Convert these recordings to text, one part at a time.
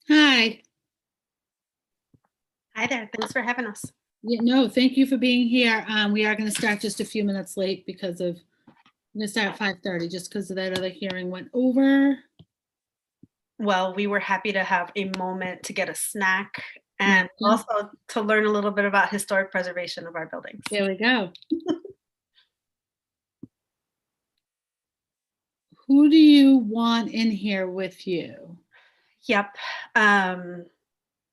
Hi. Hi there. Thanks for having us. Yeah, no, thank you for being here. We are going to start just a few minutes late because of, I'm going to start at 5:30 just because of that other hearing went over. Well, we were happy to have a moment to get a snack and Yeah. also to learn a little bit about historic preservation of our buildings. There we go. Who do you want in here with you? Yep.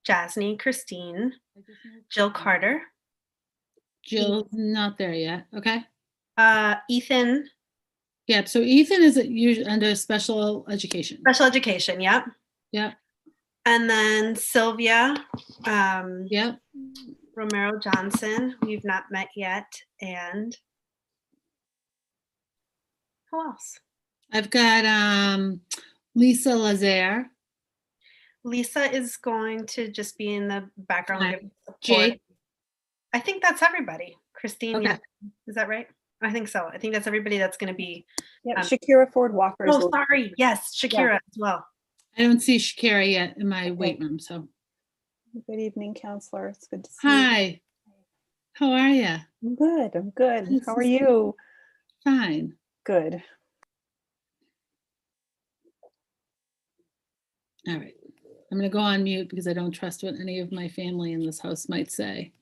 Jasny, Christine, Jill Carter, Jill's not there yet. Okay. Ethan, Yeah. So Ethan is usually under special education. special education. Yep. Yep. And then Sylvia, Yep. Romero Johnson, we've not met yet. And who else? I've got Lisa Lazare. Lisa is going to just be in the background giving support. Jake. I think that's everybody. Christine, Okay. yeah. Is that right? I think so. I think that's everybody that's going to be. Yeah, Shakira Ford Walker. Oh, sorry. Yes, Shakira as well. I don't see Shakira yet in my weight room. So. Good evening, counselor. It's good to see you. Hi. How are you? I'm good. I'm good. How are you? Fine. Good. All right. I'm going to go on mute because I don't trust what any of my family in this house might say.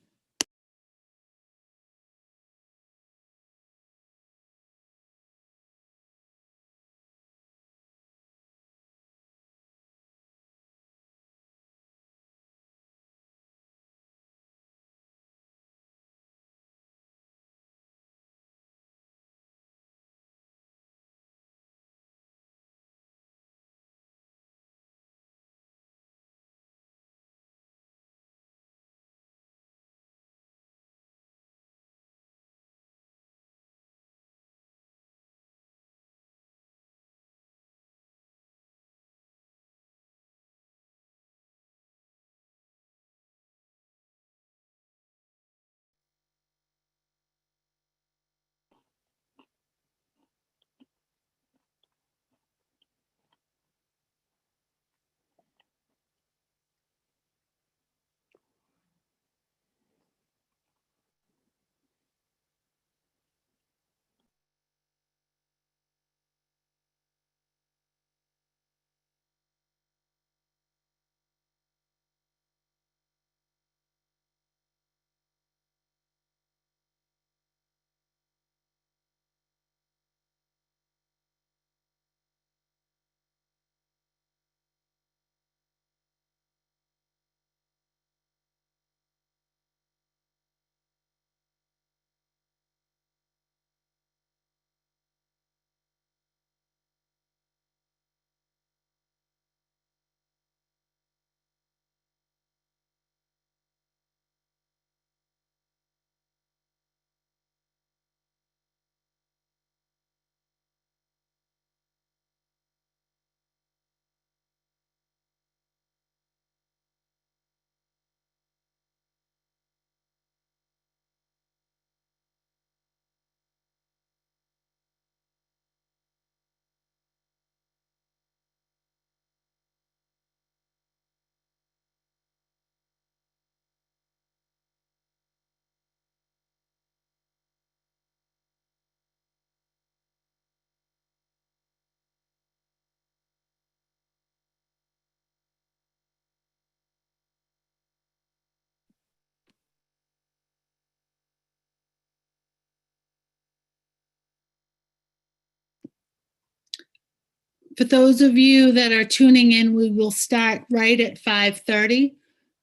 For those of you that are tuning in, we will start right at 5:30,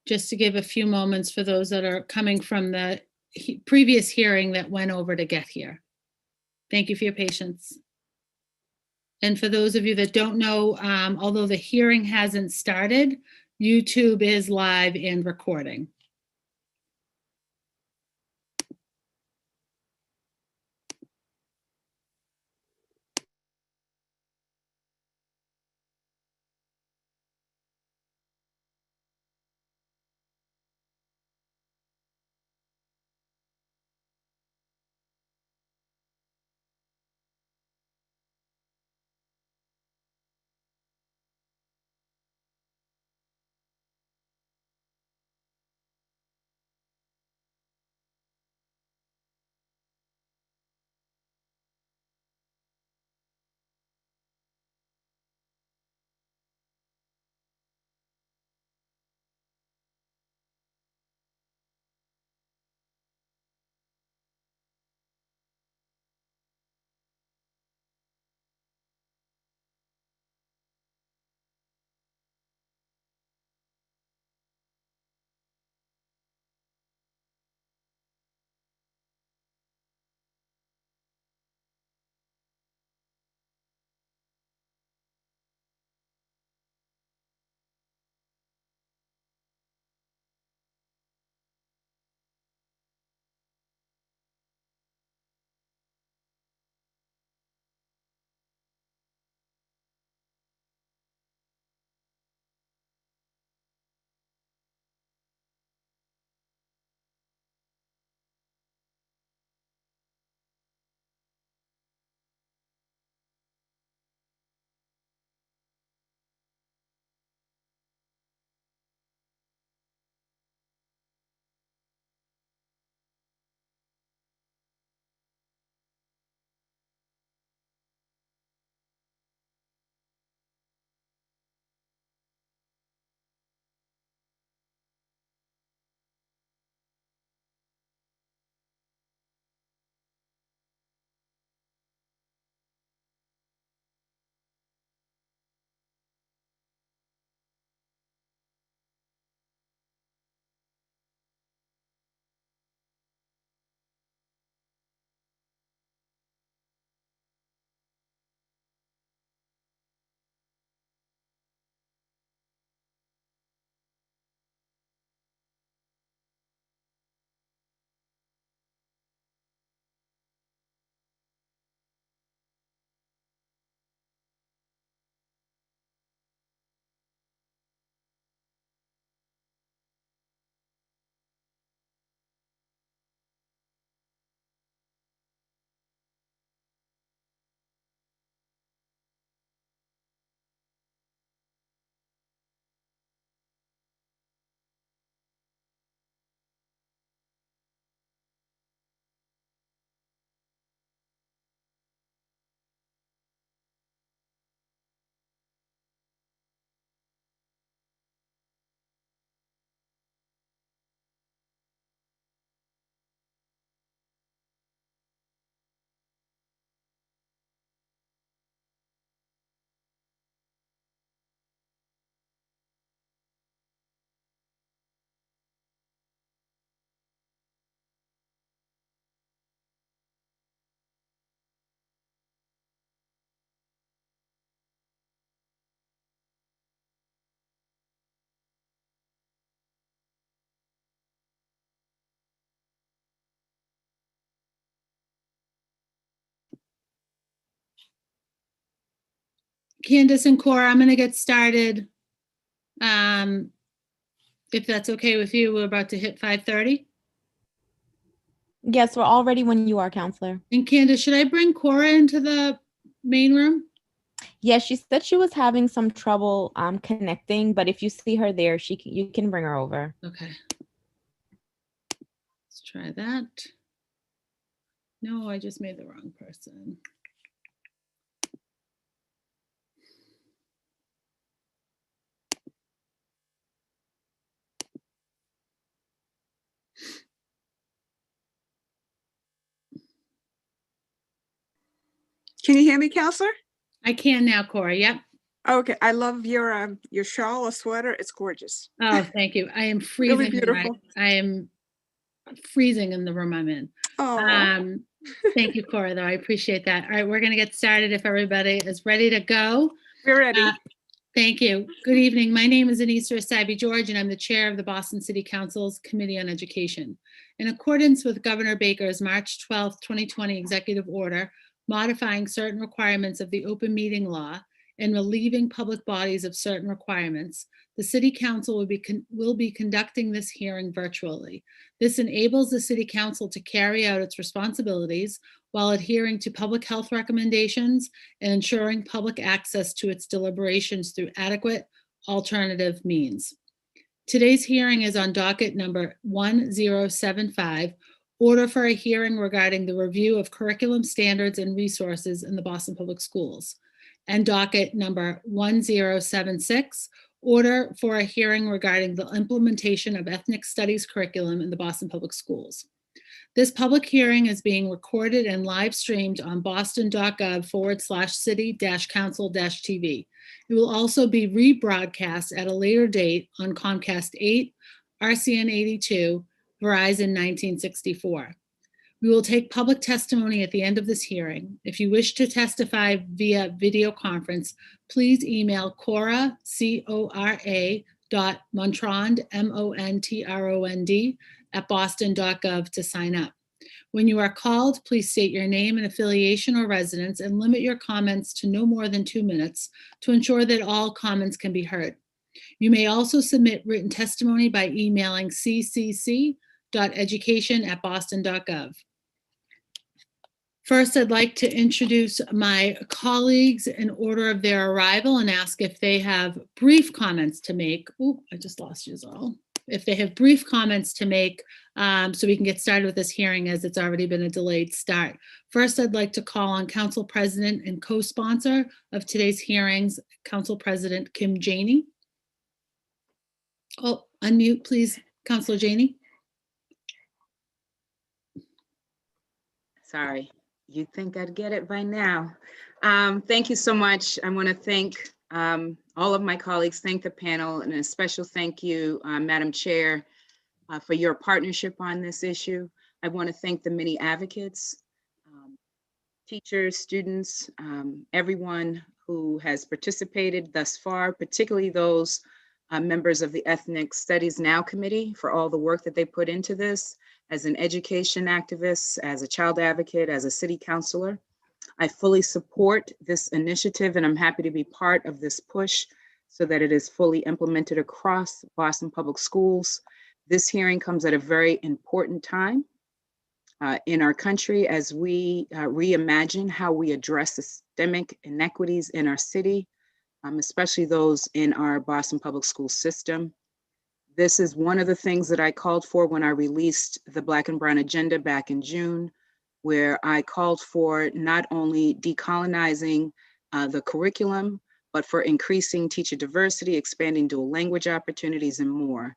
just to give a few moments for those that are coming from the previous hearing that went over to get here. Thank you for your patience. And for those of you that don't know, although the hearing hasn't started, YouTube is live and recording. Candace and Cora, I'm going to get started. If that's okay with you, we're about to hit 5:30. Yes, we're all ready when you are, Counselor. And Candace, should I bring Cora into the main room? Yes, she said she was having some trouble connecting, but if you see her there, you can bring her over. Okay. Let's try that. No, I just made the wrong person. Can you hear me, Counselor? I can now, Cora. Yep. Okay, I love your shawl or sweater. It's gorgeous. Oh, thank you. I am freezing. Really beautiful. I am freezing in the room I'm in. Oh, Thank you, Cora, though. I appreciate that. All right, we're going to get started if everybody is ready to go. we're ready. Thank you. Good evening. My name is Anissa Asabi George, and I'm the chair of the Boston City Council's Committee on Education. In accordance with Governor Baker's March 12, 2020 executive order modifying certain requirements of the open meeting law and relieving public bodies of certain requirements, the City Council will be conducting this hearing virtually. This enables the City Council to carry out its responsibilities while adhering to public health recommendations and ensuring public access to its deliberations through adequate alternative means. Today's hearing is on docket number 1075, order for a hearing regarding the review of curriculum standards and resources in the Boston Public Schools, and docket number 1076, order for a hearing regarding the implementation of ethnic studies curriculum in the Boston Public Schools. This public hearing is being recorded and live streamed on boston.gov/city-council-TV. It will also be rebroadcast at a later date on Comcast 8, RCN 82, Verizon 1964. We will take public testimony at the end of this hearing. If you wish to testify via video conference, please email Cora, C-O-R-A, Montrond, M-O-N-T-R-O-N-D, at boston.gov to sign up. When you are called, please state your name and affiliation or residence and limit your comments to no more than 2 minutes to ensure that all comments can be heard. You may also submit written testimony by emailing ccc.education@boston.gov. First, I'd like to introduce my colleagues in order of their arrival and ask if they have brief comments to make. Oh, I just lost you all. If they have brief comments to make, so we can get started with this hearing as it's already been a delayed start. First, I'd like to call on Council President and co-sponsor of today's hearings, Council President Kim Janey. Oh, unmute, please, Councilor Janey. Sorry, you'd think I'd get it by now. Thank you so much. I want to thank all of my colleagues, thank the panel, and a special thank you, Madam Chair, for your partnership on this issue. I want to thank the many advocates, teachers, students, everyone who has participated thus far, particularly those members of the Ethnic Studies Now Committee for all the work that they put into this. As an education activist, as a child advocate, as a city councilor, I fully support this initiative, and I'm happy to be part of this push so that it is fully implemented across Boston Public Schools. This hearing comes at a very important time in our country as we reimagine how we address systemic inequities in our city, especially those in our Boston Public School system. This is one of the things that I called for when I released the Black and Brown Agenda back in June, where I called for not only decolonizing the curriculum, but for increasing teacher diversity, expanding dual language opportunities, and more.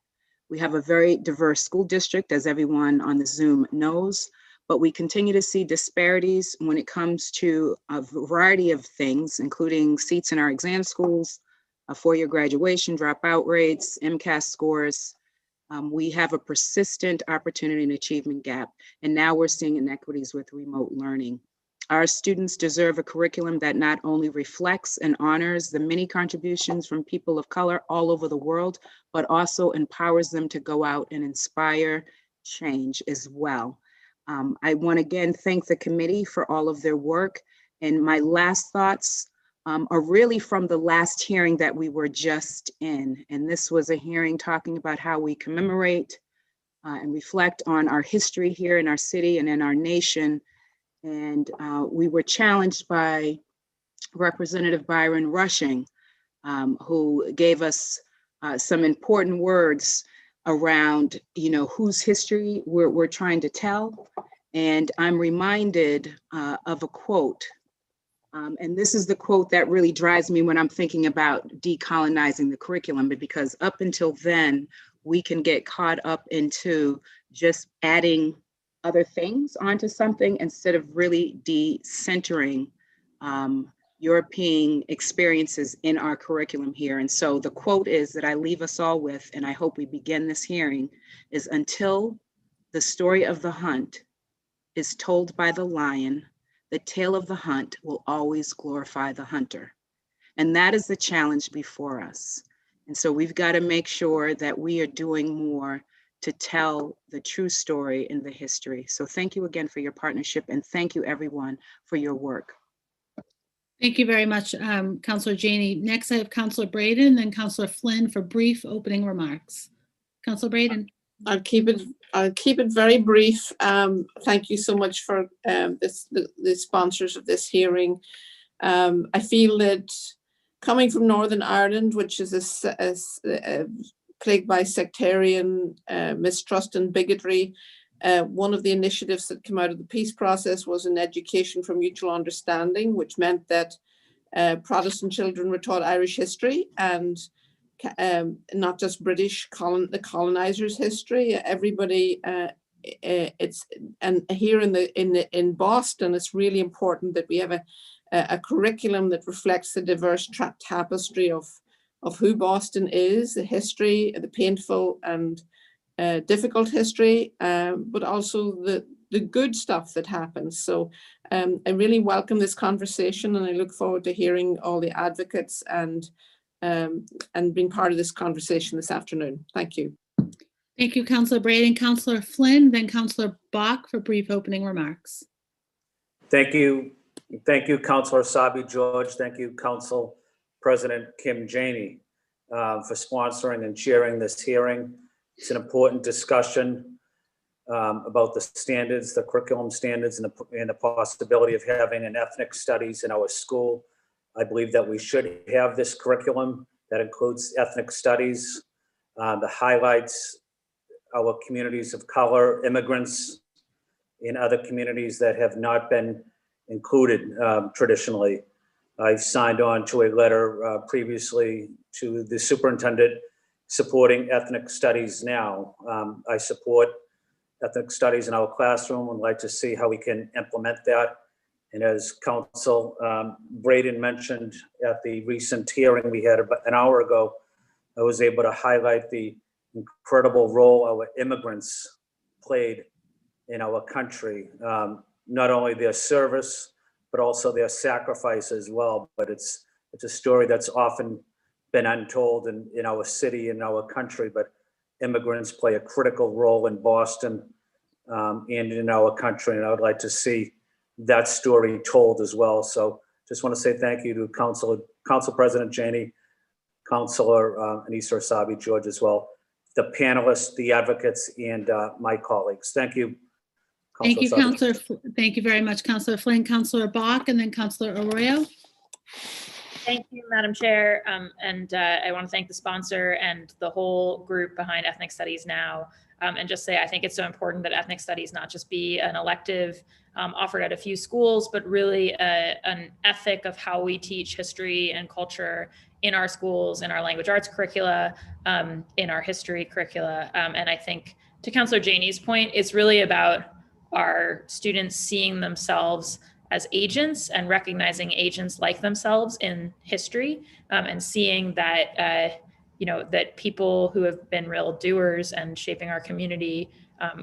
We have a very diverse school district, as everyone on the Zoom knows, but we continue to see disparities when it comes to a variety of things, including seats in our exam schools, a four-year graduation, dropout rates, MCAS scores. We have a persistent opportunity and achievement gap, and now we're seeing inequities with remote learning. Our students deserve a curriculum that not only reflects and honors the many contributions from people of color all over the world, but also empowers them to go out and inspire change as well. I want to again thank the committee for all of their work. And my last thoughts are really from the last hearing that we were just in. And this was a hearing talking about how we commemorate and reflect on our history here in our city and in our nation. And we were challenged by Representative Byron Rushing, who gave us some important words around, whose history we're trying to tell. And I'm reminded of a quote. And this is the quote that really drives me when I'm thinking about decolonizing the curriculum, because up until then, we can get caught up into just adding other things onto something instead of really decentering European experiences in our curriculum here. And so the quote is that I leave us all with, and I hope we begin this hearing, is until the story of the hunt is told by the lion, the tale of the hunt will always glorify the hunter. And that is the challenge before us. And so we've got to make sure that we are doing more to tell the true story in the history. So thank you again for your partnership, and thank you everyone for your work. Thank you very much, Councilor Janey. Next, I have Councilor Braden, then Councilor Flynn for brief opening remarks. Councilor Braden. I'll keep it very brief. Thank you so much for the sponsors of this hearing. I feel that coming from Northern Ireland, which is plagued by sectarian mistrust and bigotry, one of the initiatives that came out of the peace process was an education for mutual understanding, which meant that Protestant children were taught Irish history and not just the colonizers' history. Everybody, and here in Boston, it's really important that we have a curriculum that reflects the diverse tapestry of who Boston is, the history, the painful and difficult history, but also the good stuff that happens. So I really welcome this conversation, and I look forward to hearing all the advocates and being part of this conversation this afternoon. Thank you. Thank you, Councilor Braden. Councilor Flynn, then Councilor Bach for brief opening remarks. Thank you. Thank you, Councilor Sabi George. Thank you, Council President Kim Janey, for sponsoring and chairing this hearing. It's an important discussion about the standards, the curriculum standards, and the possibility of having an ethnic studies in our school. I believe that we should have this curriculum that includes ethnic studies, that highlights our communities of color, immigrants, and other communities that have not been included traditionally. I've signed on to a letter previously to the superintendent supporting ethnic studies now. I support ethnic studies in our classroom and like to see how we can implement that. And as Council Braden mentioned at the recent hearing we had about an hour ago, I was able to highlight the incredible role our immigrants played in our country. Not only their service, but also their sacrifice as well. But it's a story that's often been untold in our city, in our country, but immigrants play a critical role in Boston and in our country. And I would like to see that story told as well. So just want to say thank you to Council President Janey, Councilor Anissa Sabi George as well, the panelists, the advocates, and my colleagues. Thank you. Thank you, Councilor. Thank you very much, Councilor Flynn. Councilor Bach, and then Councilor Arroyo. Thank you, Madam Chair. I want to thank the sponsor and the whole group behind Ethnic Studies Now. And just say, I think it's so important that ethnic studies not just be an elective offered at a few schools, but really an ethic of how we teach history and culture in our schools, in our language arts curricula, in our history curricula. And I think to Councilor Janey's point, it's really about our students seeing themselves as agents and recognizing agents like themselves in history, and seeing that that people who have been real doers and shaping our community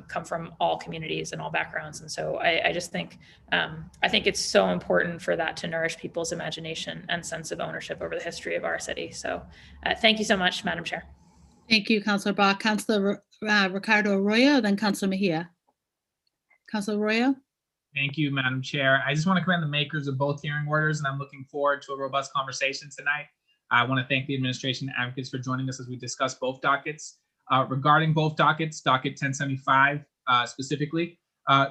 come from all communities and all backgrounds. And so I just think I think it's so important for that to nourish people's imagination and sense of ownership over the history of our city. So thank you so much, Madam Chair. Thank you, Councilor Bach. Councilor Ricardo Arroyo, then Councilor Mejia. Councilor Arroyo. Thank you, Madam Chair. I just want to commend the makers of both hearing orders, and I'm looking forward to a robust conversation tonight. I want to thank the administration and advocates for joining us as we discuss both dockets. Regarding both dockets, docket 1075 specifically,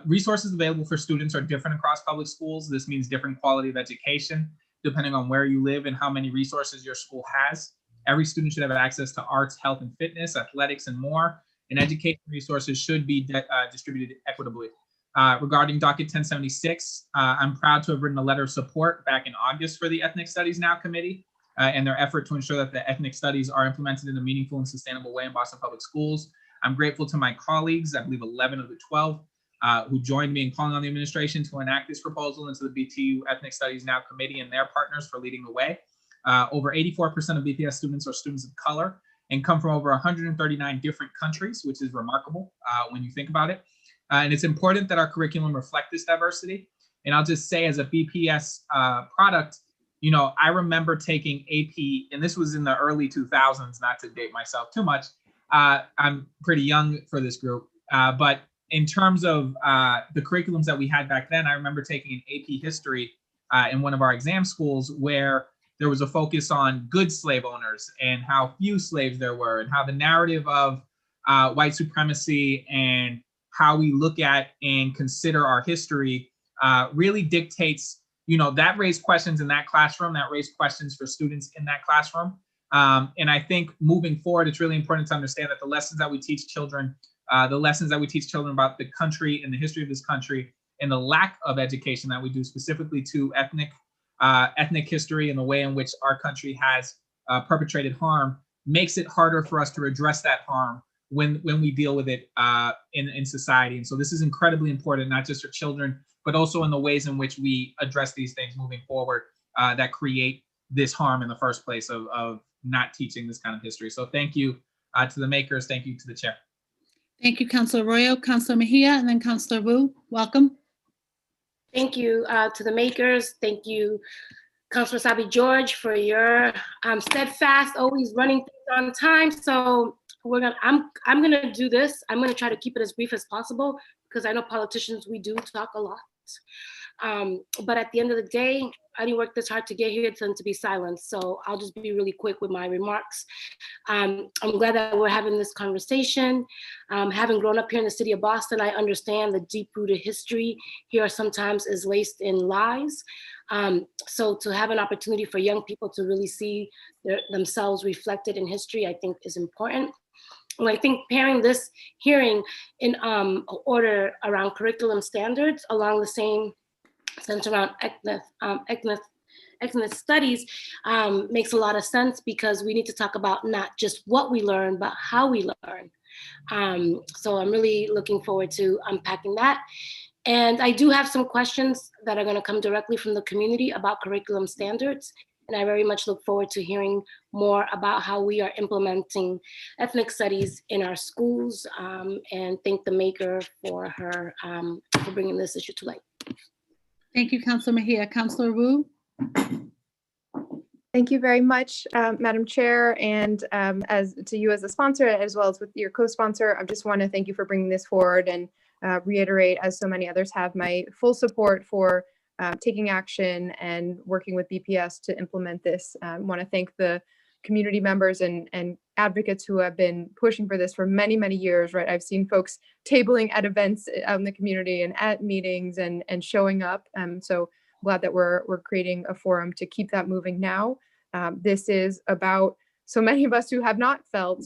resources available for students are different across public schools. This means different quality of education, depending on where you live and how many resources your school has. Every student should have access to arts, health and fitness, athletics, and more. And education resources should be distributed equitably. Regarding docket 1076, I'm proud to have written a letter of support back in August for the Ethnic Studies Now Committee and their effort to ensure that the ethnic studies are implemented in a meaningful and sustainable way in Boston Public Schools. I'm grateful to my colleagues, I believe 11 of the 12, who joined me in calling on the administration to enact this proposal into the BTU Ethnic Studies Now Committee and their partners for leading the way. Over 84% of BPS students are students of color and come from over 139 different countries, which is remarkable when you think about it. And it's important that our curriculum reflect this diversity. And I'll just say as a BPS product, you know, I remember taking AP, and this was in the early 2000s, not to date myself too much. I'm pretty young for this group, but in terms of the curriculums that we had back then, I remember taking an AP history in one of our exam schools where there was a focus on good slave owners and how few slaves there were and how the narrative of white supremacy and how we look at and consider our history really dictates, you know, that raised questions in that classroom, that raised questions for students in that classroom. And I think moving forward, it's really important to understand that the lessons that we teach children, about the country and the history of this country and the lack of education that we do specifically to ethnic history and the way in which our country has perpetrated harm makes it harder for us to address that harm when we deal with it in society. And so this is incredibly important, not just for children, but also in the ways in which we address these things moving forward that create this harm in the first place of not teaching this kind of history. So thank you to the makers. Thank you to the chair. Thank you, Councilor Arroyo, Councilor Mejia, and then Councilor Wu. Welcome. Thank you to the makers. Thank you, Councilor Sabi George, for your steadfast, always running things on time. So I'm gonna do this. I'm gonna try to keep it as brief as possible because I know politicians, we do talk a lot. But at the end of the day, I didn't work this hard to get here to be silenced. So I'll just be really quick with my remarks. I'm glad that we're having this conversation. Having grown up here in the city of Boston, I understand the deep-rooted history here sometimes is laced in lies. So to have an opportunity for young people to really see themselves reflected in history, I think is important. And I think pairing this hearing in order around curriculum standards along the same sense around ethnic studies makes a lot of sense because we need to talk about not just what we learn, but how we learn. So I'm really looking forward to unpacking that. And I do have some questions that are going to come directly from the community about curriculum standards. And I very much look forward to hearing more about how we are implementing ethnic studies in our schools, and thank the maker for her for bringing this issue to light. Thank you, Councilor Mejia. Councilor Wu. Thank you very much, Madam Chair, and as to you as a sponsor, as well as with your co-sponsor, I just want to thank you for bringing this forward and reiterate, as so many others have, my full support for taking action and working with BPS to implement this. I want to thank the community members and advocates who have been pushing for this for many, many years, right? I've seen folks tabling at events out in the community and at meetings and showing up. So glad that we're creating a forum to keep that moving now. This is about so many of us who have not felt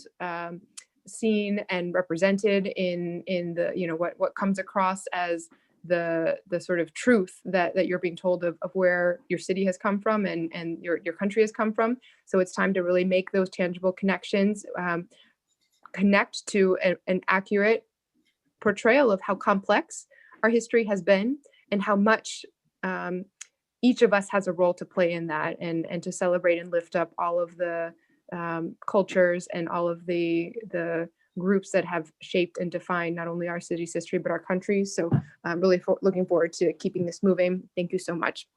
seen and represented in the, you know, what comes across as the sort of truth that you're being told of where your city has come from and your country has come from. So it's time to really make those tangible connections, connect to an accurate portrayal of how complex our history has been and how much each of us has a role to play in that, and to celebrate and lift up all of the cultures and all of the groups that have shaped and defined not only our city's history, but our country's. So I'm really looking forward to keeping this moving. Thank you so much.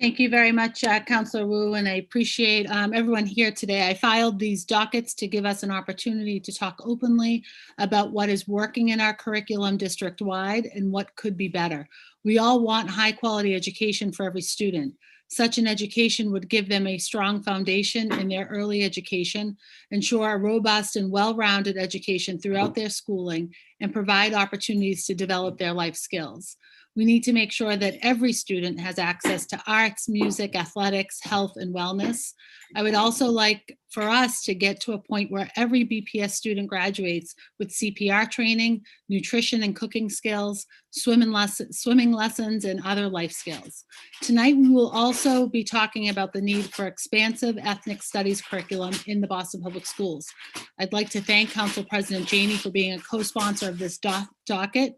Thank you very much, Councillor Wu, and I appreciate everyone here today. I filed these dockets to give us an opportunity to talk openly about what is working in our curriculum district-wide and what could be better. We all want high-quality education for every student. Such an education would give them a strong foundation in their early education, ensure a robust and well-rounded education throughout their schooling, and provide opportunities to develop their life skills. We need to make sure that every student has access to arts, music, athletics, health, and wellness. I would also like for us to get to a point where every BPS student graduates with CPR training, nutrition and cooking skills, swimming lessons, and other life skills. Tonight, we will also be talking about the need for expansive ethnic studies curriculum in the Boston Public Schools. I'd like to thank Council President Janey for being a co-sponsor of this docket.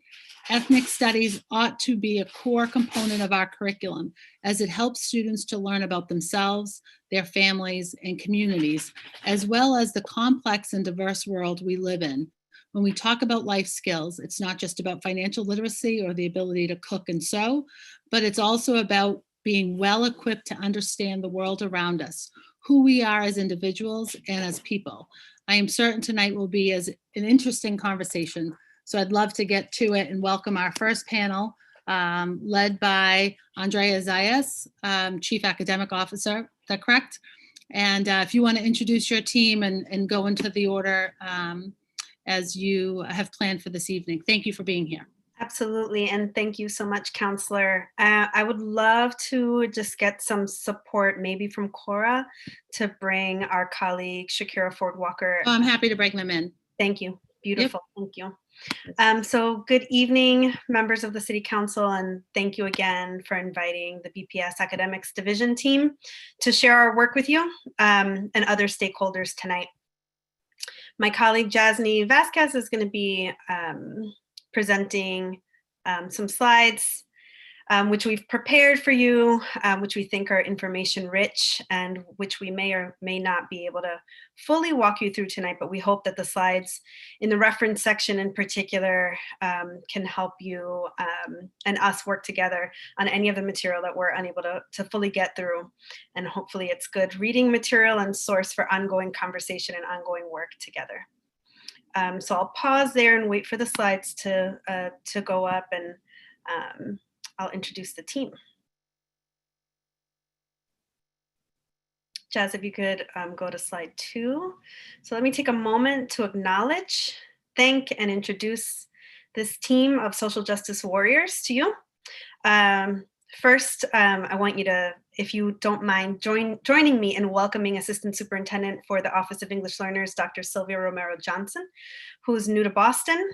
Ethnic studies ought to be a core component of our curriculum as it helps students to learn about themselves, their families, and communities, as well as the complex and diverse world we live in. When we talk about life skills, it's not just about financial literacy or the ability to cook and sew, but it's also about being well equipped to understand the world around us, who we are as individuals and as people. I am certain tonight will be an interesting conversation. So I'd love to get to it and welcome our first panel, led by Andrea Zayas, Chief Academic Officer. Is that correct? And if you want to introduce your team and go into the order as you have planned for this evening. Thank you for being here. Absolutely, and thank you so much, Counselor. I would love to just get some support, maybe from Cora, to bring our colleague Shakira Ford Walker. Oh, I'm happy to bring them in. Thank you. Beautiful. Yep. Thank you. So good evening, members of the City Council, and thank you again for inviting the BPS Academics Division team to share our work with you and other stakeholders tonight. My colleague Jasny Vasquez is going to be presenting some slides which we've prepared for you, which we think are information rich and which we may or may not be able to fully walk you through tonight, but we hope that the slides in the reference section in particular can help you and us work together on any of the material that we're unable to fully get through. And hopefully it's good reading material and source for ongoing conversation and ongoing work together. So I'll pause there and wait for the slides to go up, and I'll introduce the team. Jazz, if you could go to slide 2. So let me take a moment to acknowledge, thank, and introduce this team of social justice warriors to you. First, I want you to, if you don't mind, joining me in welcoming Assistant Superintendent for the Office of English Learners, Dr. Sylvia Romero Johnson, who's new to Boston,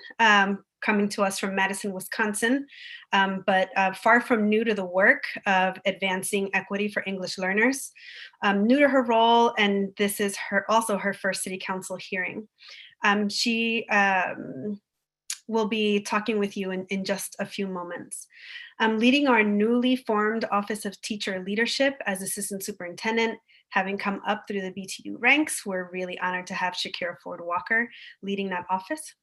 coming to us from Madison, Wisconsin, but far from new to the work of advancing equity for English learners. New to her role, and this is also her first City Council hearing. She will be talking with you in just a few moments. Leading our newly formed Office of Teacher Leadership as Assistant Superintendent, having come up through the BTU ranks, we're really honored to have Shakira Ford Walker leading that office.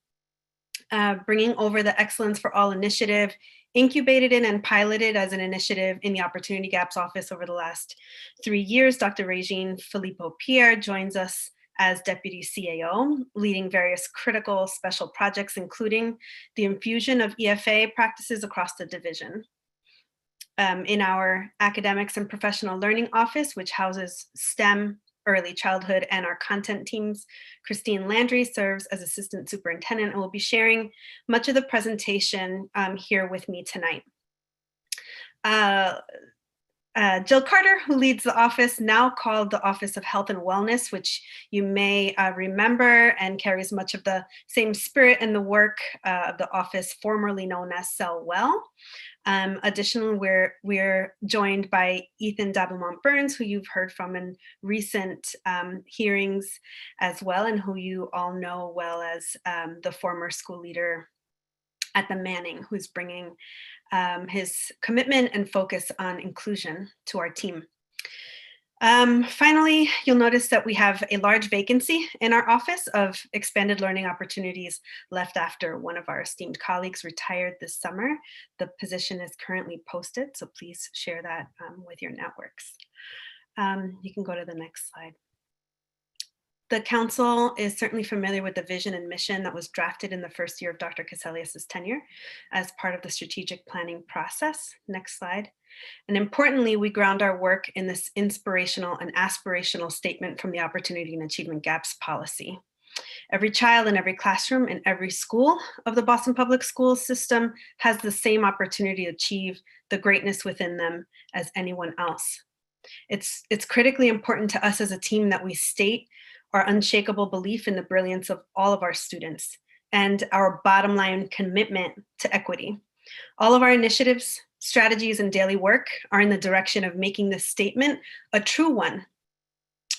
Bringing over the Excellence for All initiative, incubated in and piloted as an initiative in the Opportunity Gaps office over the last 3 years, Dr. Regine Filippo-Pierre joins us as Deputy CAO, leading various critical special projects, including the infusion of EFA practices across the division. In our Academics and Professional Learning Office, which houses STEM, early childhood, and our content teams, Christine Landry serves as Assistant Superintendent and will be sharing much of the presentation here with me tonight. Jill Carter, who leads the office, now called the Office of Health and Wellness, which you may remember and carries much of the same spirit and the work of the office formerly known as Cell Well. Additionally, we're joined by Ethan Dabamont Burns, who you've heard from in recent hearings as well, and who you all know well as the former school leader at the Manning, who's bringing his commitment and focus on inclusion to our team. Finally, you'll notice that we have a large vacancy in our office of expanded learning opportunities left after one of our esteemed colleagues retired this summer. The position is currently posted, so please share that with your networks. You can go to the next slide. The council is certainly familiar with the vision and mission that was drafted in the first year of Dr. Caselius's tenure as part of the strategic planning process. Next slide. And importantly, we ground our work in this inspirational and aspirational statement from the Opportunity and Achievement Gaps policy. Every child in every classroom in every school of the Boston Public Schools system has the same opportunity to achieve the greatness within them as anyone else. It's critically important to us as a team that we state our unshakable belief in the brilliance of all of our students and our bottom line commitment to equity. All of our initiatives, strategies, and daily work are in the direction of making this statement a true one.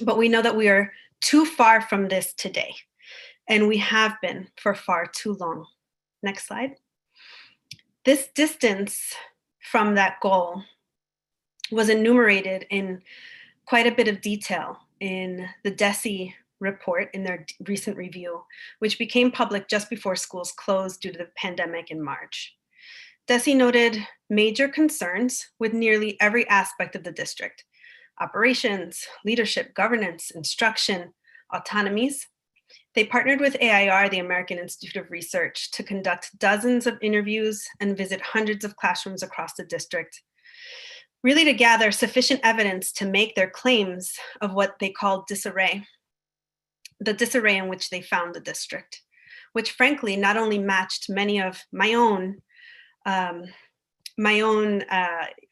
But we know that we are too far from this today, and we have been for far too long. Next slide. This distance from that goal was enumerated in quite a bit of detail in the DESE report in their recent review, which became public just before schools closed due to the pandemic in March. DESE noted major concerns with nearly every aspect of the district: operations, leadership, governance, instruction, autonomies. They partnered with AIR, the American Institute of Research, to conduct dozens of interviews and visit hundreds of classrooms across the district, really to gather sufficient evidence to make their claims of what they called disarray, the disarray in which they found the district, which frankly not only matched many of my own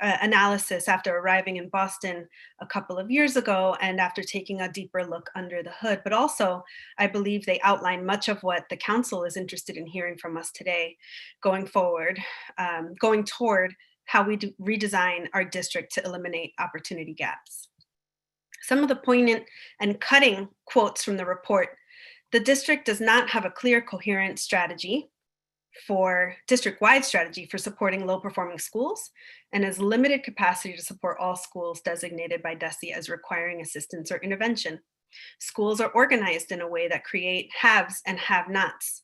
analysis after arriving in Boston a couple of years ago and after taking a deeper look under the hood, but also I believe they outline much of what the council is interested in hearing from us today going forward, going toward how we redesign our district to eliminate opportunity gaps. Some of the poignant and cutting quotes from the report: the district does not have a clear, coherent strategy for district-wide strategy for supporting low-performing schools and has limited capacity to support all schools designated by DESE as requiring assistance or intervention. Schools are organized in a way that create haves and have-nots.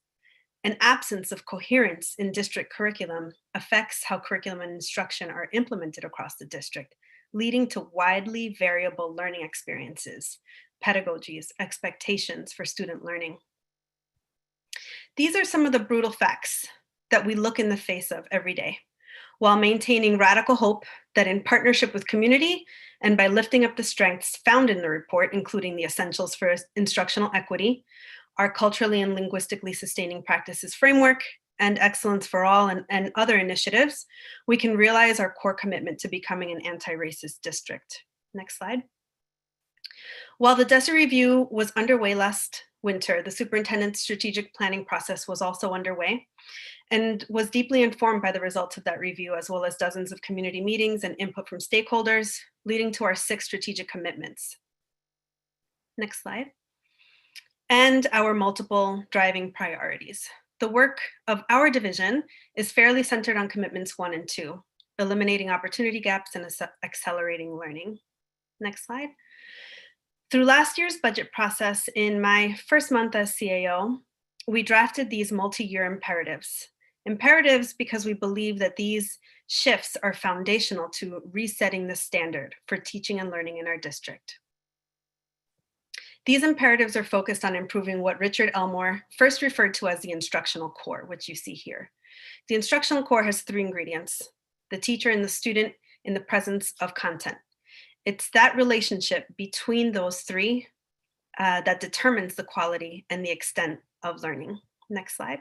An absence of coherence in district curriculum affects how curriculum and instruction are implemented across the district, leading to widely variable learning experiences, pedagogies, expectations for student learning. These are some of the brutal facts that we look in the face of every day, while maintaining radical hope that in partnership with community and by lifting up the strengths found in the report, including the essentials for instructional equity, our culturally and linguistically sustaining practices framework, and excellence for all and other initiatives, we can realize our core commitment to becoming an anti-racist district. Next slide. While the DESE review was underway last winter, the superintendent's strategic planning process was also underway and was deeply informed by the results of that review, as well as dozens of community meetings and input from stakeholders, leading to our 6 strategic commitments. Next slide. And our multiple driving priorities. The work of our division is fairly centered on commitments 1 and 2, eliminating opportunity gaps and accelerating learning. Next slide. Through last year's budget process, in my first month as CAO, we drafted these multi-year imperatives. Imperatives because we believe that these shifts are foundational to resetting the standard for teaching and learning in our district. These imperatives are focused on improving what Richard Elmore first referred to as the instructional core, which you see here. The instructional core has 3 ingredients: the teacher and the student in the presence of content. It's that relationship between those 3 that determines the quality and the extent of learning. Next slide.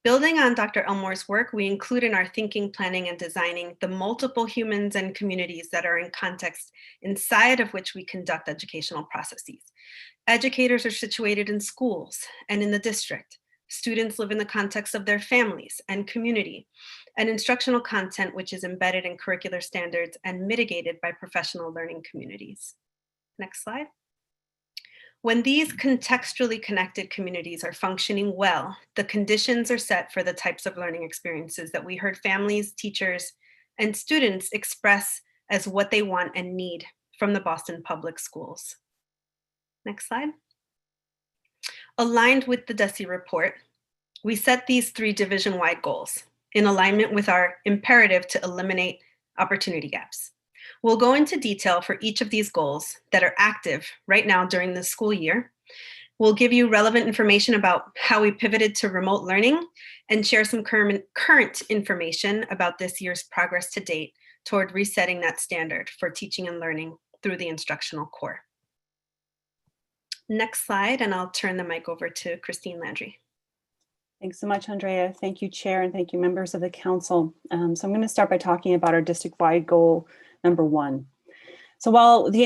Building on Dr. Elmore's work, we include in our thinking, planning, and designing the multiple humans and communities that are in context inside of which we conduct educational processes. Educators are situated in schools and in the district. Students live in the context of their families and community, and instructional content which is embedded in curricular standards and mitigated by professional learning communities. Next slide. When these contextually connected communities are functioning well, the conditions are set for the types of learning experiences that we heard families, teachers, and students express as what they want and need from the Boston Public Schools. Next slide. Aligned with the DESE report, we set these 3 division-wide goals in alignment with our imperative to eliminate opportunity gaps. We'll go into detail for each of these goals that are active right now during the school year. We'll give you relevant information about how we pivoted to remote learning and share some current information about this year's progress to date toward resetting that standard for teaching and learning through the instructional core. Next slide, and I'll turn the mic over to Christine Landry. Thanks so much, Andrea. Thank you, Chair, and thank you, members of the Council. So I'm going to start by talking about our district-wide goal number 1. So while the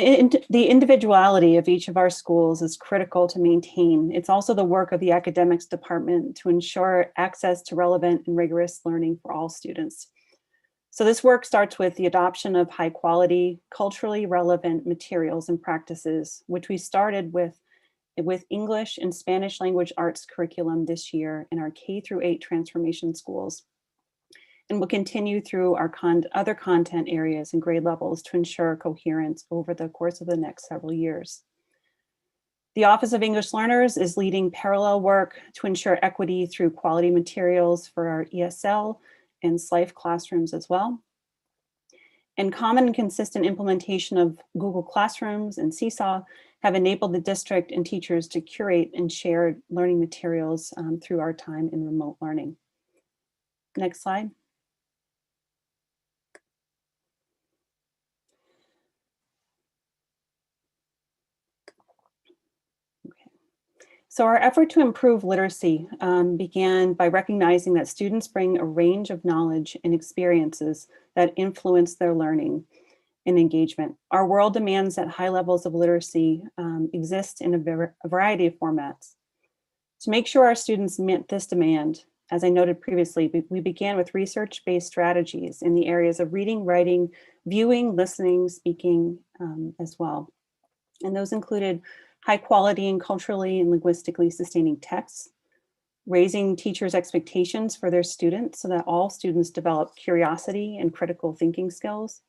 individuality of each of our schools is critical to maintain, it's also the work of the academics department to ensure access to relevant and rigorous learning for all students. So this work starts with the adoption of high quality, culturally relevant materials and practices, which we started with English and Spanish language arts curriculum this year in our K-8 transformation schools. And we'll continue through our other content areas and grade levels to ensure coherence over the course of the next several years. The Office of English Learners is leading parallel work to ensure equity through quality materials for our ESL and SLIFE classrooms as well. And common and consistent implementation of Google Classrooms and Seesaw have enabled the district and teachers to curate and share learning materials through our time in remote learning. Next slide. So our effort to improve literacy began by recognizing that students bring a range of knowledge and experiences that influence their learning and engagement. Our world demands that high levels of literacy exist in a variety of formats. To make sure our students met this demand, as I noted previously, we began with research-based strategies in the areas of reading, writing, viewing, listening, speaking as well. And those included high quality and culturally and linguistically sustaining texts, raising teachers' expectations for their students so that all students develop curiosity and critical thinking skills,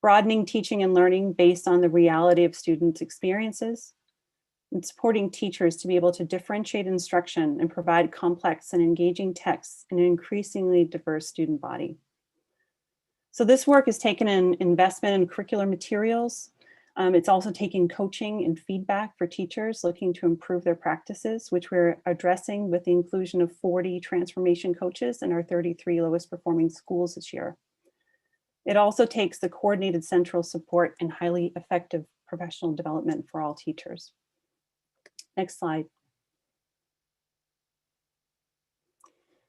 broadening teaching and learning based on the reality of students' experiences, and supporting teachers to be able to differentiate instruction and provide complex and engaging texts in an increasingly diverse student body. So this work has taken an investment in curricular materials. It's also taking coaching and feedback for teachers looking to improve their practices, which we're addressing with the inclusion of 40 transformation coaches in our 33 lowest performing schools this year. It also takes the coordinated central support and highly effective professional development for all teachers. Next slide.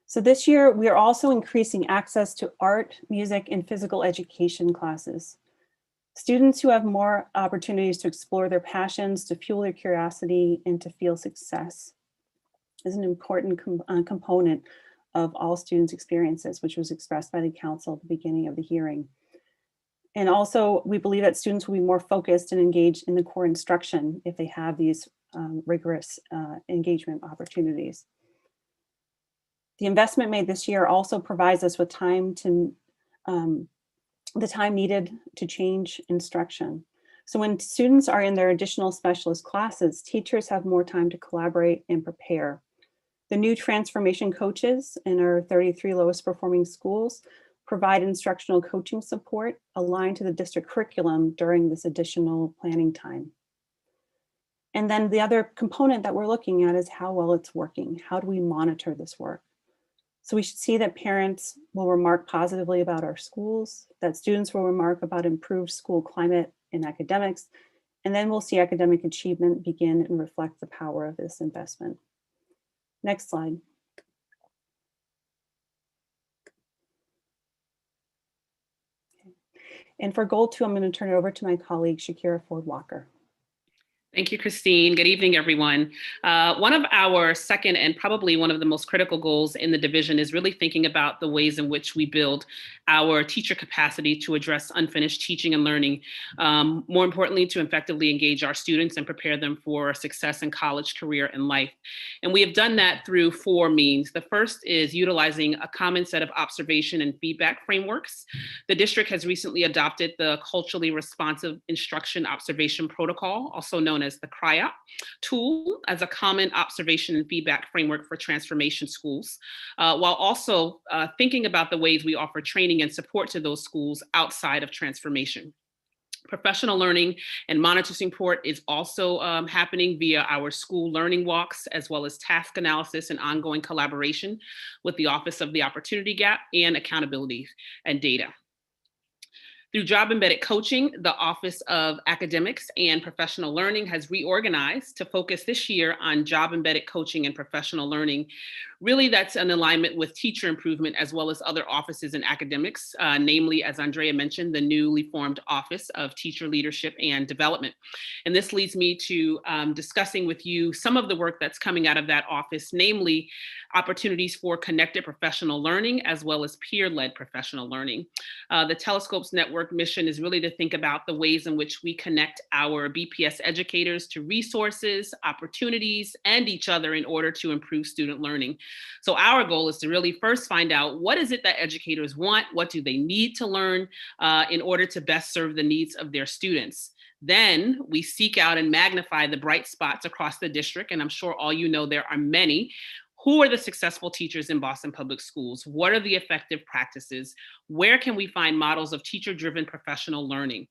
So this year, we are also increasing access to art, music, and physical education classes. Students who have more opportunities to explore their passions, to fuel their curiosity, and to feel success is an important component of all students' experiences, which was expressed by the council at the beginning of the hearing. And also, we believe that students will be more focused and engaged in the core instruction if they have these rigorous engagement opportunities. The investment made this year also provides us with time to the time needed to change instruction. So when students are in their additional specialist classes, teachers have more time to collaborate and prepare. The new transformation coaches in our 33 lowest performing schools provide instructional coaching support aligned to the district curriculum during this additional planning time. And then the other component that we're looking at is how well it's working. How do we monitor this work? So we should see that parents will remark positively about our schools, that students will remark about improved school climate and academics, and then we'll see academic achievement begin and reflect the power of this investment. Next slide. Okay. And for goal 2, I'm going to turn it over to my colleague, Shakira Ford Walker. Thank you, Christine. Good evening, everyone. One of our second and probably one of the most critical goals in the division is really thinking about the ways in which we build our teacher capacity to address unfinished teaching and learning. More importantly, to effectively engage our students and prepare them for success in college, career, and life. And we have done that through 4 means. The first is utilizing a common set of observation and feedback frameworks. The district has recently adopted the Culturally Responsive Instruction Observation Protocol, also known as the CRIOP tool, as a common observation and feedback framework for transformation schools, while also thinking about the ways we offer training and support to those schools outside of transformation. Professional learning and monitoring support is also happening via our school learning walks, as well as task analysis and ongoing collaboration with the Office of the Opportunity Gap and accountability and data. Through job-embedded coaching, the Office of Academics and Professional Learning has reorganized to focus this year on job-embedded coaching and professional learning. Really, that's in alignment with teacher improvement as well as other offices in academics, namely, as Andrea mentioned, the newly formed Office of Teacher Leadership and Development. And this leads me to discussing with you some of the work that's coming out of that office, namely opportunities for connected professional learning as well as peer-led professional learning. The Telescopes Network mission is really to think about the ways in which we connect our BPS educators to resources, opportunities, and each other in order to improve student learning. So our goal is to really first find out what is it that educators want, what do they need to learn in order to best serve the needs of their students. Then we seek out and magnify the bright spots across the district, and I'm sure all you know there are many. Who are the successful teachers in Boston Public Schools? What are the effective practices? Where can we find models of teacher-driven professional learning?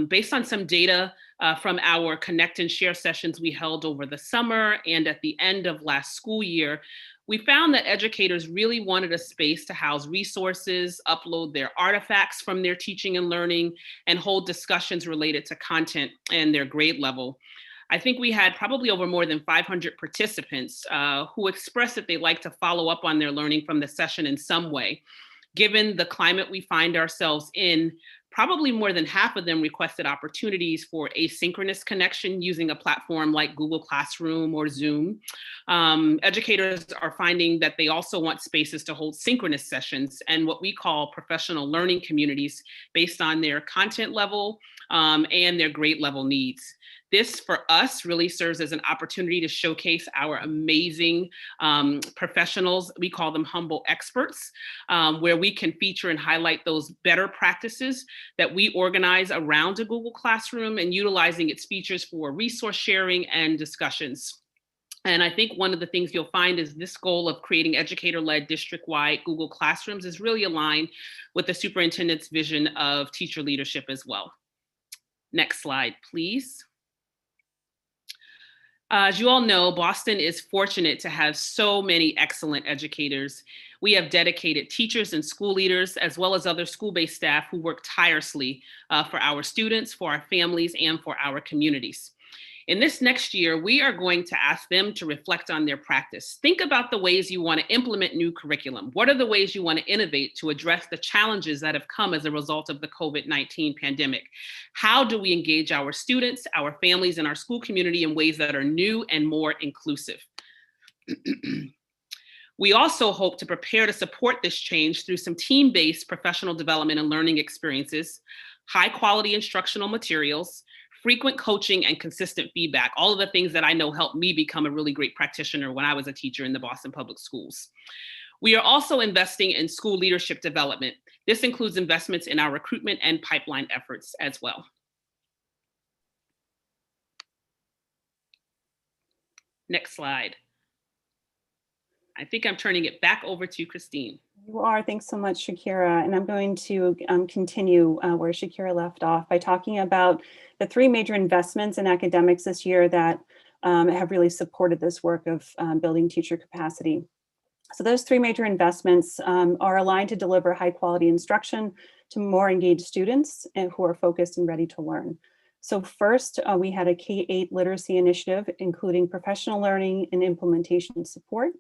Based on some data from our Connect and Share sessions we held over the summer and at the end of last school year, we found that educators really wanted a space to house resources, upload their artifacts from their teaching and learning, and hold discussions related to content and their grade level. I think we had probably over more than 500 participants who expressed that they like to follow up on their learning from the session in some way. Given the climate we find ourselves in, probably more than half of them requested opportunities for asynchronous connection using a platform like Google Classroom or Zoom. Educators are finding that they also want spaces to hold synchronous sessions and what we call professional learning communities based on their content level and their grade level needs. This, for us, really serves as an opportunity to showcase our amazing professionals. We call them humble experts, where we can feature and highlight those better practices that we organize around a Google Classroom and utilizing its features for resource sharing and discussions. And I think one of the things you'll find is this goal of creating educator-led district-wide Google Classrooms is really aligned with the superintendent's vision of teacher leadership as well. Next slide, please. As you all know, Boston is fortunate to have so many excellent educators. We have dedicated teachers and school leaders, as well as other school-based staff who work tirelessly for our students, for our families, and for our communities. In this next year, we are going to ask them to reflect on their practice. Think about the ways you want to implement new curriculum. What are the ways you want to innovate to address the challenges that have come as a result of the COVID-19 pandemic? How do we engage our students, our families, and our school community in ways that are new and more inclusive? We also hope to prepare to support this change through some team-based professional development and learning experiences, high-quality instructional materials, frequent coaching, and consistent feedback, all of the things that I know helped me become a really great practitioner when I was a teacher in the Boston Public Schools. We are also investing in school leadership development. This includes investments in our recruitment and pipeline efforts as well. Next slide. I think I'm turning it back over to Christine. You are. Thanks so much, Shakira. And I'm going to continue where Shakira left off by talking about the 3 major investments in academics this year that have really supported this work of building teacher capacity. So those 3 major investments are aligned to deliver high quality instruction to more engaged students and who are focused and ready to learn. So first, we had a K-8 literacy initiative, including professional learning and implementation support.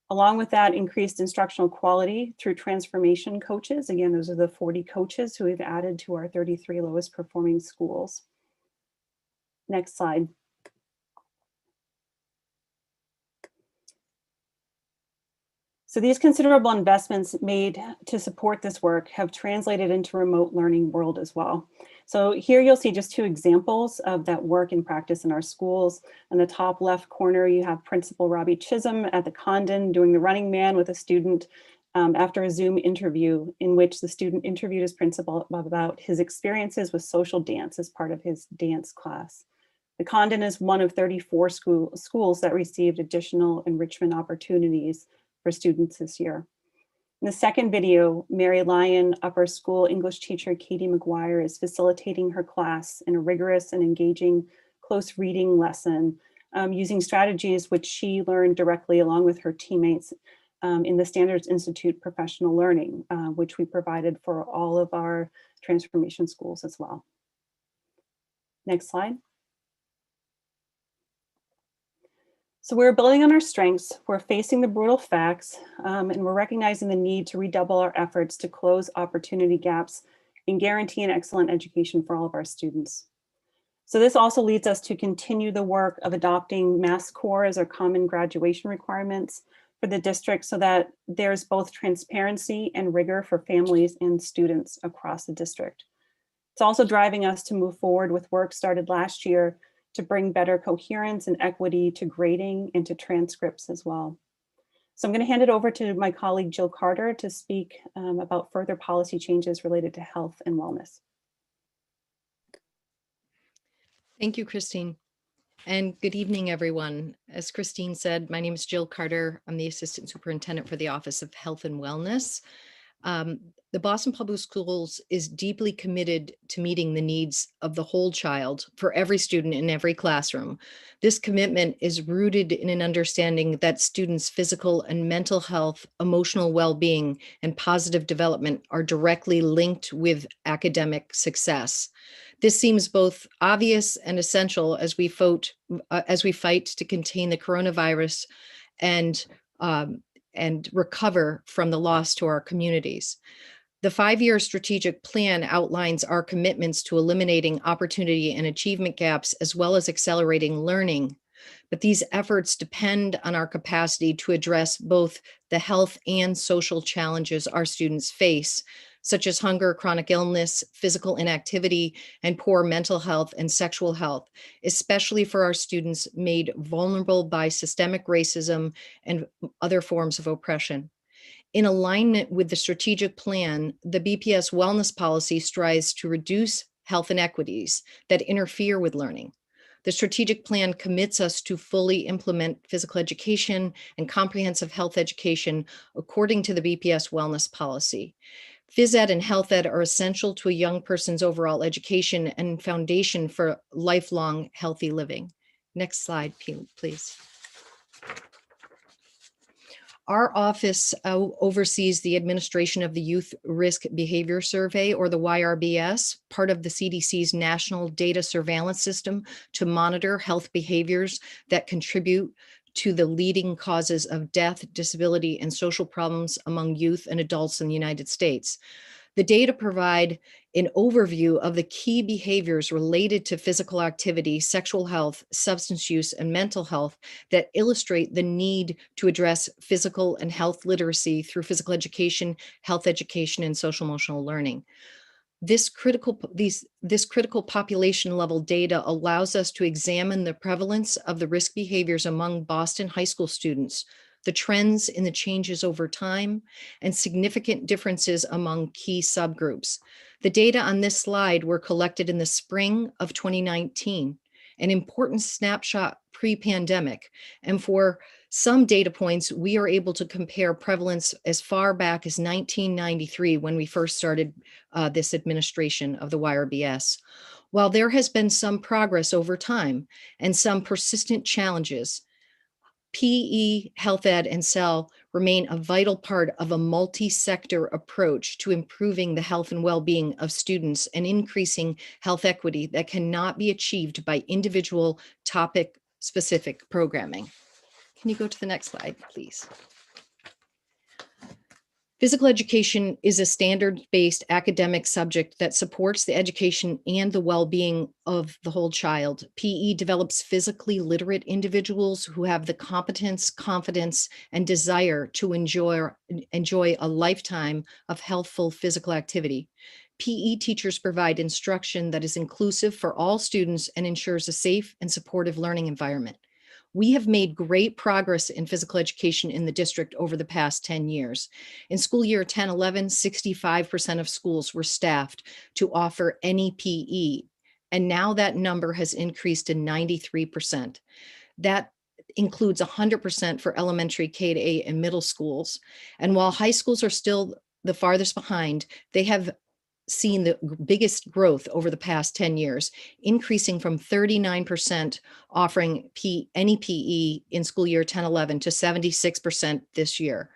Along with that, increased instructional quality through transformation coaches. Again, those are the 40 coaches who we've added to our 33 lowest performing schools. Next slide. So these considerable investments made to support this work have translated into remote learning world as well. So here you'll see just two examples of that work in practice in our schools. In the top left corner, you have Principal Robbie Chisholm at the Condon doing the running man with a student after a Zoom interview in which the student interviewed his principal about his experiences with social dance as part of his dance class. The Condon is one of 34 schools that received additional enrichment opportunities for students this year. In the second video, Mary Lyon Upper School English teacher Katie McGuire is facilitating her class in a rigorous and engaging close reading lesson using strategies which she learned directly along with her teammates in the Standards Institute Professional Learning, which we provided for all of our transformation schools as well. Next slide. So we're building on our strengths, we're facing the brutal facts, and we're recognizing the need to redouble our efforts to close opportunity gaps and guarantee an excellent education for all of our students. So this also leads us to continue the work of adopting Mass Core as our common graduation requirements for the district so that there's both transparency and rigor for families and students across the district. It's also driving us to move forward with work started last year to bring better coherence and equity to grading and to transcripts as well. So I'm going to hand it over to my colleague Jill Carter to speak about further policy changes related to health and wellness. Thank you, Christine. And good evening, everyone. As Christine said, my name is Jill Carter. I'm the Assistant Superintendent for the Office of Health and Wellness. The Boston Public Schools is deeply committed to meeting the needs of the whole child for every student in every classroom. This commitment is rooted in an understanding that students' physical and mental health, emotional well-being, and positive development are directly linked with academic success. This seems both obvious and essential as we fight to contain the coronavirus and recover from the loss to our communities. The 5-year strategic plan outlines our commitments to eliminating opportunity and achievement gaps, as well as accelerating learning. But these efforts depend on our capacity to address both the health and social challenges our students face, such as hunger, chronic illness, physical inactivity, and poor mental health and sexual health, especially for our students made vulnerable by systemic racism and other forms of oppression. In alignment with the strategic plan, the BPS wellness policy strives to reduce health inequities that interfere with learning. The strategic plan commits us to fully implement physical education and comprehensive health education according to the BPS wellness policy. Phys ed and health ed are essential to a young person's overall education and foundation for lifelong healthy living. Next slide, please. Our office oversees the administration of the Youth Risk Behavior Survey, or the YRBS, part of the CDC's National Data Surveillance System to monitor health behaviors that contribute to the leading causes of death, disability, and social problems among youth and adults in the United States. The data provide an overview of the key behaviors related to physical activity, sexual health, substance use, and mental health that illustrate the need to address physical and health literacy through physical education, health education, and social emotional learning. This critical population level data allows us to examine the prevalence of the risk behaviors among Boston high school students, the trends in the changes over time, and significant differences among key subgroups. The data on this slide were collected in the spring of 2019, an important snapshot pre-pandemic. And for some data points, we are able to compare prevalence as far back as 1993, when we first started this administration of the YRBS. While there has been some progress over time and some persistent challenges, PE, health ed, and CEL remain a vital part of a multi-sector approach to improving the health and well-being of students and increasing health equity that cannot be achieved by individual topic-specific programming. Can you go to the next slide, please? Physical education is a standards-based academic subject that supports the education and the well-being of the whole child. PE develops physically literate individuals who have the competence, confidence, and desire to enjoy a lifetime of healthful physical activity. PE teachers provide instruction that is inclusive for all students and ensures a safe and supportive learning environment. We have made great progress in physical education in the district over the past 10 years. In school year 10-11, 65% of schools were staffed to offer any PE, and now that number has increased to 93%. That includes 100% for elementary K-8 and middle schools. And while high schools are still the farthest behind, they have seen the biggest growth over the past 10 years, increasing from 39% offering any PE in school year 10-11 to 76% this year.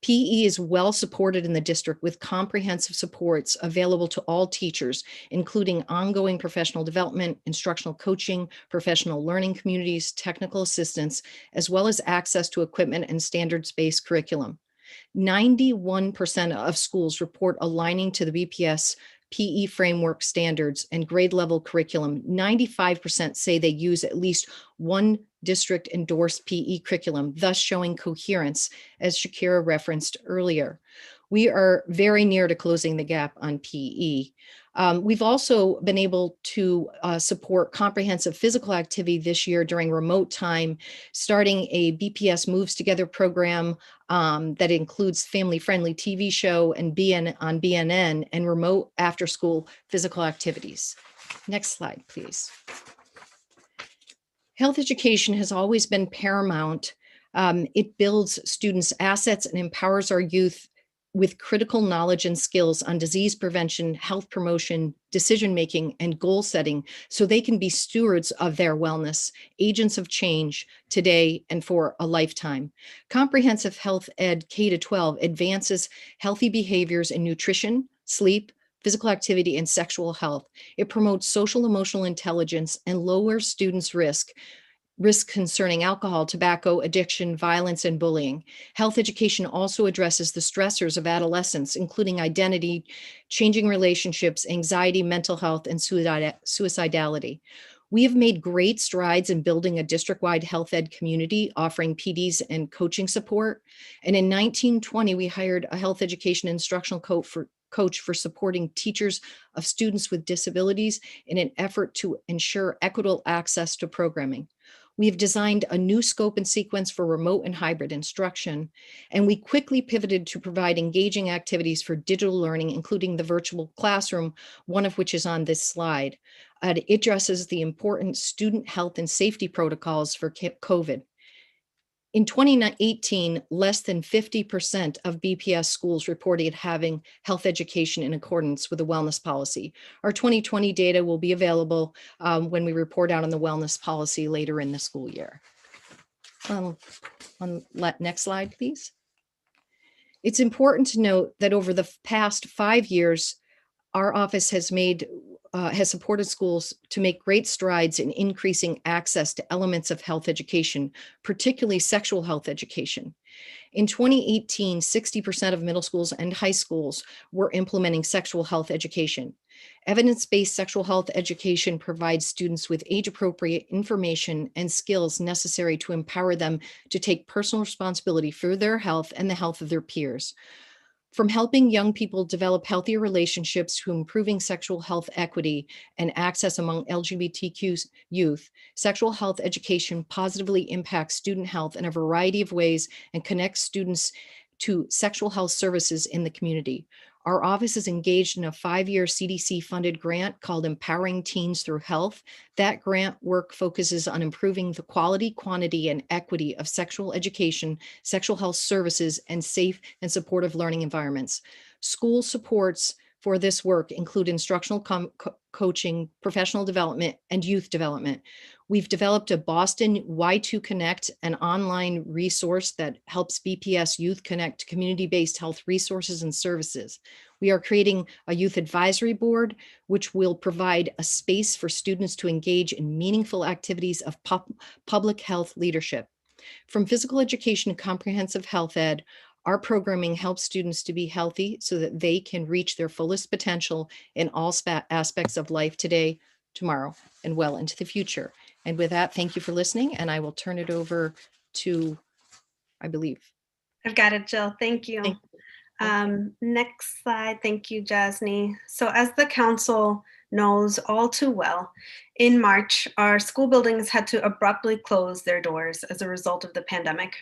PE is well supported in the district with comprehensive supports available to all teachers, including ongoing professional development, instructional coaching, professional learning communities, technical assistance, as well as access to equipment and standards-based curriculum. 91% of schools report aligning to the BPS PE framework standards and grade level curriculum. 95% say they use at least one district endorsed PE curriculum, thus showing coherence, as Shakira referenced earlier. We are very near to closing the gap on PE. We've also been able to support comprehensive physical activity this year during remote time, starting a BPS Moves Together program that includes family-friendly TV show and on BNN and remote after-school physical activities. Next slide, please. Health education has always been paramount. It builds students' assets and empowers our youth with critical knowledge and skills on disease prevention, health promotion, decision-making, and goal setting, so they can be stewards of their wellness, agents of change today and for a lifetime. Comprehensive Health Ed K-12 advances healthy behaviors in nutrition, sleep, physical activity, and sexual health. It promotes social emotional intelligence and lowers students' risk concerning alcohol, tobacco, addiction, violence, and bullying. Health education also addresses the stressors of adolescence, including identity, changing relationships, anxiety, mental health, and suicidality. We have made great strides in building a district-wide health ed community, offering PDs and coaching support. And in 1920, we hired a health education instructional coach for supporting teachers of students with disabilities in an effort to ensure equitable access to programming. We have designed a new scope and sequence for remote and hybrid instruction, and we quickly pivoted to provide engaging activities for digital learning, including the virtual classroom, one of which is on this slide. It addresses the important student health and safety protocols for COVID. In 2018, less than 50% of BPS schools reported having health education in accordance with the wellness policy. Our 2020 data will be available when we report out on the wellness policy later in the school year. Next slide, please. It's important to note that over the past 5 years, our office has supported schools to make great strides in increasing access to elements of health education, particularly sexual health education. In 2018, 60% of middle schools and high schools were implementing sexual health education. Evidence-based sexual health education provides students with age-appropriate information and skills necessary to empower them to take personal responsibility for their health and the health of their peers. From helping young people develop healthier relationships to improving sexual health equity and access among LGBTQ youth, sexual health education positively impacts student health in a variety of ways and connects students to sexual health services in the community. Our office is engaged in a 5-year CDC-funded grant called Empowering Teens Through Health. That grant work focuses on improving the quality, quantity, and equity of sexual education, sexual health services, and safe and supportive learning environments. School supports for this work include instructional coaching, professional development, and youth development. We've developed a Boston Y2 Connect, an online resource that helps BPS youth connect to community-based health resources and services. We are creating a youth advisory board, which will provide a space for students to engage in meaningful activities of public health leadership. From physical education to comprehensive health ed, Our programming helps students to be healthy so that they can reach their fullest potential in all aspects of life today, tomorrow, and well into the future. And with that, thank you for listening, and I will turn it over to, I believe. I've got it, Jill. Thank you. Next slide. Thank you, Jasny. So as the council knows all too well, in March, our school buildings had to abruptly close their doors as a result of the pandemic.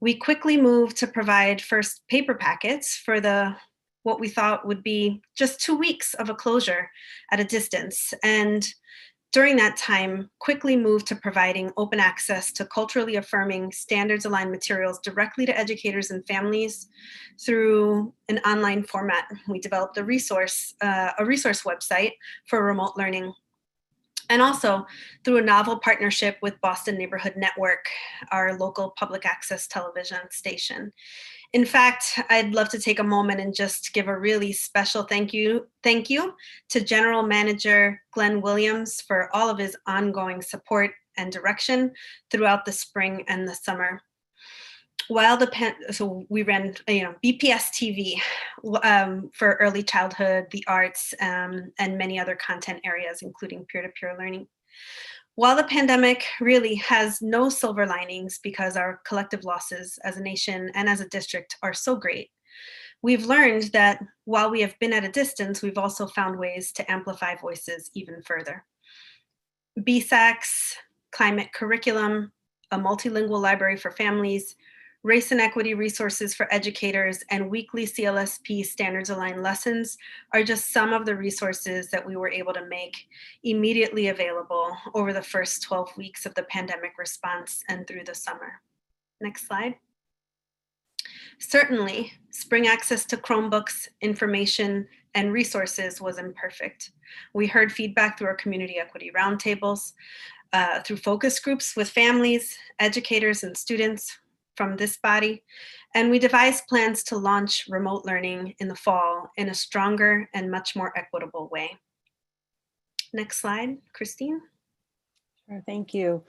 We quickly moved to provide first paper packets for what we thought would be just 2 weeks of a closure at a distance. And during that time, quickly moved to providing open access to culturally affirming standards aligned materials directly to educators and families through an online format. We developed a resource website for remote learning. And also through a novel partnership with Boston Neighborhood Network, our local public access television station. In fact, I'd love to take a moment and just give a really special thank you to General Manager Glenn Williams for all of his ongoing support and direction throughout the spring and the summer. While so we ran, BPS TV for early childhood, the arts, and many other content areas, including peer-to-peer learning. While the pandemic really has no silver linings because our collective losses as a nation and as a district are so great, we've learned that while we have been at a distance, we've also found ways to amplify voices even further. BSACs, climate curriculum, a multilingual library for families, race and equity resources for educators, and weekly CLSP standards aligned lessons are just some of the resources that we were able to make immediately available over the first 12 weeks of the pandemic response and through the summer. Next slide. Certainly, spring access to Chromebooks, information, and resources was imperfect. We heard feedback through our community equity roundtables, through focus groups with families, educators, and students from this body, and we devised plans to launch remote learning in the fall in a stronger and much more equitable way. Next slide, Christine. Sure, thank you.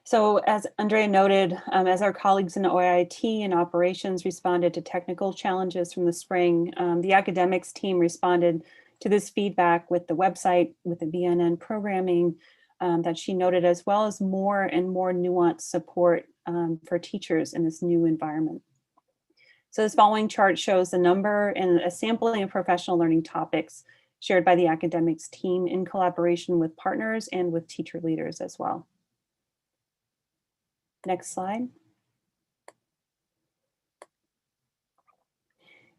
So as Andrea noted, as our colleagues in OIT and operations responded to technical challenges from the spring, the academics team responded to this feedback with the website, with the BNN programming that she noted, as well as more and more nuanced support for teachers in this new environment. So this following chart shows the number and a sampling of professional learning topics shared by the academics team in collaboration with partners and with teacher leaders as well. Next slide.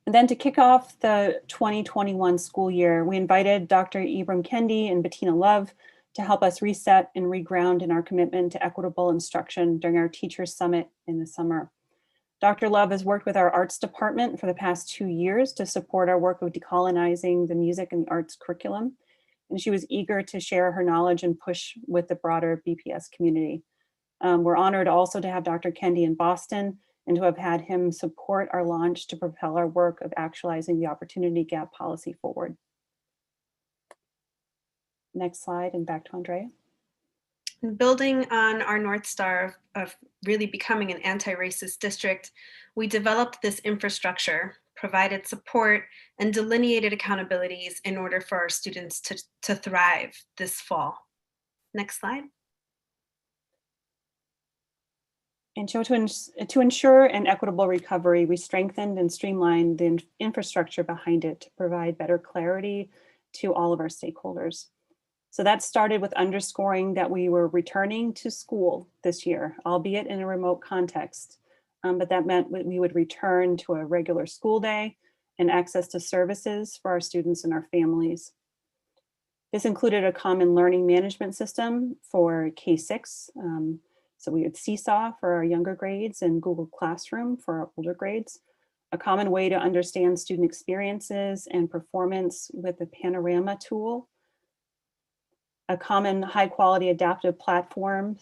And then to kick off the 2021 school year, we invited Dr. Ibram Kendi and Bettina Love to help us reset and reground in our commitment to equitable instruction during our Teachers Summit in the summer. Dr. Love has worked with our arts department for the past 2 years to support our work of decolonizing the music and the arts curriculum. And she was eager to share her knowledge and push with the broader BPS community. We're honored also to have Dr. Kendi in Boston and to have had him support our launch to propel our work of actualizing the opportunity gap policy forward. Next slide, and back to Andrea. Building on our North Star of really becoming an anti-racist district, we developed this infrastructure, provided support, and delineated accountabilities in order for our students to thrive this fall. Next slide. And so to ensure an equitable recovery, we strengthened and streamlined the infrastructure behind it to provide better clarity to all of our stakeholders. So that started with underscoring that we were returning to school this year, albeit in a remote context. But that meant we would return to a regular school day and access to services for our students and our families. This included a common learning management system for K-6. So we had Seesaw for our younger grades and Google Classroom for our older grades. A common way to understand student experiences and performance with the Panorama tool. A common high quality adaptive platform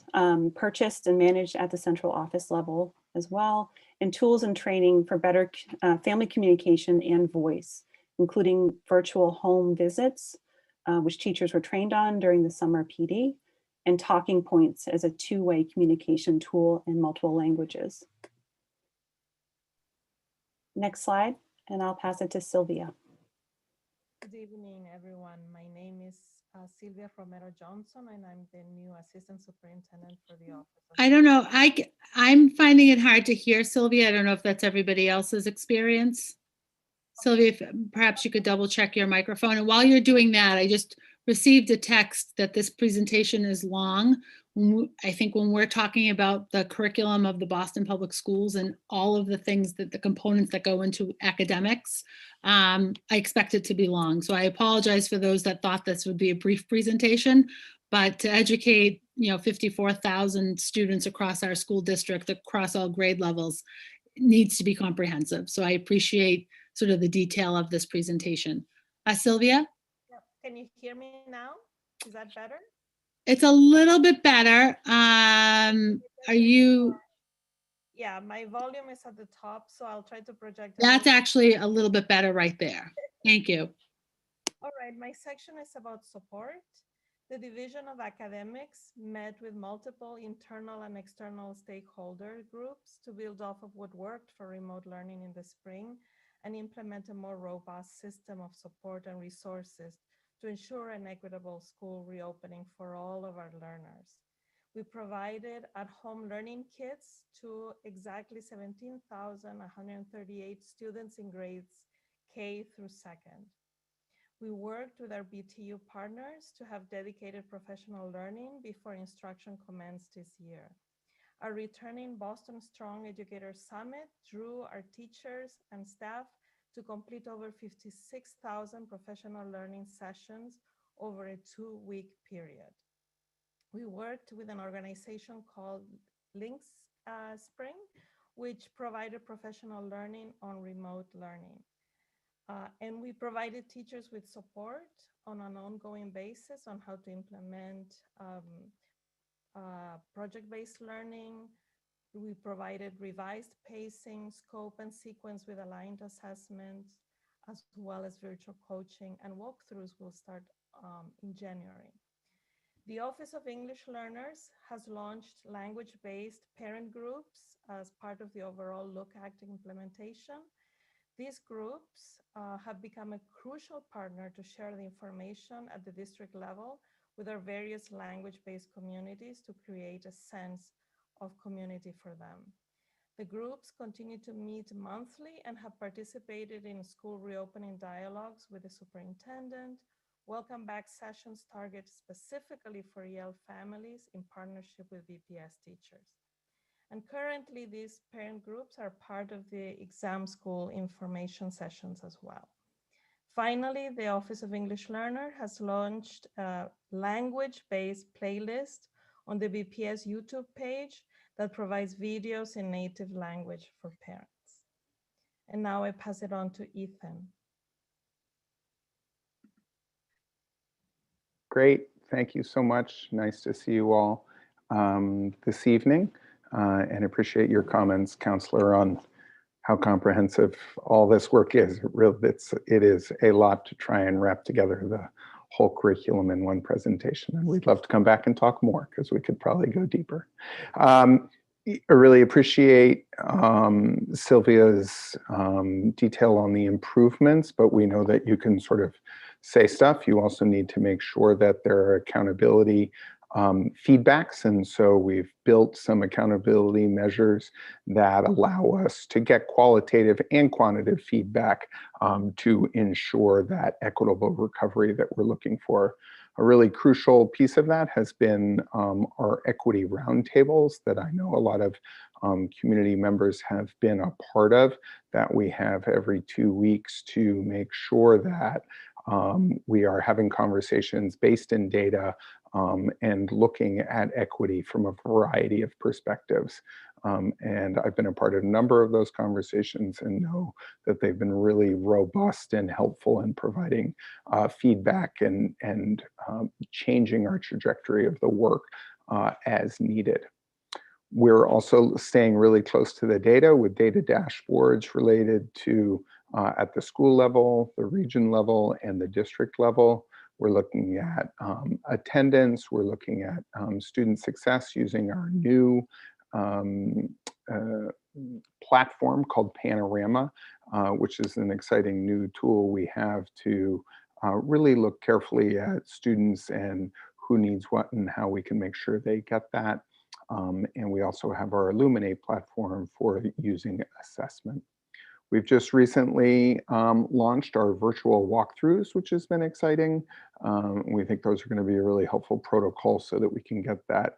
purchased and managed at the central office level as well, and tools and training for better family communication and voice, including virtual home visits, which teachers were trained on during the summer PD, and talking points as a two-way communication tool in multiple languages. Next slide, and I'll pass it to Sylvia. Good evening, everyone. My name is Sylvia Romero Johnson, and I'm the new Assistant Superintendent for the Office of I don't know. I'm finding it hard to hear, Sylvia. I don't know if that's everybody else's experience. Sylvia, if perhaps you could double check your microphone. And while you're doing that, I just received a text that this presentation is long. I think when we're talking about the curriculum of the Boston Public Schools and all of the things that the components that go into academics, I expect it to be long. So I apologize for those that thought this would be a brief presentation, but to educate, 54,000 students across our school district, across all grade levels, needs to be comprehensive. So I appreciate sort of the detail of this presentation. Sylvia? Yep. Can you hear me now? Is that better? It's a little bit better. Are you? Yeah, my volume is at the top, so I'll try to project. That's actually a little bit better right there. Thank you. All right, my section is about support. The Division of Academics met with multiple internal and external stakeholder groups to build off of what worked for remote learning in the spring and implement a more robust system of support and resources to ensure an equitable school reopening for all of our learners. We provided at-home learning kits to exactly 17,138 students in grades K through 2nd. We worked with our BTU partners to have dedicated professional learning before instruction commenced this year. Our returning Boston Strong Educator Summit drew our teachers and staff to complete over 56,000 professional learning sessions over a 2-week period. We worked with an organization called Links Spring, which provided professional learning on remote learning. And we provided teachers with support on an ongoing basis on how to implement project-based learning. We provided revised pacing, scope, and sequence with aligned assessments, as well as virtual coaching, and walkthroughs will start in January. The Office of English Learners has launched language-based parent groups as part of the overall Look Act implementation. These groups have become a crucial partner to share the information at the district level with our various language-based communities to create a sense of community for them. The groups continue to meet monthly and have participated in school reopening dialogues with the superintendent, welcome back sessions targeted specifically for EL families in partnership with BPS teachers. And currently, these parent groups are part of the exam school information sessions as well. Finally, the Office of English Learner has launched a language-based playlist on the BPS YouTube page that provides videos in native language for parents. And now I pass it on to Ethan. Great, thank you so much. Nice to see you all this evening, and appreciate your comments, Counselor, on how comprehensive all this work is. It is a lot to try and wrap together the whole curriculum in one presentation, and we'd love to come back and talk more because we could probably go deeper. I really appreciate Sylvia's detail on the improvements, but we know that you can sort of say stuff. You also need to make sure that there are accountability feedbacks. And so we've built some accountability measures that allow us to get qualitative and quantitative feedback to ensure that equitable recovery that we're looking for. A really crucial piece of that has been our equity roundtables that I know a lot of community members have been a part of, that we have every 2 weeks to make sure that we are having conversations based in data and looking at equity from a variety of perspectives. And I've been a part of a number of those conversations and know that they've been really robust and helpful in providing feedback and changing our trajectory of the work as needed. We're also staying really close to the data with data dashboards related to at the school level, the region level, and the district level. We're looking at attendance. We're looking at student success using our new platform called Panorama which is an exciting new tool we have to really look carefully at students and who needs what and how we can make sure they get that. And we also have our Illuminate platform for using assessment. We've just recently launched our virtual walkthroughs, which has been exciting. We think those are going to be a really helpful protocol so that we can get that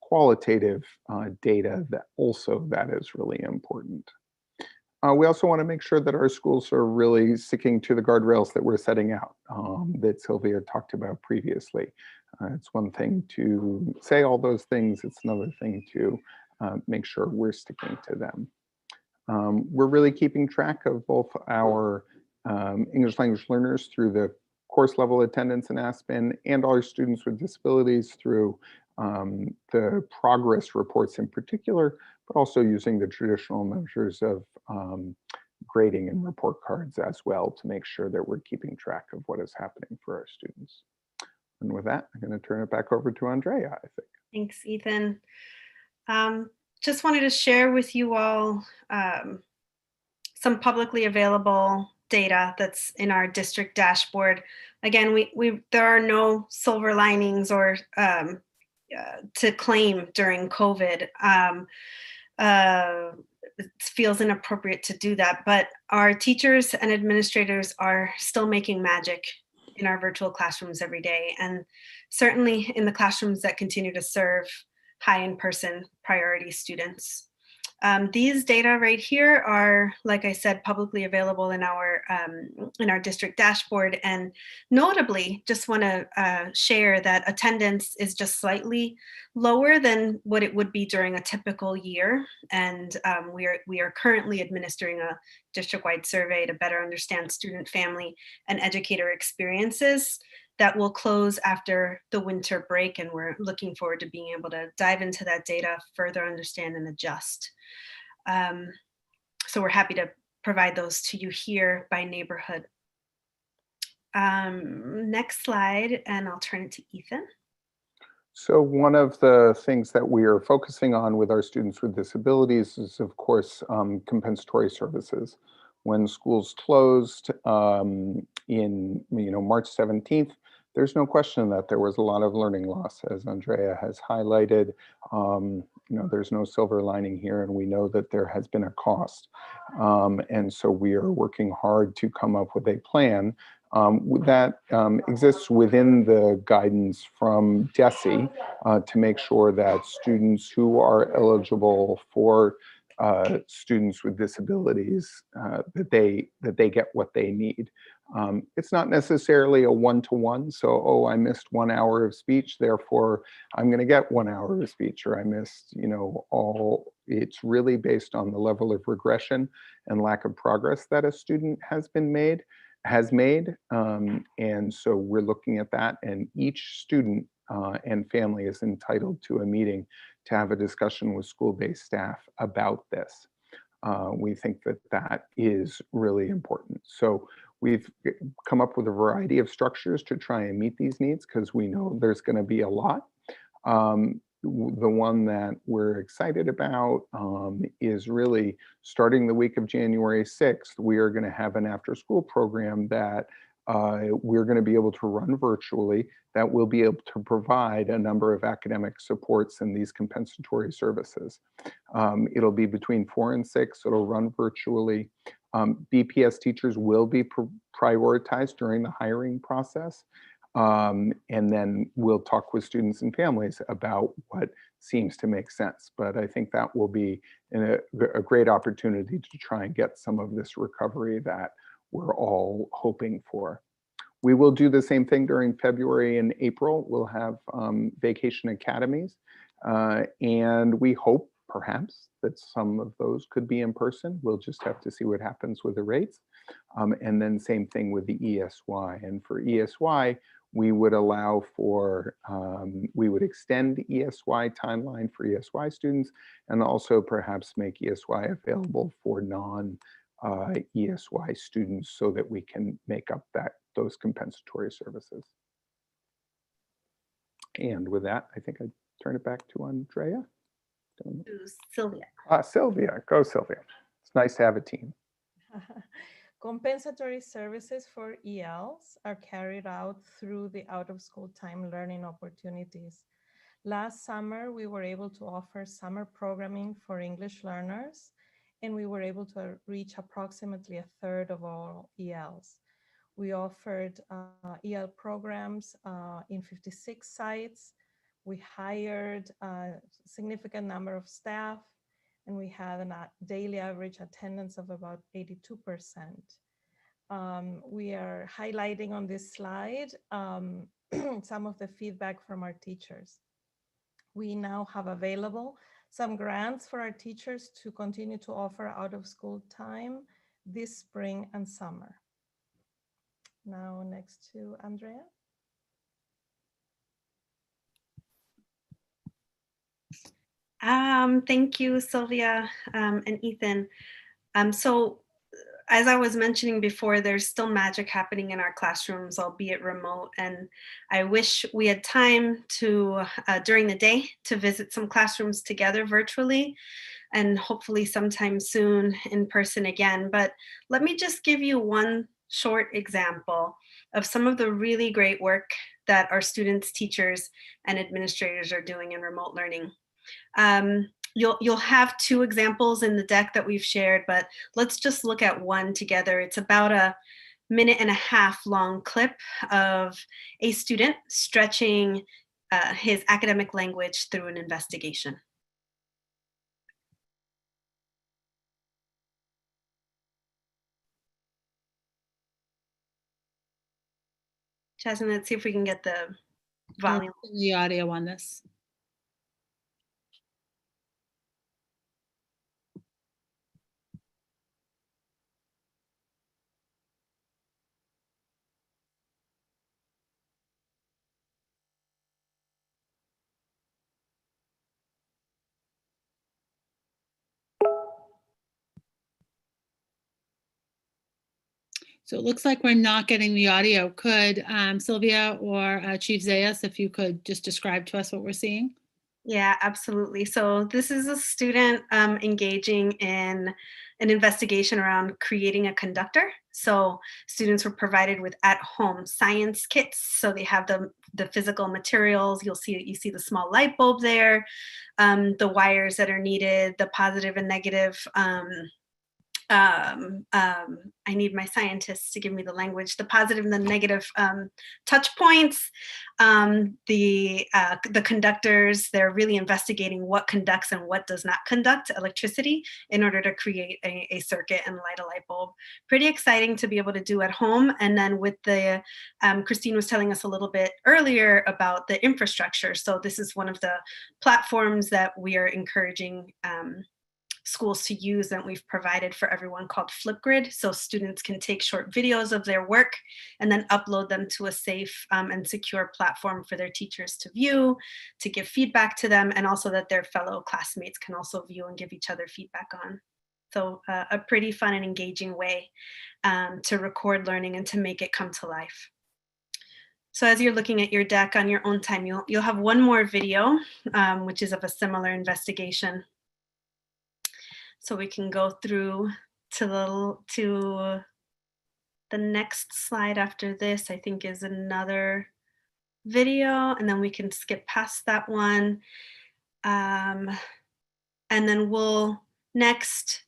qualitative data that is really important. We also want to make sure that our schools are really sticking to the guardrails that we're setting out that Sylvia talked about previously. It's one thing to say all those things, it's another thing to make sure we're sticking to them. We're really keeping track of both our English language learners through the course level attendance in Aspen and all our students with disabilities through the progress reports in particular, but also using the traditional measures of grading and report cards as well to make sure that we're keeping track of what is happening for our students. And with that, I'm going to turn it back over to Andrea, I think. Thanks, Ethan. Just wanted to share with you all some publicly available data that's in our district dashboard. Again, there are no silver linings or to claim during COVID. It feels inappropriate to do that, but our teachers and administrators are still making magic in our virtual classrooms every day, and certainly in the classrooms that continue to serve high in-person priority students. These data right here are, like I said, publicly available in our district dashboard. And notably, just want to share that attendance is just slightly lower than what it would be during a typical year. And we are currently administering a district-wide survey to better understand student, family, and educator experiences that will close after the winter break. And we're looking forward to being able to dive into that data, further understand and adjust. So we're happy to provide those to you here by neighborhood. Next slide, and I'll turn it to Ethan. So one of the things that we are focusing on with our students with disabilities is, of course, compensatory services. When schools closed in March 17th, there's no question that there was a lot of learning loss, as Andrea has highlighted. There's no silver lining here, and we know that there has been a cost. And so we are working hard to come up with a plan that exists within the guidance from DESE to make sure that students who are eligible for students with disabilities, that they get what they need. It's not necessarily a one-to-one, so, oh, I missed 1 hour of speech, therefore I'm going to get 1 hour of speech, or I missed, it's really based on the level of regression and lack of progress that a student has made. And so we're looking at that, and each student and family is entitled to a meeting to have a discussion with school-based staff about this. We think that that is really important. So we've come up with a variety of structures to try and meet these needs because we know there's going to be a lot. The one that we're excited about is really starting the week of January 6th, we are going to have an after-school program that we're going to be able to run virtually that will be able to provide a number of academic supports and these compensatory services. It'll be between 4 and 6. It'll run virtually. BPS teachers will be prioritized during the hiring process. And then we'll talk with students and families about what seems to make sense. But I think that will be a great opportunity to try and get some of this recovery that we're all hoping for. We will do the same thing during February and April. We'll have vacation academies. And we hope perhaps that some of those could be in person. We'll just have to see what happens with the rates. And then same thing with the ESY. And for ESY, we would allow for, we would extend the ESY timeline for ESY students and also perhaps make ESY available for non-ESY students so that we can make up those compensatory services. And with that, I think I turn it back to Andrea. To Sylvia. Sylvia, go Sylvia. It's nice to have a team. Compensatory services for ELs are carried out through the out-of-school time learning opportunities. Last summer, we were able to offer summer programming for English learners, and we were able to reach approximately a third of all ELs. We offered EL programs in 56 sites. We hired a significant number of staff, and we had a daily average attendance of about 82%. We are highlighting on this slide some of the feedback from our teachers. We now have available some grants for our teachers to continue to offer out of school time this spring and summer. Now next to Andrea. Thank you, Sylvia and Ethan. So as I was mentioning before, there's still magic happening in our classrooms, albeit remote. And I wish we had time to, during the day, to visit some classrooms together virtually, and hopefully sometime soon in person again. But let me just give you one short example of some of the really great work that our students, teachers, and administrators are doing in remote learning. You'll have two examples in the deck that we've shared, but let's just look at one together. It's about a 1.5-minute long clip of a student stretching his academic language through an investigation. Jasmine, let's see if we can get the volume. The audio on this. So it looks like we're not getting the audio. Could Sylvia or Chief Zayas, if you could just describe to us what we're seeing? Yeah, absolutely. So this is a student engaging in an investigation around creating a conductor. So students were provided with at-home science kits. So they have the physical materials. You see the small light bulb there, the wires that are needed, the positive and negative. I need my scientists to give me the language, the positive and the negative touch points, the conductors. They're really investigating what conducts and what does not conduct electricity in order to create a circuit and light a light bulb. Pretty exciting to be able to do at home. And then with the, Christine was telling us a little bit earlier about the infrastructure. So this is one of the platforms that we are encouraging schools to use that we've provided for everyone, called Flipgrid. So students can take short videos of their work and then upload them to a safe and secure platform for their teachers to view, to give feedback to them, and also that their fellow classmates can also view and give each other feedback on. So a pretty fun and engaging way to record learning and to make it come to life. So as you're looking at your deck on your own time, you'll have one more video, which is of a similar investigation. So we can go through to the next slide after this, I think is another video, and then we can skip past that one. And then we'll next,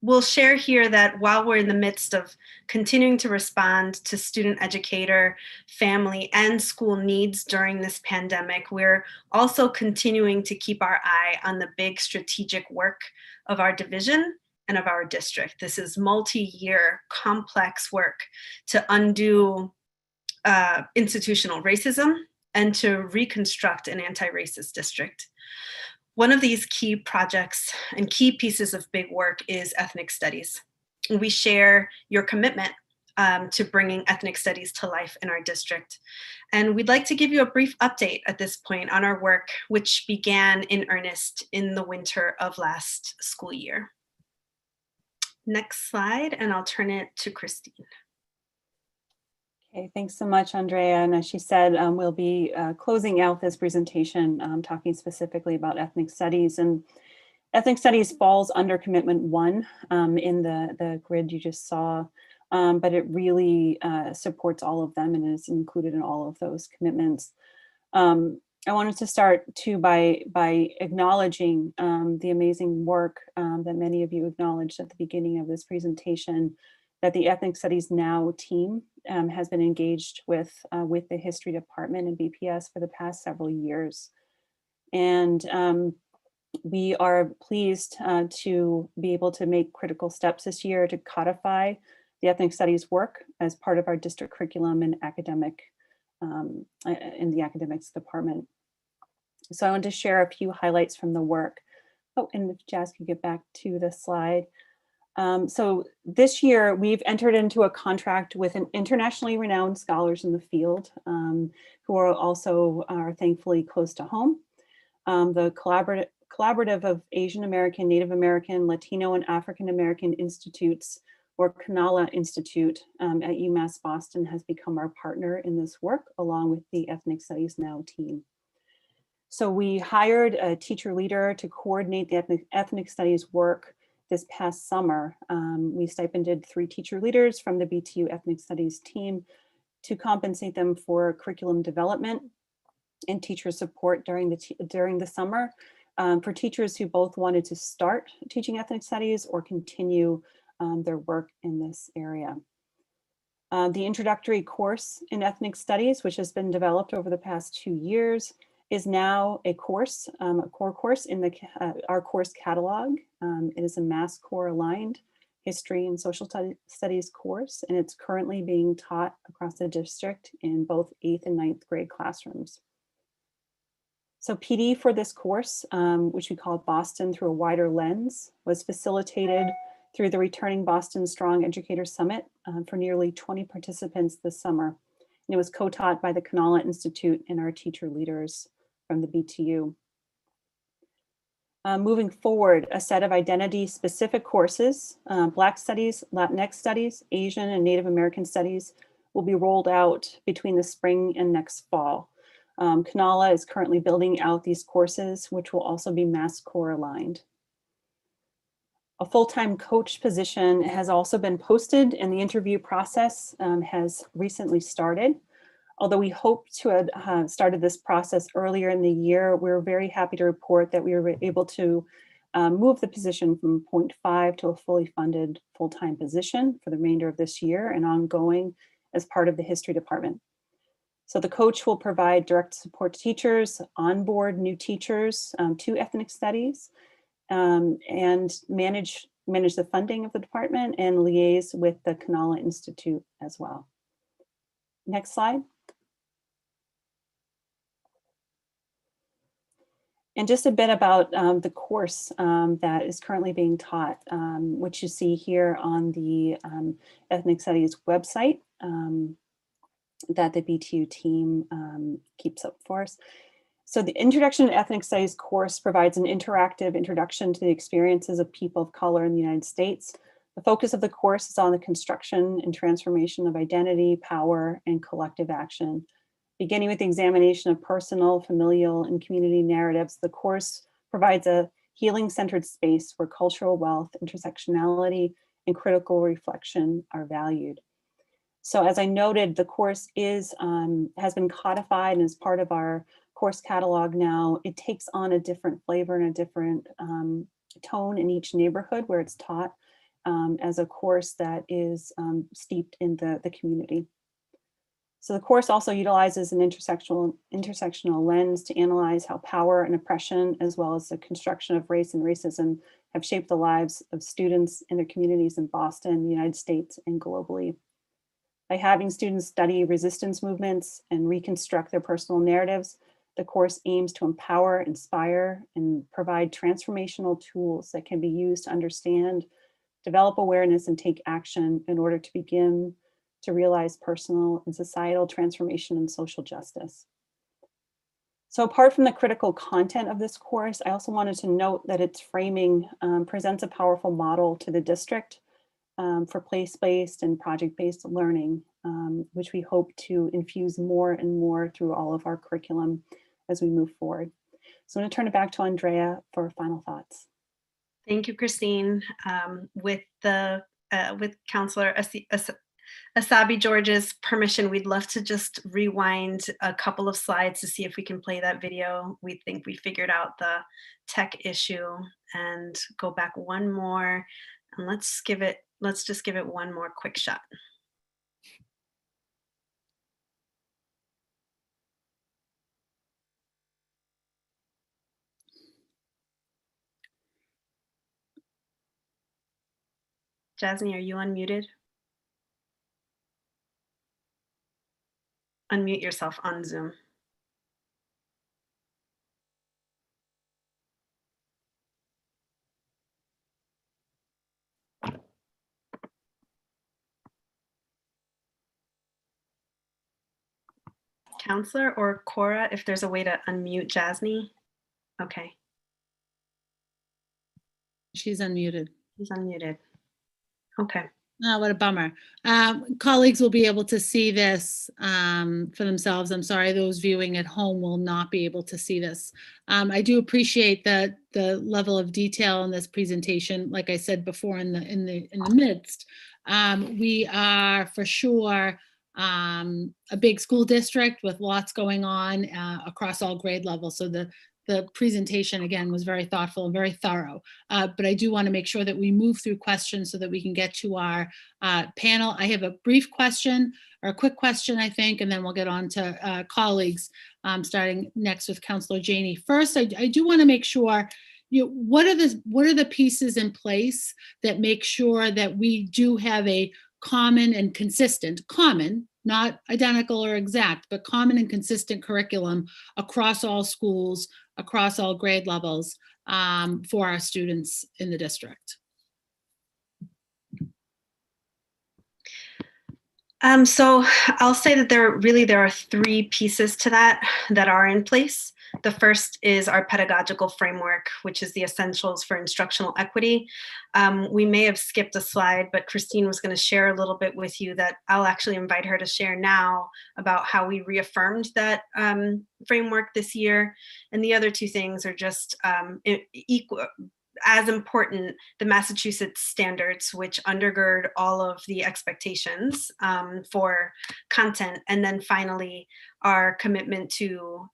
we'll share here that while we're in the midst of continuing to respond to student, educator, family, and school needs during this pandemic, we're also continuing to keep our eye on the big strategic work of our division and of our district. This is multi-year, complex work to undo institutional racism and to reconstruct an anti-racist district. One of these key projects and key pieces of big work is ethnic studies. We share your commitment to bringing ethnic studies to life in our district. And we'd like to give you a brief update at this point on our work, which began in earnest in the winter of last school year. Next slide, and I'll turn it to Christine. Okay, thanks so much, Andrea. And as she said, we'll be closing out this presentation talking specifically about ethnic studies. And Ethnic Studies falls under Commitment 1 in the grid you just saw, but it really supports all of them and is included in all of those commitments. I wanted to start too by acknowledging the amazing work that many of you acknowledged at the beginning of this presentation, that the Ethnic Studies Now team has been engaged with the History Department and BPS for the past several years. And we are pleased to be able to make critical steps this year to codify the Ethnic Studies work as part of our district curriculum and academic in the academics department. So I want to share a few highlights from the work. Oh, and if Jazz could get back to the slide. So this year we've entered into a contract with an internationally renowned scholars in the field who are also thankfully close to home. The Collaborative of Asian American, Native American, Latino, and African American Institutes, or CANALA Institute at UMass Boston, has become our partner in this work, along with the Ethnic Studies Now team. So we hired a teacher leader to coordinate the ethnic studies work this past summer. We stipended 3 teacher leaders from the BTU Ethnic Studies team to compensate them for curriculum development and teacher support during the summer for teachers who both wanted to start teaching ethnic studies or continue their work in this area. The introductory course in ethnic studies, which has been developed over the past 2 years, is now a course, a core course in our course catalog. It is a Mass Core aligned history and social studies course, and it's currently being taught across the district in both 8th and 9th grade classrooms. So PD for this course, which we call Boston Through a Wider Lens, was facilitated through the returning Boston Strong Educator Summit for nearly 20 participants this summer. And it was co-taught by the CANALA Institute and our teacher leaders from the BTU. Moving forward, a set of identity-specific courses, Black Studies, Latinx Studies, Asian and Native American Studies, will be rolled out between the spring and next fall. CANALA is currently building out these courses, which will also be Mass Core aligned. A full-time coach position has also been posted, and the interview process has recently started. Although we hope to have started this process earlier in the year, we're very happy to report that we were able to move the position from 0.5 to a fully funded full-time position for the remainder of this year and ongoing as part of the history department. So the coach will provide direct support to teachers, onboard new teachers to ethnic studies, and manage the funding of the department and liaise with the CANALA Institute as well. Next slide. And just a bit about the course that is currently being taught, which you see here on the Ethnic Studies website that the BTU team keeps up for us. So the Introduction to Ethnic Studies course provides an interactive introduction to the experiences of people of color in the United States. The focus of the course is on the construction and transformation of identity, power, and collective action. Beginning with the examination of personal, familial, and community narratives, the course provides a healing-centered space where cultural wealth, intersectionality, and critical reflection are valued. So as I noted, the course has been codified and is part of our course catalog now. It takes on a different flavor and a different tone in each neighborhood where it's taught as a course that is steeped in the community. So the course also utilizes an intersectional lens to analyze how power and oppression, as well as the construction of race and racism, have shaped the lives of students and their communities in Boston, the United States, and globally. By having students study resistance movements and reconstruct their personal narratives, the course aims to empower, inspire, and provide transformational tools that can be used to understand, develop awareness, and take action in order to begin to realize personal and societal transformation and social justice. So apart from the critical content of this course, I also wanted to note that its framing presents a powerful model to the district for place-based and project-based learning, which we hope to infuse more and more through all of our curriculum as we move forward. So I'm going to turn it back to Andrea for final thoughts. Thank you, Christine. With Counselor Asabi George's permission, we'd love to just rewind a couple of slides to see if we can play that video. We think we figured out the tech issue, and go back one more, and let's just give it one more quick shot. Jasmine, are you unmuted? Unmute yourself on Zoom. Counselor or Cora, if there's a way to unmute Jasmine. Okay. She's unmuted. She's unmuted. Okay. Oh, what a bummer. Colleagues will be able to see this for themselves. I'm sorry, those viewing at home will not be able to see this. I do appreciate the level of detail in this presentation. Like I said before, in the midst, we are for sure a big school district with lots going on across all grade levels. So the presentation, again, was very thoughtful and very thorough. But I do want to make sure that we move through questions so that we can get to our panel. I have a brief question, or a quick question, I think, and then we'll get on to colleagues, starting next with Councillor Janey. First, I do want to make sure, what are the pieces in place that make sure that we do have a common and consistent, not identical or exact, but common and consistent curriculum across all schools, across all grade levels, for our students in the district? So I'll say that there are three pieces to that are in place. The first is our pedagogical framework, which is the essentials for instructional equity. We may have skipped a slide, but Christine was going to share a little bit with you that I'll actually invite her to share now about how we reaffirmed that framework this year. And the other two things are just equal. As important, the Massachusetts standards, which undergird all of the expectations for content. And then finally, our commitment to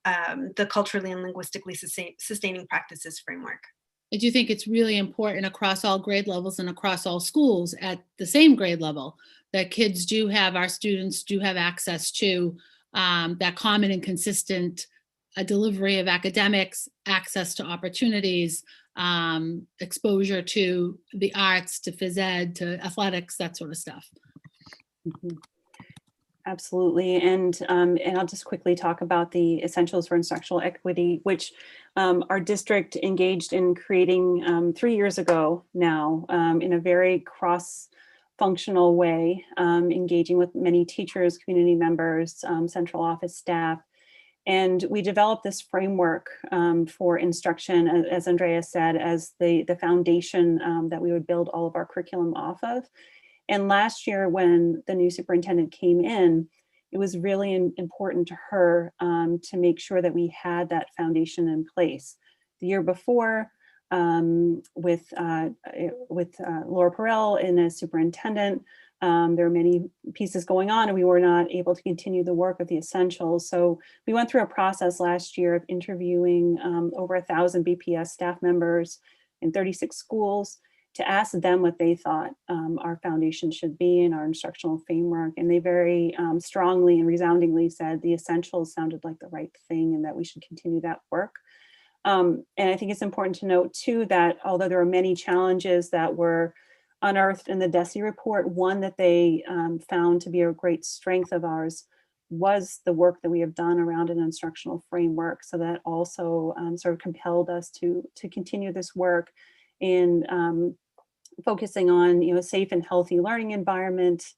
the culturally and linguistically sustaining practices framework. I do think it's really important across all grade levels and across all schools at the same grade level that our students do have access to that common and consistent delivery of academics, access to opportunities, exposure to the arts, to phys ed, to athletics, that sort of stuff. Mm-hmm. Absolutely. And I'll just quickly talk about the Essentials for Instructional Equity, which our district engaged in creating 3 years ago now, in a very cross-functional way, engaging with many teachers, community members, central office staff. And we developed this framework for instruction, as Andrea said, as the foundation that we would build all of our curriculum off of. And last year, when the new superintendent came in, it was really important to her to make sure that we had that foundation in place. The year before, with Laura Perel in as superintendent, there were many pieces going on and we were not able to continue the work of the essentials. So we went through a process last year of interviewing over 1,000 BPS staff members in 36 schools to ask them what they thought our foundation should be in our instructional framework. And they very strongly and resoundingly said the essentials sounded like the right thing and that we should continue that work. And I think it's important to note too that although there are many challenges that were unearthed in the DESE report, one that they found to be a great strength of ours was the work that we have done around an instructional framework. So that also sort of compelled us to continue this work in focusing on a safe and healthy learning environment,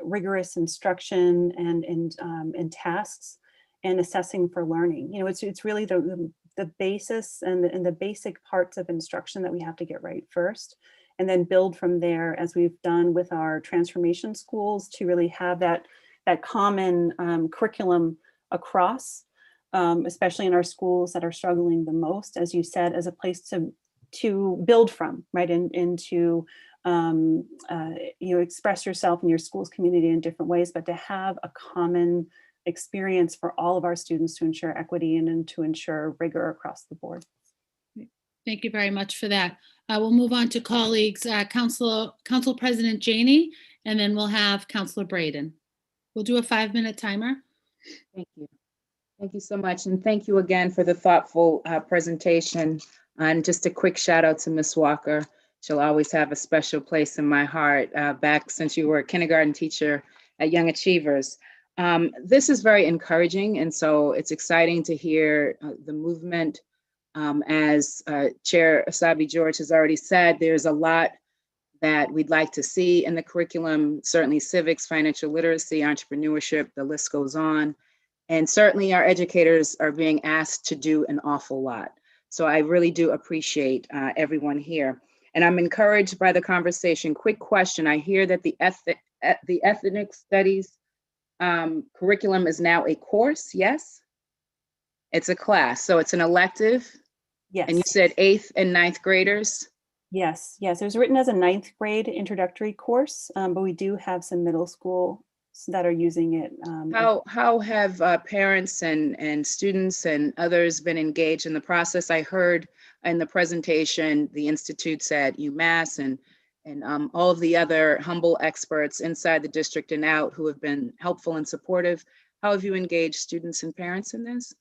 rigorous instruction and tasks, and assessing for learning. It's really the basis and the basic parts of instruction that we have to get right first, and then build from there, as we've done with our transformation schools, to really have that common curriculum across, especially in our schools that are struggling the most, as you said, as a place to to build from, right? And to express yourself in your school's community in different ways, but to have a common experience for all of our students to ensure equity and to ensure rigor across the board. Thank you very much for that. We'll move on to colleagues, Council President Janey, and then we'll have Councilor Braden. We'll do a 5-minute timer. Thank you. Thank you so much. And thank you again for the thoughtful presentation. And just a quick shout out to Ms. Walker. She'll always have a special place in my heart back since you were a kindergarten teacher at Young Achievers. This is very encouraging. And so it's exciting to hear the movement. As Chair Asabi George has already said, there's a lot that we'd like to see in the curriculum, certainly civics, financial literacy, entrepreneurship, the list goes on. And certainly our educators are being asked to do an awful lot. So I really do appreciate everyone here. And I'm encouraged by the conversation. Quick question, I hear that the ethnic studies curriculum is now a course, yes? It's a class, so it's an elective? Yes. And you said 8th and 9th graders? Yes, yes. It was written as a 9th grade introductory course, but we do have some middle school that are using it. How have parents and students and others been engaged in the process? I heard in the presentation, the institutes at UMass and all of the other humble experts inside the district and out who have been helpful and supportive. How have you engaged students and parents in this?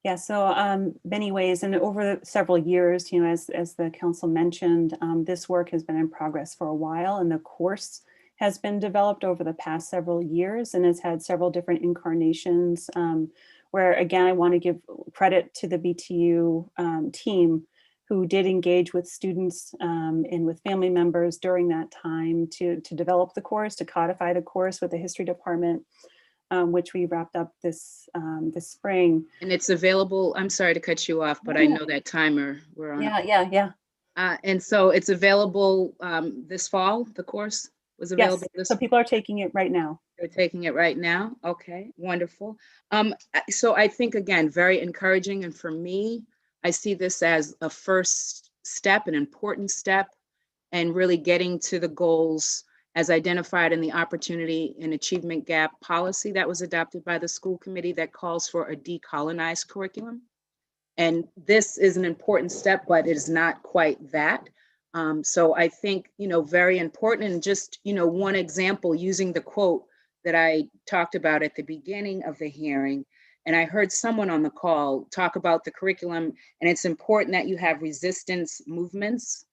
Yeah, so many ways, and over several years, as the council mentioned, this work has been in progress for a while, and the course has been developed over the past several years and has had several different incarnations, where again, I want to give credit to the BTU team who did engage with students and with family members during that time to develop the course, to codify the course with the history department. Which we wrapped up this spring. And it's available, I'm sorry to cut you off, but I know that timer we're on. Yeah. And so it's available this fall, the course was available Yes, so people are taking it right now. They're taking it right now, okay, wonderful. So I think, again, very encouraging, and for me, I see this as a first step, an important step, and really getting to the goals as identified in the Opportunity and Achievement Gap policy that was adopted by the school committee that calls for a decolonized curriculum. And this is an important step, but it is not quite that. So I think, very important, and just, one example using the quote that I talked about at the beginning of the hearing. And I heard someone on the call talk about the curriculum, and it's important that you have resistance movements.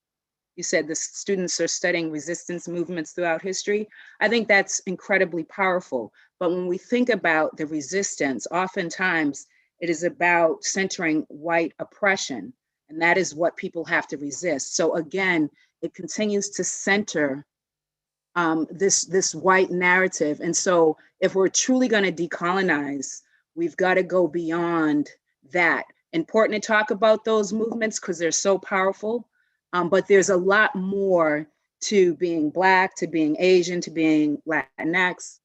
You said the students are studying resistance movements throughout history. I think that's incredibly powerful. But when we think about the resistance, oftentimes it is about centering white oppression, and that is what people have to resist. So again, it continues to center this white narrative. And so if we're truly going to decolonize, we've got to go beyond that. Important to talk about those movements because they're so powerful. But there's a lot more to being Black, to being Asian, to being Latinx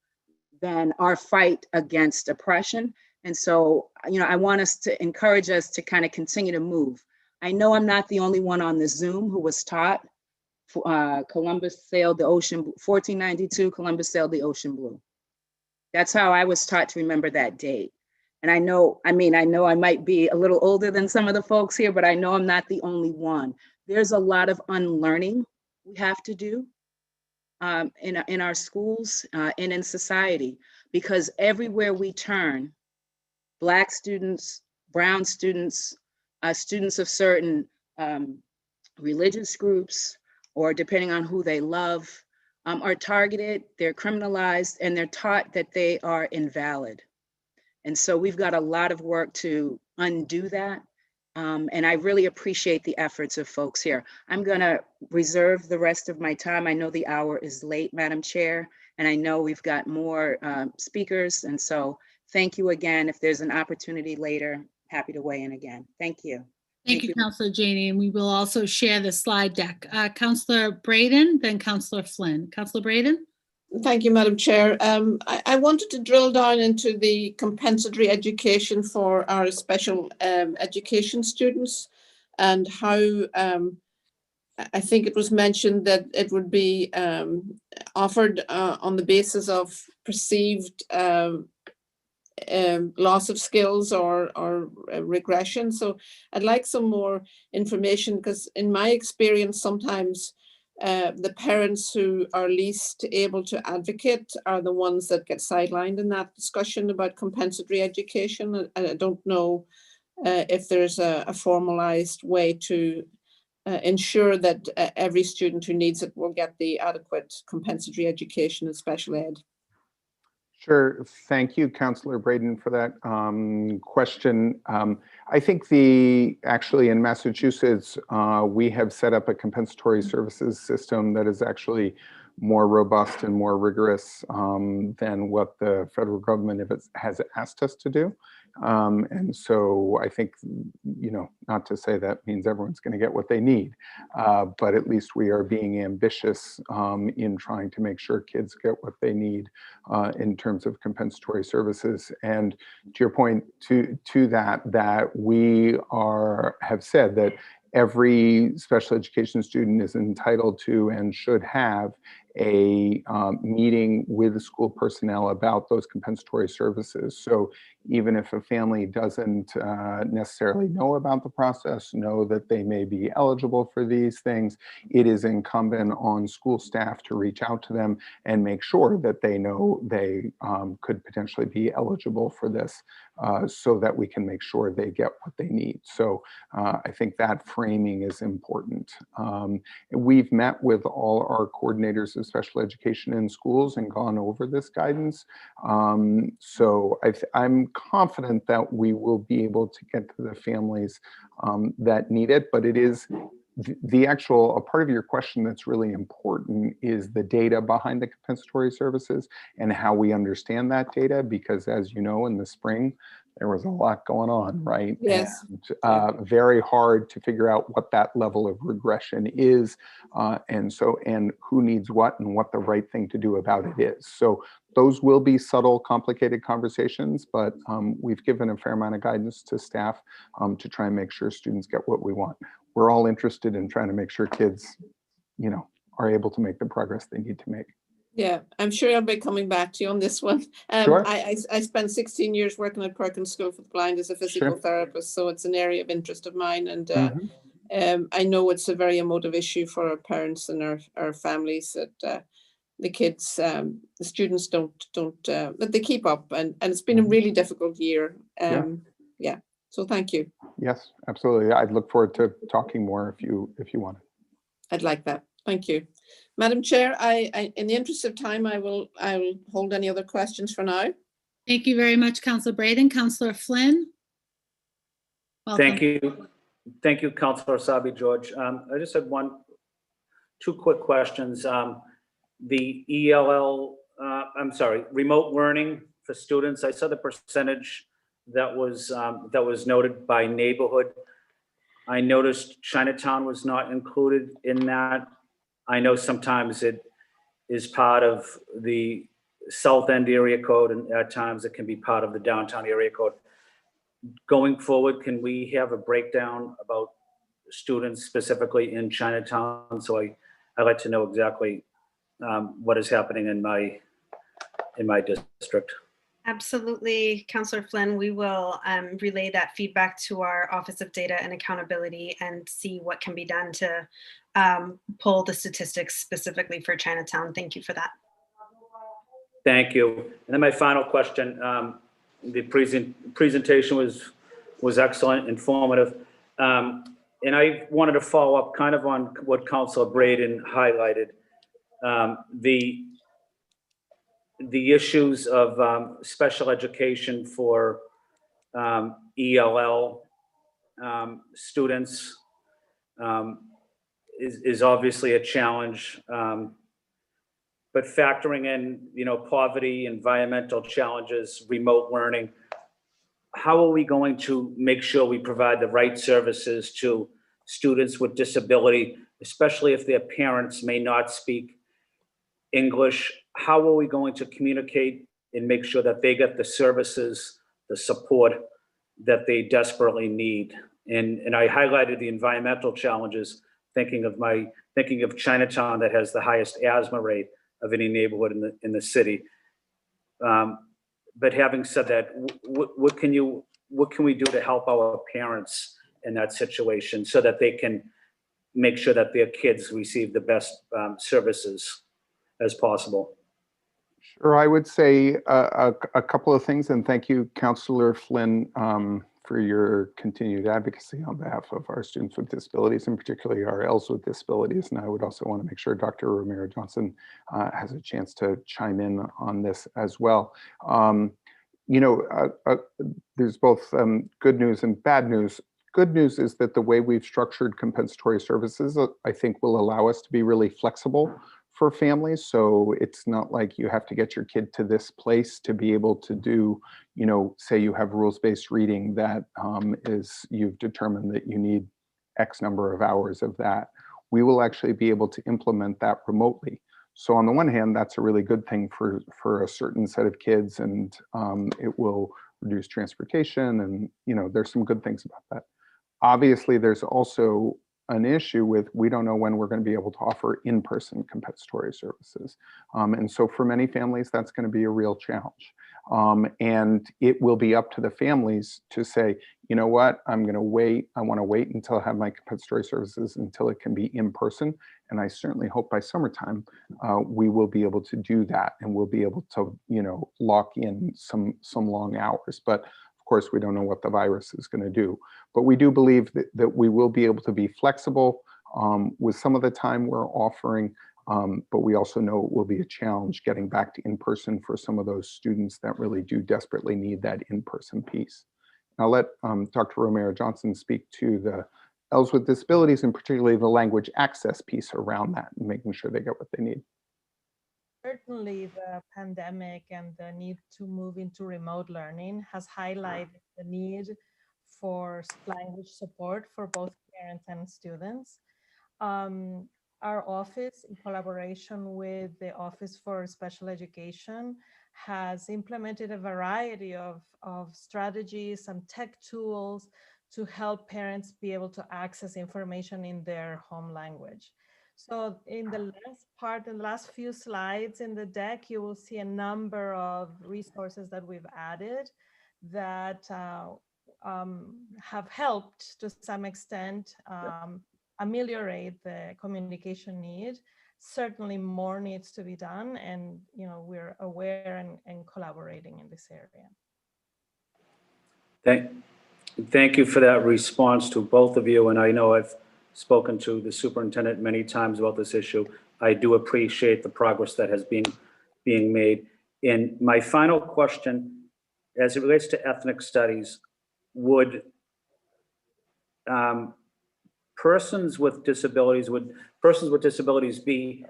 than our fight against oppression. And so, I want us to encourage us to kind of continue to move. I know I'm not the only one on the Zoom who was taught Columbus sailed the ocean, 1492, Columbus sailed the ocean blue. That's how I was taught to remember that date. And I know I might be a little older than some of the folks here, but I know I'm not the only one. There's a lot of unlearning we have to do in our schools and in society, because everywhere we turn, Black students, brown students, students of certain religious groups, or depending on who they love, are targeted, they're criminalized, and they're taught that they are invalid. And so we've got a lot of work to undo that. And I really appreciate the efforts of folks here. I'm gonna reserve the rest of my time. I know the hour is late, Madam Chair, and I know we've got more speakers. And so thank you again. If there's an opportunity later, happy to weigh in again. Thank you. Thank you, Councilor Janey, and we will also share the slide deck. Councilor Braden, then Councilor Flynn. Councilor Braden? Thank you, Madam Chair. I wanted to drill down into the compensatory education for our special education students. and how I think it was mentioned that it would be offered on the basis of perceived loss of skills or regression. So I'd like some more information, because in my experience, sometimes the parents who are least able to advocate are the ones that get sidelined in that discussion about compensatory education. I don't know if there's a formalized way to ensure that every student who needs it will get the adequate compensatory education and special ed. Sure. Thank you, Councillor Braden, for that question. I think actually in Massachusetts, we have set up a compensatory services system that is actually more robust and more rigorous than what the federal government has asked us to do. And so I think, not to say that means everyone's going to get what they need, but at least we are being ambitious in trying to make sure kids get what they need in terms of compensatory services. And to your point, to that we have said that every special education student is entitled to and should have a meeting with the school personnel about those compensatory services. So even if a family doesn't necessarily know about the process, know that they may be eligible for these things, it is incumbent on school staff to reach out to them and make sure that they know they could potentially be eligible for this, so that we can make sure they get what they need. So I think that framing is important. We've met with all our coordinators of special education in schools and gone over this guidance. So I'm confident that we will be able to get to the families that need it, but it is a part of your question that's really important is the data behind the compensatory services and how we understand that data, because as you know, in the spring, there was a lot going on, right? Yes. And very hard to figure out what that level of regression is, and who needs what and what the right thing to do about it is. So those will be subtle, complicated conversations, but we've given a fair amount of guidance to staff to try and make sure students get what we want. We're all interested in trying to make sure kids, are able to make the progress they need to make. Yeah, I'm sure I'll be coming back to you on this one. Sure. I spent 16 years working at Perkins School for the Blind as a physical therapist, so it's an area of interest of mine. And I know it's a very emotive issue for our parents and our families that the kids, the students that they keep up, and it's been a really difficult year. Yeah. So thank you. Yes, absolutely. I'd look forward to talking more if you want. I'd like that. Thank you. Madam Chair, I in the interest of time, I will hold any other questions for now. Thank you very much, Councillor Braden. Councillor Flynn. Welcome. Thank you. Thank you, Councillor Sabi George. I just had two quick questions. The ELL, remote learning for students. I saw the percentage that was noted by neighborhood. I noticed Chinatown was not included in that. I know sometimes it is part of the South End area code, and at times it can be part of the downtown area code. Going forward, can we have a breakdown about students specifically in Chinatown? So I'd like to know exactly what is happening in my district. Absolutely, Councillor Flynn. We will relay that feedback to our Office of Data and Accountability and see what can be done to pull the statistics specifically for Chinatown. Thank you for that. Thank you. And then my final question, the presentation was excellent, informative. And I wanted to follow up kind of on what Councilor Braden highlighted, the issues of special education for ELL students is obviously a challenge, but factoring in, poverty, environmental challenges, remote learning, how are we going to make sure we provide the right services to students with disability, especially if their parents may not speak English? How are we going to communicate and make sure that they get the services, the support that they desperately need? And I highlighted the environmental challenges, thinking of Chinatown that has the highest asthma rate of any neighborhood in the city. But having said that, what can we do to help our parents in that situation so that they can make sure that their kids receive the best services as possible? Sure, I would say a couple of things, and thank you, Councillor Flynn, for your continued advocacy on behalf of our students with disabilities, and particularly our ELs with disabilities. And I would also want to make sure Dr. Romero Johnson has a chance to chime in on this as well. There's both good news and bad news. Good news is that the way we've structured compensatory services, I think, will allow us to be really flexible for families. So it's not like you have to get your kid to this place to be able to do, say you have rules-based reading that is, you've determined that you need X number of hours of that. We will actually be able to implement that remotely. So on the one hand, that's a really good thing for a certain set of kids, and it will reduce transportation, and there's some good things about that. Obviously, there's also an issue with, we don't know when we're going to be able to offer in-person compensatory services. And so for many families, that's going to be a real challenge. And it will be up to the families to say, you know what, I'm going to wait. I want to wait until I have my compensatory services until it can be in person. And I certainly hope by summertime, we will be able to do that, and we'll be able to, lock in some long hours. But of course, we don't know what the virus is going to do. But we do believe that we will be able to be flexible with some of the time we're offering. But we also know it will be a challenge getting back to in-person for some of those students that really do desperately need that in-person piece. I'll let Dr. Romero Johnson speak to the ELs with disabilities, and particularly the language access piece around that and making sure they get what they need. Certainly, the pandemic and the need to move into remote learning has highlighted the need for language support for both parents and students. Our office, in collaboration with the Office for Special Education, has implemented a variety of strategies and tech tools to help parents be able to access information in their home language. So in the last few slides in the deck, you will see a number of resources that we've added that have helped to some extent ameliorate the communication need. Certainly more needs to be done, and we're aware and collaborating in this area. Thank you for that response to both of you. And I know I've spoken to the superintendent many times about this issue. I do appreciate the progress that has been being made. And my final question, as it relates to ethnic studies, would persons with disabilities be,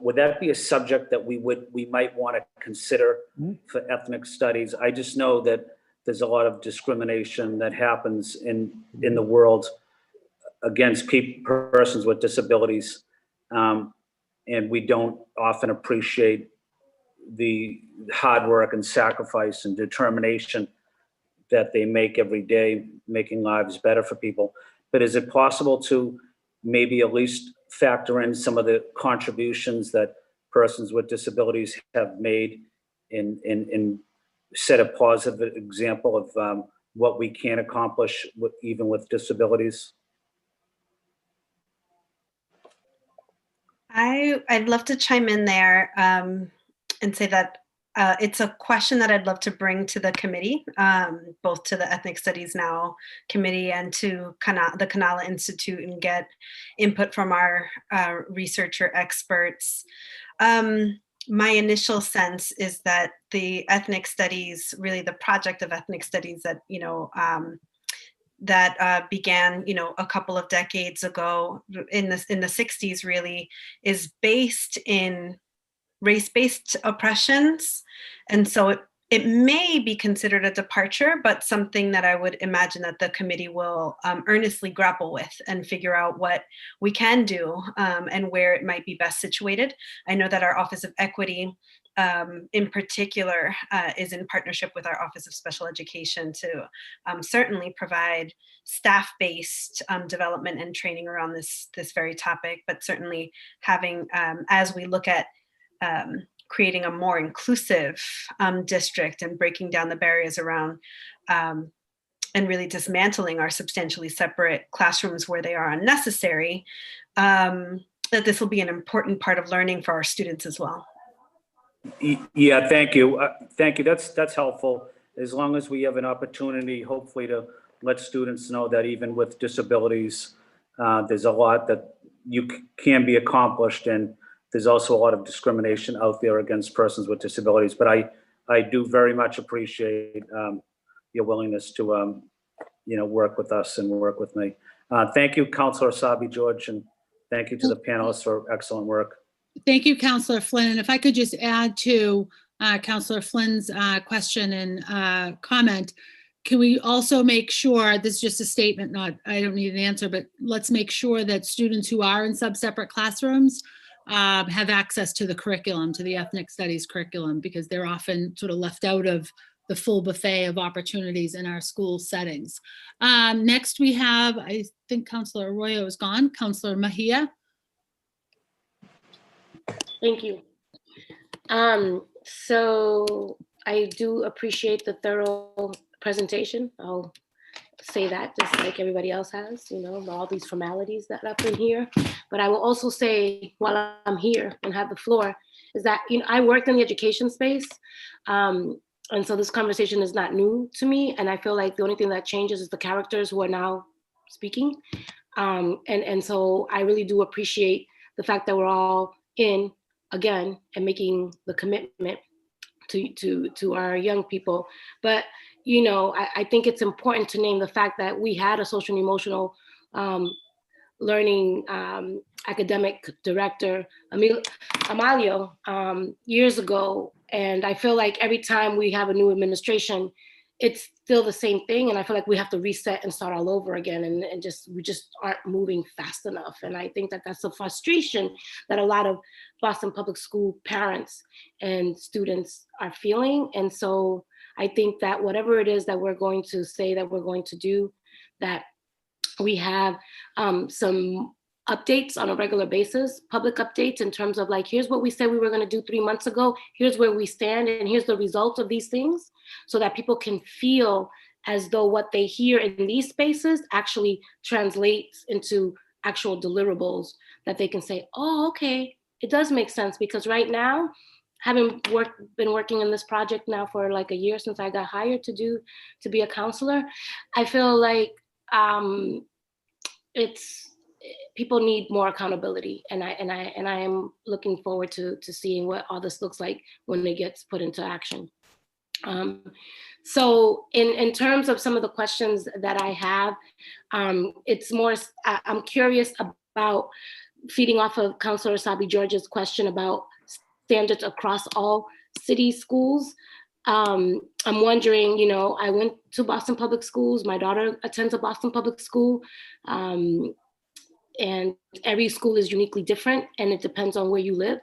would that be a subject that we might want to consider for ethnic studies? I just know that there's a lot of discrimination that happens in the world against persons with disabilities, and we don't often appreciate the hard work and sacrifice and determination that they make every day, making lives better for people. But is it possible to maybe at least factor in some of the contributions that persons with disabilities have made and set a positive example of what we can accomplish even with disabilities? I'd love to chime in there and say that it's a question that I'd love to bring to the committee, both to the Ethnic Studies Now committee and to the Kanala Institute, and get input from our researcher experts. My initial sense is that the ethnic studies, really the project of ethnic studies that, that began, a couple of decades ago in the 60s, really is based in race-based oppressions. And so it may be considered a departure, but something that I would imagine that the committee will earnestly grapple with and figure out what we can do and where it might be best situated. I know that our Office of Equity in particular is in partnership with our Office of Special Education to certainly provide staff-based development and training around this very topic, but certainly having, as we look at creating a more inclusive district and breaking down the barriers around and really dismantling our substantially separate classrooms where they are unnecessary, that this will be an important part of learning for our students as well. Yeah, thank you. Thank you. That's helpful. As long as we have an opportunity, hopefully, to let students know that even with disabilities, there's a lot that can be accomplished, and there's also a lot of discrimination out there against persons with disabilities. But I do very much appreciate your willingness to work with us and work with me. Thank you, Councilor Sabi George, and thank you to the panelists for excellent work. Thank you, Councilor Flynn. And if I could just add to Councilor Flynn's question and comment, can we also make sure, this is just a statement, I don't need an answer, but let's make sure that students who are in sub-separate classrooms have access to the curriculum, to the ethnic studies curriculum, because they're often sort of left out of the full buffet of opportunities in our school settings. Next we have, I think Councilor Arroyo is gone, Councilor Mejia. Thank you. So I do appreciate the thorough presentation. I'll say that just like everybody else has, all these formalities that up in here. But I will also say, while I'm here and have the floor, is that, I worked in the education space. And so this conversation is not new to me. And I feel like the only thing that changes is the characters who are now speaking. And so I really do appreciate the fact that we're all in again and making the commitment to our young people. But I think it's important to name the fact that we had a social and emotional learning academic director, Amalio, years ago. And I feel like every time we have a new administration, it's still the same thing. And I feel like we have to reset and start all over again. And we just aren't moving fast enough. And I think that that's a frustration that a lot of Boston Public School parents and students are feeling. And so I think that whatever it is that we're going to say that we're going to do, that we have some updates on a regular basis, public updates in terms of like, here's what we said we were going to do 3 months ago, here's where we stand, and here's the results of these things, so that people can feel as though what they hear in these spaces actually translates into actual deliverables that they can say, oh, okay, it does make sense. Because right now, having been working in this project now for like a year since I got hired to be a counselor, I feel like people need more accountability, and I am looking forward to seeing what all this looks like when it gets put into action. So in terms of some of the questions that I have, it's more, I'm curious about feeding off of Councilor Sabi George's question about standards across all city schools. I'm wondering, I went to Boston Public Schools. My daughter attends a Boston Public School. And every school is uniquely different, and it depends on where you live.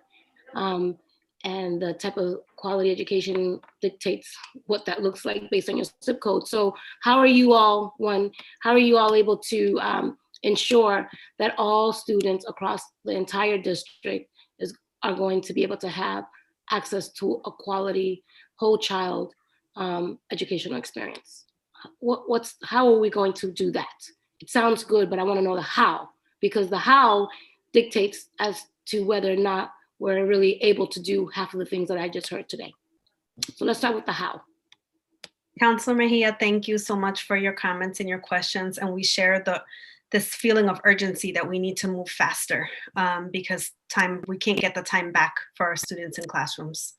And the type of quality education dictates what that looks like based on your zip code. So how are you all able to ensure that all students across the entire district are going to be able to have access to a quality whole child educational experience? How are we going to do that? It sounds good, but I want to know the how, because the how dictates as to whether or not we're really able to do half of the things that I just heard today. So let's start with the how. Councilor Mejia, thank you so much for your comments and your questions. And we share this feeling of urgency that we need to move faster because we can't get the time back for our students in classrooms.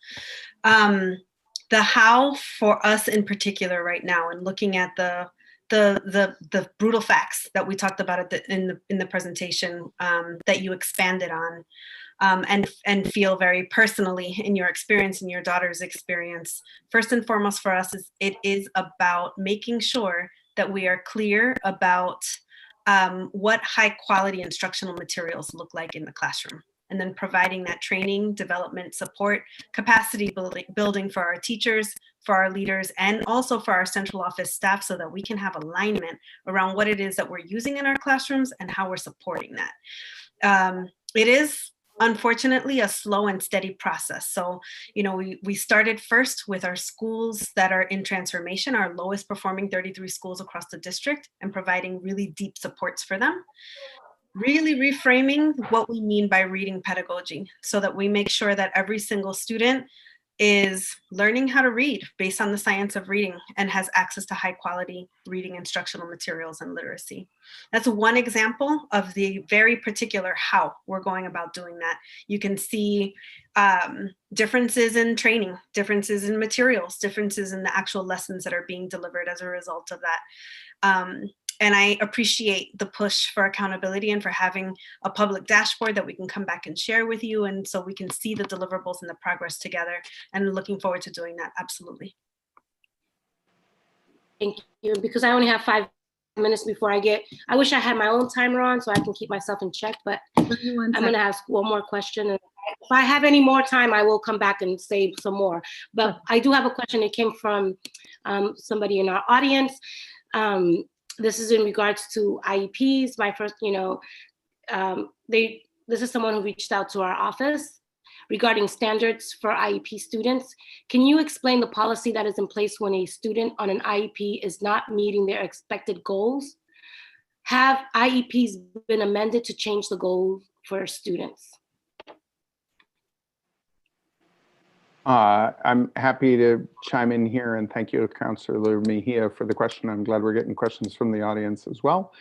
The how for us in particular right now, and looking at the brutal facts that we talked about in the presentation that you expanded on, and feel very personally in your experience, in your daughter's experience. First and foremost for us it is about making sure that we are clear about what high quality instructional materials look like in the classroom, and then providing that training, development, support, capacity building for our teachers, for our leaders, and also for our central office staff, so that we can have alignment around what it is that we're using in our classrooms and how we're supporting that. It is unfortunately a slow and steady process. So, we started first with our schools that are in transformation, our lowest performing 33 schools across the district, and providing really deep supports for them. Really reframing what we mean by reading pedagogy, so that we make sure that every single student is learning how to read based on the science of reading and has access to high quality reading instructional materials and literacy. That's one example of the very particular how we're going about doing that. You can see differences in training, differences in materials, differences in the actual lessons that are being delivered as a result of that. And I appreciate the push for accountability and for having a public dashboard that we can come back and share with you, and so we can see the deliverables and the progress together, and looking forward to doing that. Absolutely. Thank you. Because I only have 5 minutes before I wish I had my own timer on so I can keep myself in check, but I'm going to ask one more question. And if I have any more time, I will come back and say some more. But I do have a question. It came from somebody in our audience. This is in regards to IEPs. My first, this is someone who reached out to our office regarding standards for IEP students. Can you explain the policy that is in place when a student on an IEP is not meeting their expected goals? Have IEPs been amended to change the goals for students? I'm happy to chime in here, and thank you, Councillor Mejia, for the question. I'm glad we're getting questions from the audience as well.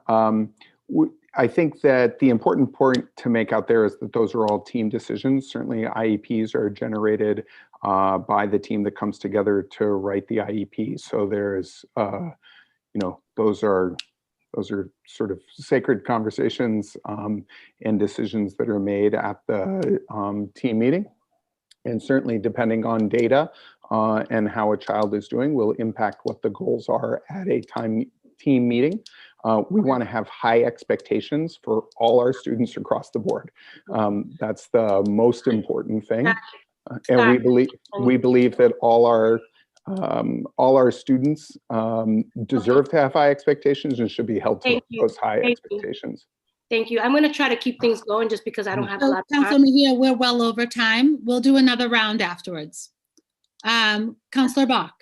I think that the important point to make out there is that those are all team decisions. Certainly IEPs are generated by the team that comes together to write the IEP. So there's, those are sort of sacred conversations and decisions that are made at the team meeting. And certainly depending on data and how a child is doing will impact what the goals are at a team meeting. We want to have high expectations for all our students across the board. That's the most important thing. And we believe that all our students deserve to have high expectations and should be held to those high expectations. Thank you. I'm going to try to keep things going just because I don't have a lot of time. Councilor Mejia, we're well over time. We'll do another round afterwards. Councilor Bach.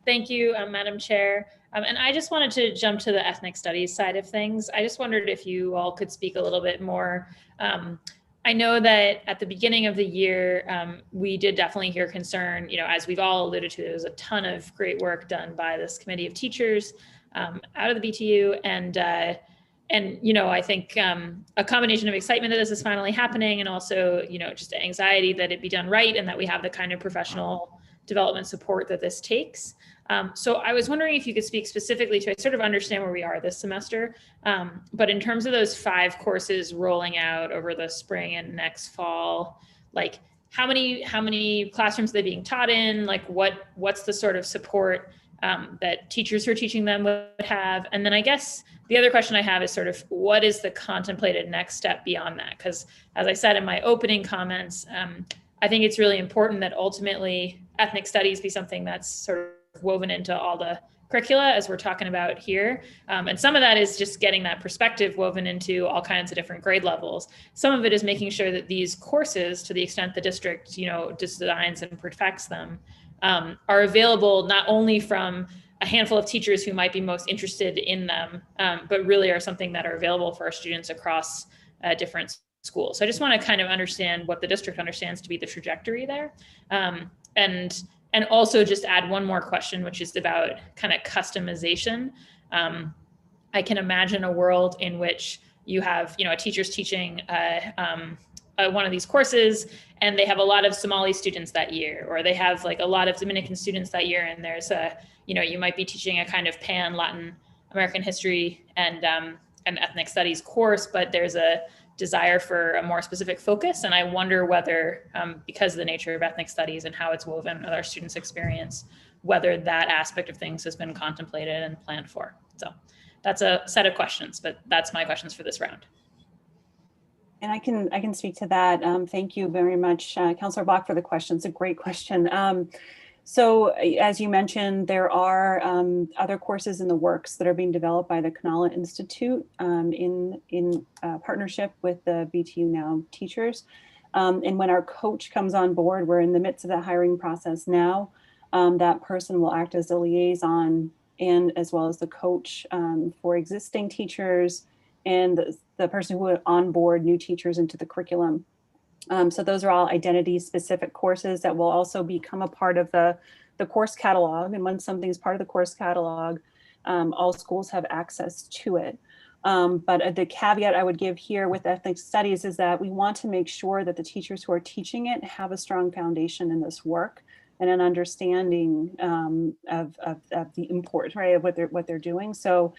Thank you, Madam Chair. And I just wanted to jump to the ethnic studies side of things. I just wondered if you all could speak a little bit more. I know that at the beginning of the year, we did definitely hear concern, as we've all alluded to, there was a ton of great work done by this committee of teachers out of the BTU. And I think a combination of excitement that this is finally happening, and also, just anxiety that it be done right and that we have the kind of professional development support that this takes. So I was wondering if you could speak specifically to, I sort of understand where we are this semester, but in terms of those 5 courses rolling out over the spring and next fall, like how many classrooms are they being taught in? Like what's the sort of support that teachers who are teaching them would have? And then I guess the other question I have is sort of what is the contemplated next step beyond that? Because as I said in my opening comments, I think it's really important that ultimately ethnic studies be something that's sort of woven into all the curricula as we're talking about here. And some of that is just getting that perspective woven into all kinds of different grade levels. Some of it is making sure that these courses, to the extent the district, designs and perfects them, are available not only from a handful of teachers who might be most interested in them, but really are something that are available for our students across different schools. So I just want to kind of understand what the district understands to be the trajectory there. And also just add one more question, which is about kind of customization. I can imagine a world in which you have, a teacher's teaching one of these courses and they have a lot of Somali students that year, or they have like a lot of Dominican students that year. And there's you might be teaching a kind of pan Latin American history and an ethnic studies course, but there's a desire for a more specific focus. And I wonder whether, because of the nature of ethnic studies and how it's woven with our students' experience, whether that aspect of things has been contemplated and planned for. So that's a set of questions, but that's my questions for this round. And I can speak to that. Thank you very much, Councillor Block, for the question. It's a great question. So as you mentioned, there are other courses in the works that are being developed by the Canala Institute in partnership with the BTU Now teachers. And when our coach comes on board, we're in the midst of the hiring process now. That person will act as a liaison and as well as the coach for existing teachers and the person who would onboard new teachers into the curriculum. So those are all identity specific courses that will also become a part of the course catalog. And when something is part of the course catalog, all schools have access to it. But the caveat I would give here with ethnic studies is that we want to make sure that the teachers who are teaching it have a strong foundation in this work and an understanding of the import, right, of what they're doing. So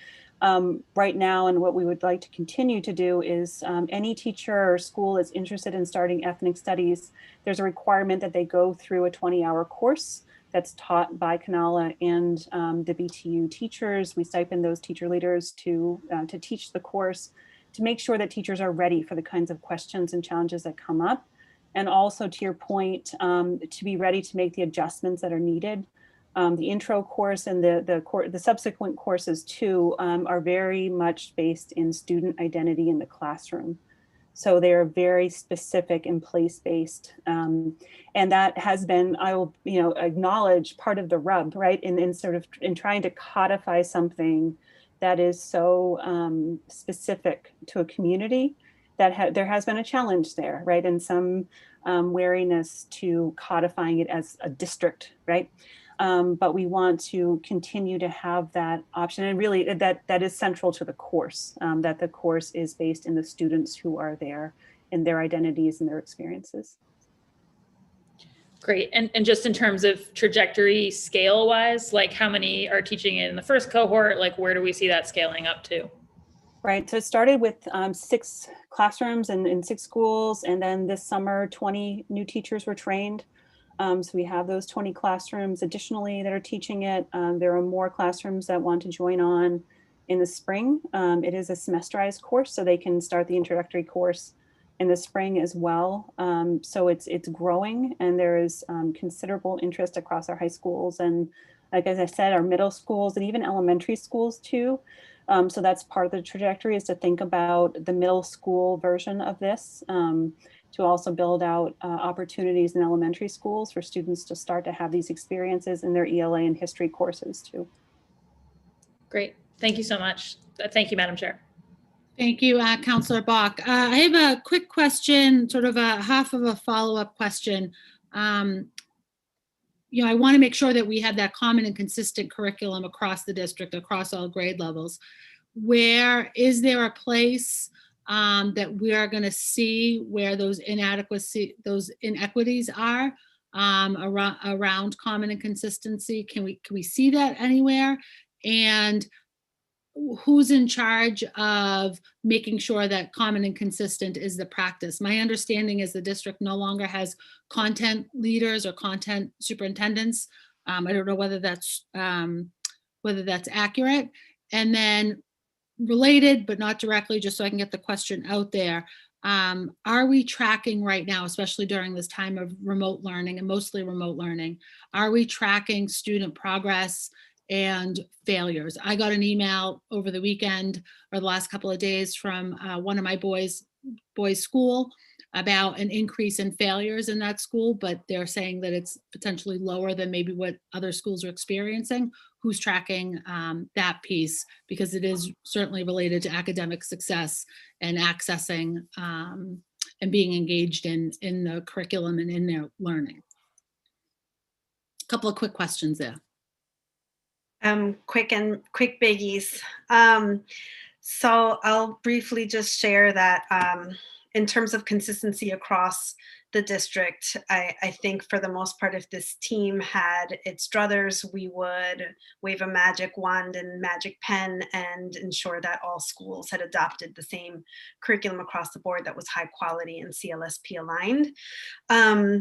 right now, and what we would like to continue to do is any teacher or school that's interested in starting ethnic studies, there's a requirement that they go through a 20-hour course that's taught by Canala and the BTU teachers. We stipend those teacher leaders to teach the course, to make sure that teachers are ready for the kinds of questions and challenges that come up. And also, to your point, to be ready to make the adjustments that are needed. The intro course and the subsequent courses too are very much based in student identity in the classroom. So they are very specific and place-based. And that has been, I will acknowledge, part of the rub, right? In trying to codify something that is so specific to a community, that there has been a challenge there, right? And some wariness to codifying it as a district, right? But we want to continue to have that option, and really that is central to the course, that the course is based in the students who are there and their identities and their experiences. Great. And just in terms of trajectory scale wise, like how many are teaching it in the first cohort? Like where do we see that scaling up to? Right, so it started with 6 classrooms in 6 schools, and then this summer 20 new teachers were trained. So we have those 20 classrooms additionally that are teaching it. There are more classrooms that want to join on in the spring. It is a semesterized course, so they can start the introductory course in the spring as well. So it's growing, and there is considerable interest across our high schools, and like as I said, our middle schools and even elementary schools too. So that's part of the trajectory, is to think about the middle school version of this, to also build out opportunities in elementary schools for students to start to have these experiences in their ELA and history courses too. Great, thank you so much. Thank you, Madam Chair. Thank you, Councillor Bach. I have a quick question, sort of a half of a follow-up question. I want to make sure that we have that common and consistent curriculum across the district, across all grade levels. Where is there a place that we are going to see where those inequities are around common and consistency? Can we see that anywhere? And who's in charge of making sure that common and consistent is the practice? My understanding is the district no longer has content leaders or content superintendents. I don't know whether that's accurate. And then related, but not directly, just so I can get the question out there, are we tracking right now, especially during this time of remote learning and mostly remote learning, are we tracking student progress and failures? I got an email over the weekend or the last couple of days from one of my boys' school about an increase in failures in that school, but they're saying that it's potentially lower than maybe what other schools are experiencing. Who's tracking that piece? Because it is certainly related to academic success and accessing and being engaged in the curriculum and in their learning. A couple of quick questions there. Quick biggies. So I'll briefly just share that in terms of consistency across the district. I think for the most part, if this team had its druthers, we would wave a magic wand and magic pen and ensure that all schools had adopted the same curriculum across the board that was high quality and CLSP aligned.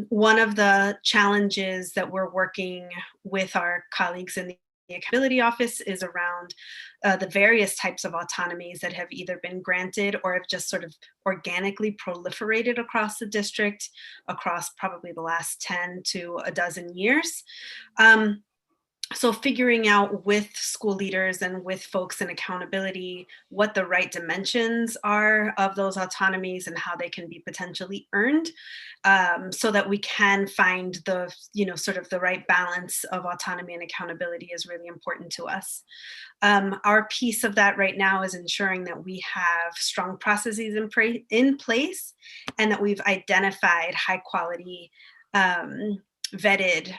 One of the challenges that we're working with our colleagues in the Accountability Office is around the various types of autonomies that have either been granted or have just sort of organically proliferated across the district across probably the last 10 to a dozen years. So figuring out with school leaders and with folks in accountability what the right dimensions are of those autonomies and how they can be potentially earned, so that we can find the, sort of the right balance of autonomy and accountability is really important to us. Our piece of that right now is ensuring that we have strong processes in place and that we've identified high quality, vetted,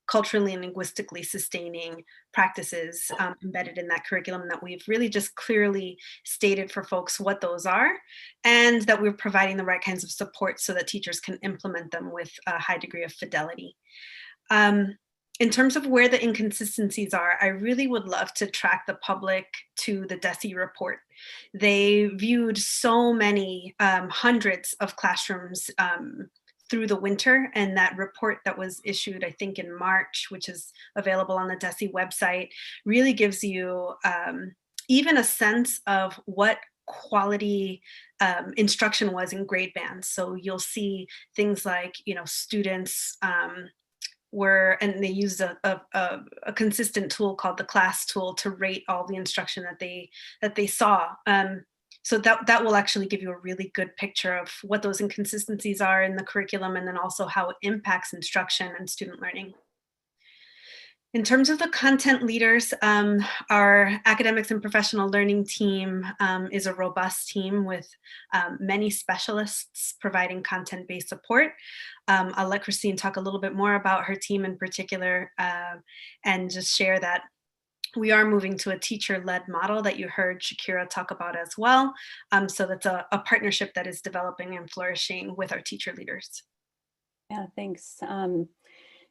culturally and linguistically sustaining practices embedded in that curriculum, that we've really just clearly stated for folks what those are, and that we're providing the right kinds of support so that teachers can implement them with a high degree of fidelity. In terms of where the inconsistencies are, I really would love to track the public to the DESE report. They viewed so many hundreds of classrooms through the winter, and that report that was issued, I think in March, which is available on the DESE website, really gives you even a sense of what quality instruction was in grade bands. So you'll see things like, students and they used a consistent tool called the class tool to rate all the instruction that they saw. So that will actually give you a really good picture of what those inconsistencies are in the curriculum, and then also how it impacts instruction and student learning. In terms of the content leaders, our academics and professional learning team is a robust team with many specialists providing content-based support. I'll let Christine talk a little bit more about her team in particular, and just share that we are moving to a teacher-led model that you heard Shakira talk about as well. So that's a partnership that is developing and flourishing with our teacher leaders. Yeah, thanks.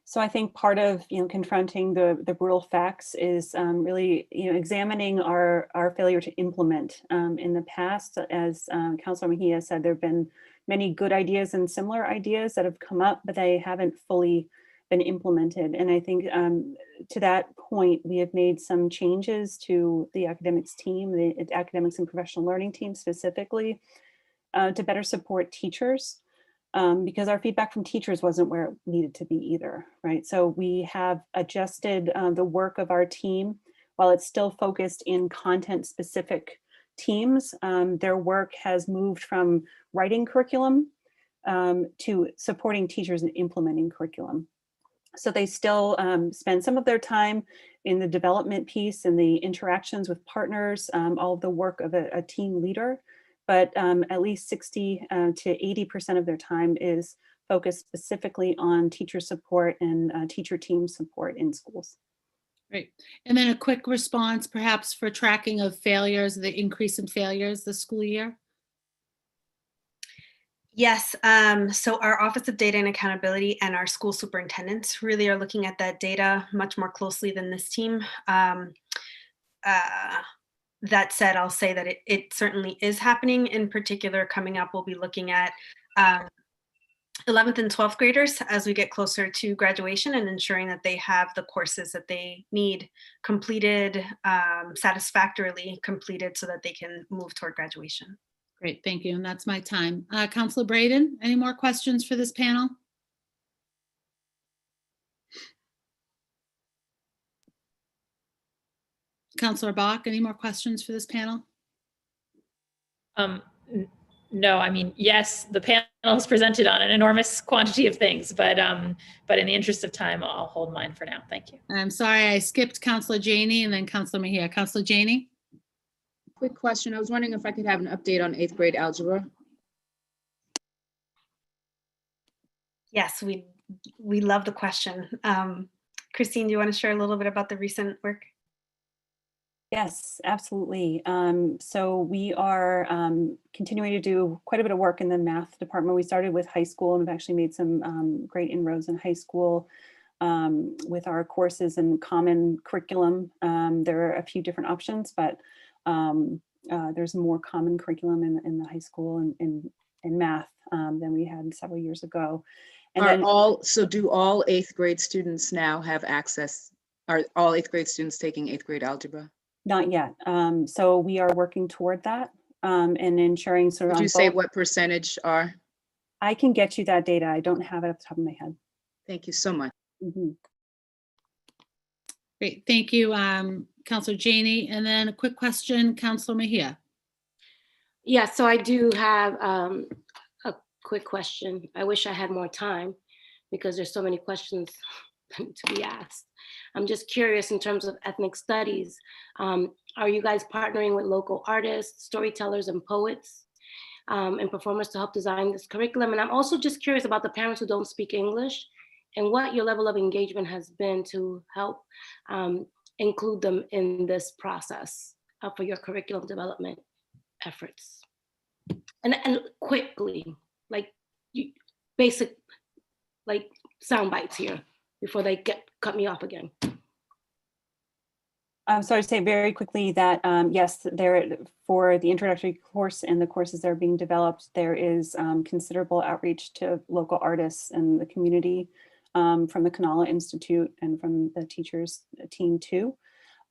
So I think part of confronting the brutal facts is really examining our failure to implement. In the past, as Councilor Mejia said, there have been many good ideas and similar ideas that have come up, but they haven't fully been implemented. And I think to that point, we have made some changes to the academics team, the academics and professional learning team specifically, to better support teachers. Because our feedback from teachers wasn't where it needed to be either, right? So we have adjusted the work of our team while it's still focused in content specific teams. Their work has moved from writing curriculum to supporting teachers in implementing curriculum. So they still spend some of their time in the development piece and the interactions with partners, all of the work of a team leader. But at least 60 to 80% of their time is focused specifically on teacher support and teacher team support in schools. Great. And then a quick response, perhaps for tracking of failures, the increase in failures this school year. Yes, so our Office of Data and Accountability and our school superintendents really are looking at that data much more closely than this team. That said, I'll say that it certainly is happening. In particular, coming up, we'll be looking at 11th and 12th graders as we get closer to graduation, and ensuring that they have the courses that they need completed, satisfactorily completed, so that they can move toward graduation. Great, thank you. And that's my time. Councilor Braden, any more questions for this panel? Councilor Bach, any more questions for this panel? No, I mean, yes, the panel is presented on an enormous quantity of things, but in the interest of time, I'll hold mine for now. Thank you. I'm sorry, I skipped Councilor Janey and then Councilor Mejia. Councilor Janey? Quick question. I was wondering if I could have an update on 8th grade algebra. Yes, we love the question. Christine, do you want to share a little bit about the recent work? Yes, absolutely. So we are continuing to do quite a bit of work in the math department. We started with high school and we've actually made some great inroads in high school with our courses and common curriculum. There are a few different options, but there's more common curriculum in the high school and in math than we had several years ago. And So do all 8th grade students now have access? Are all 8th grade students taking 8th grade algebra? Not yet. So we are working toward that and ensuring sort of. Would you say what percentage are? I can get you that data. I don't have it off the top of my head. Thank you so much. Great, thank you, Councilor Janey. And then a quick question, Councilor Mejia. Yeah, so I do have a quick question. I wish I had more time because there's so many questions to be asked. I'm just curious in terms of ethnic studies, are you guys partnering with local artists, storytellers, and poets and performers to help design this curriculum? And I'm also just curious about the parents who don't speak English and what your level of engagement has been to help include them in this process for your curriculum development efforts. And quickly, like basic, like sound bites here before they cut me off again. So I'd say very quickly that yes, there for the introductory course and the courses that are being developed, there is considerable outreach to local artists and the community from the Kanala Institute and from the teachers team too.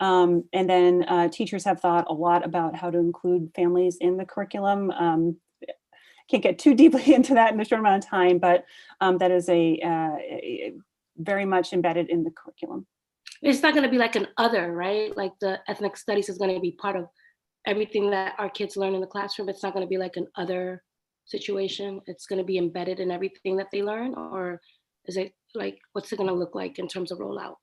And then teachers have thought a lot about how to include families in the curriculum. Can't get too deeply into that in a short amount of time, but that is a very much embedded in the curriculum. It's not going to be like an other, right? Like the ethnic studies is going to be part of everything that our kids learn in the classroom. It's not going to be like an other situation. It's going to be embedded in everything that they learn, or is it like, what's it going to look like in terms of rollout?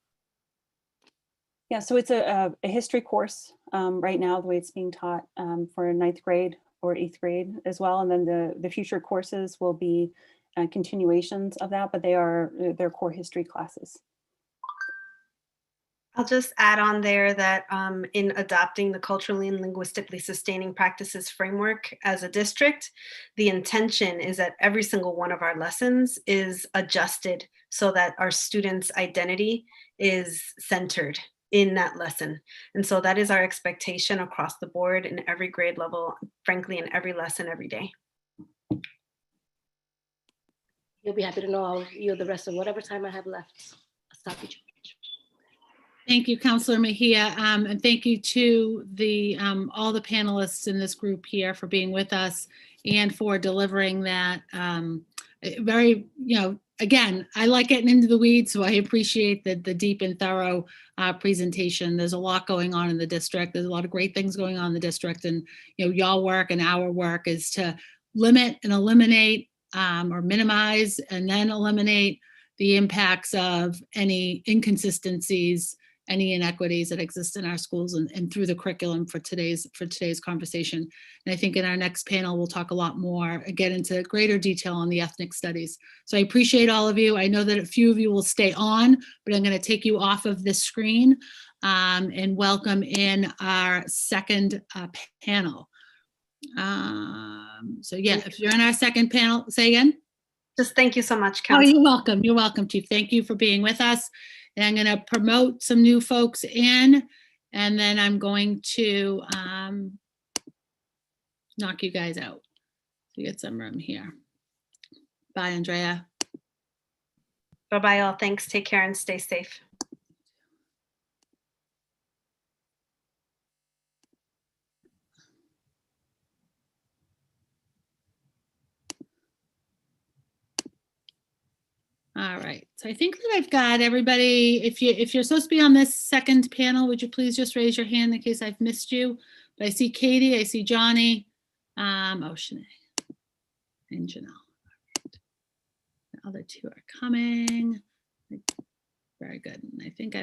Yeah, so it's a history course right now, the way it's being taught for 9th grade or 8th grade as well. And then the future courses will be continuations of that, but they're core history classes. I'll just add on there that in adopting the culturally and linguistically sustaining practices framework as a district, the intention is that every single one of our lessons is adjusted so that our students' identity is centered in that lesson. And so that is our expectation across the board in every grade level, frankly, in every lesson every day. You'll be happy to know I'll yield the rest of whatever time I have left. I'll stop you. Thank you, Councilor Mejia, and thank you to the all the panelists in this group here for being with us and for delivering that very, again, I like getting into the weeds, so I appreciate the deep and thorough presentation. There's a lot going on in the district. There's a lot of great things going on in the district, and y'all work and our work is to limit and eliminate or minimize and then eliminate the impacts of any inconsistencies, any inequities that exist in our schools and through the curriculum for today's conversation. And I think in our next panel, we'll talk a lot more and get into greater detail on the ethnic studies. So I appreciate all of you. I know that a few of you will stay on, but I'm going to take you off of this screen and welcome in our second panel. So yeah, if you're in our second panel, say again. Just thank you so much, Council. Council. Oh, you're welcome. You're welcome, Chief. Thank you for being with us. And I'm going to promote some new folks in, and then I'm going to knock you guys out to get some room here. Bye, Andrea. Bye-bye all. Thanks. Take care and stay safe. All right, so I think that I've got everybody. If you're supposed to be on this second panel, would you please just raise your hand in case I've missed you? But I see Katie, I see Johnny, Shanae, and Janelle. The other two are coming. Very good. And I think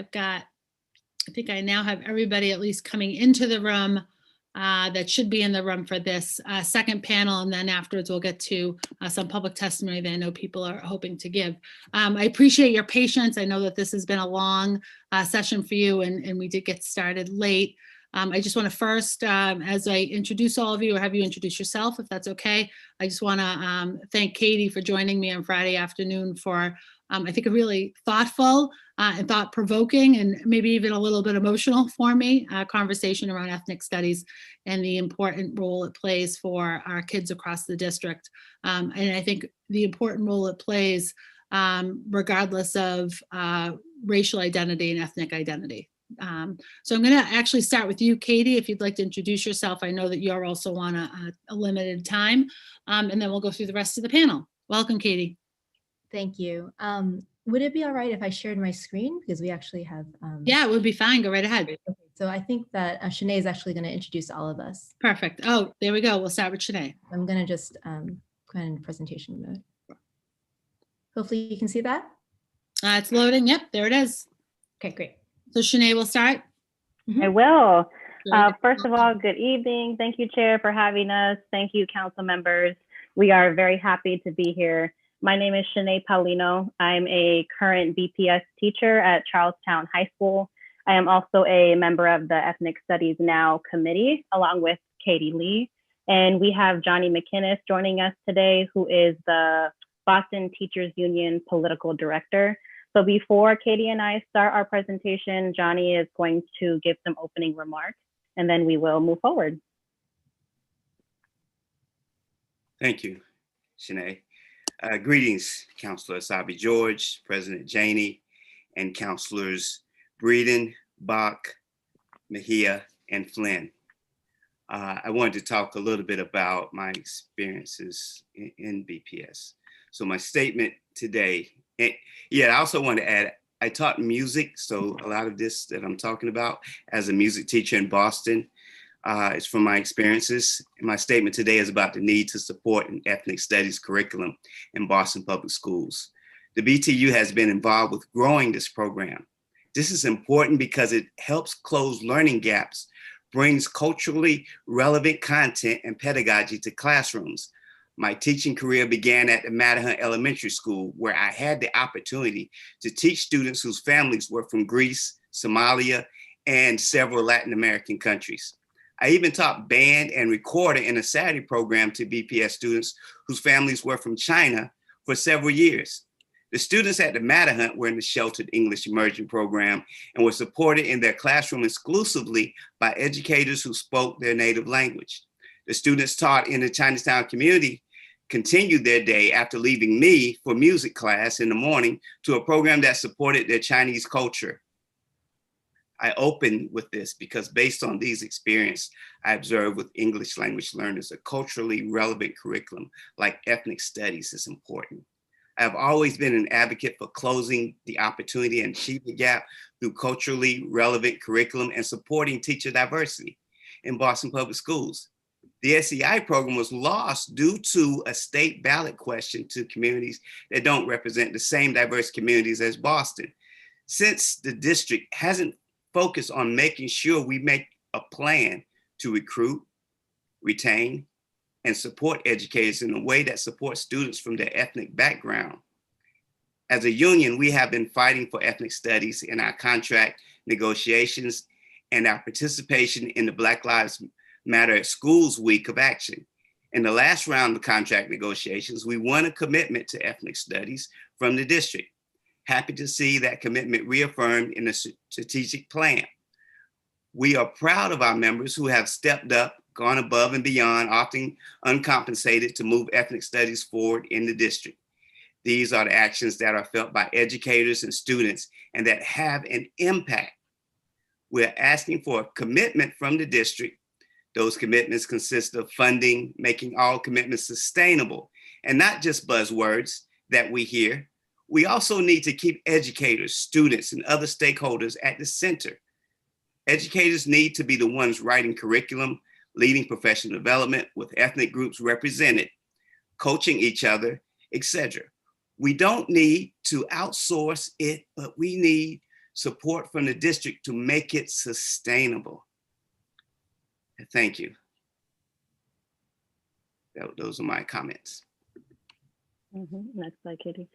I now have everybody at least coming into the room that should be in the room for this second panel. And then afterwards, we'll get to some public testimony that I know people are hoping to give. I appreciate your patience. I know that this has been a long session for you and we did get started late. I just want to first, as I introduce all of you, or have you introduce yourself, if that's okay. I just want to thank Katie for joining me on Friday afternoon for, I think, a really thoughtful and thought-provoking and maybe even a little bit emotional for me conversation around ethnic studies and the important role it plays for our kids across the district. And I think the important role it plays regardless of racial identity and ethnic identity. So I'm going to actually start with you, Katie, if you'd like to introduce yourself. I know that you're also on a limited time, and then we'll go through the rest of the panel. Welcome, Katie. Thank you. Would it be all right if I shared my screen? Because we actually have... Yeah, it would be fine. Go right ahead. Okay, so I think that Shanae is actually going to introduce all of us. Perfect. Oh, there we go. We'll start with Shanae. I'm going to just go ahead in presentation mode. Hopefully you can see that. It's loading. Yep, there it is. Okay, great. So Shanae will start. I will. First of all, good evening. Thank you, Chair, for having us. Thank you, council members. We are very happy to be here. My name is Shanae Paulino. I'm a current BPS teacher at Charlestown High School. I am also a member of the Ethnic Studies Now committee, along with Katie Lee. And we have Johnny McInnes joining us today, who is the Boston Teachers Union political director. So before Katie and I start our presentation, Johnny is going to give some opening remarks, and then we will move forward. Thank you, Shanae. Greetings, Councilor Asabi George, President Janey, and Councilors Breeden, Bach, Mejia, and Flynn. I wanted to talk a little bit about my experiences in BPS. So my statement today, I also want to add, I taught music, so a lot of this that I'm talking about as a music teacher in Boston is from my experiences. And my statement today is about the need to support an ethnic studies curriculum in Boston Public Schools. The BTU has been involved with growing this program. This is important because it helps close learning gaps, brings culturally relevant content and pedagogy to classrooms. My teaching career began at the Matahunt Elementary School, where I had the opportunity to teach students whose families were from Greece, Somalia, and several Latin American countries. I even taught band and recorder in a Saturday program to BPS students whose families were from China for several years. The students at the Matahunt were in the Sheltered English Immersion program and were supported in their classroom exclusively by educators who spoke their native language. The students taught in the Chinatown community continued their day after leaving me for music class in the morning to a program that supported their Chinese culture. I open with this because based on these experiences, I observed with English language learners, a culturally relevant curriculum like ethnic studies is important. I've always been an advocate for closing the opportunity and achievement gap through culturally relevant curriculum and supporting teacher diversity in Boston Public Schools. The SEI program was lost due to a state ballot question to communities that don't represent the same diverse communities as Boston. Since the district hasn't focused on making sure we make a plan to recruit, retain, and support educators in a way that supports students from their ethnic background. As a union, we have been fighting for ethnic studies in our contract negotiations and our participation in the Black Lives Matter at Schools Week of Action. In the last round of contract negotiations, we won a commitment to ethnic studies from the district. Happy to see that commitment reaffirmed in the strategic plan. We are proud of our members who have stepped up, gone above and beyond, often uncompensated, to move ethnic studies forward in the district. These are the actions that are felt by educators and students and that have an impact. We're asking for a commitment from the district. Those commitments consist of funding, making all commitments sustainable, and not just buzzwords that we hear. We also need to keep educators, students, and other stakeholders at the center. Educators need to be the ones writing curriculum, leading professional development with ethnic groups represented, coaching each other, etc. We don't need to outsource it, but we need support from the district to make it sustainable. Thank you. Those are my comments. Next slide, Katie.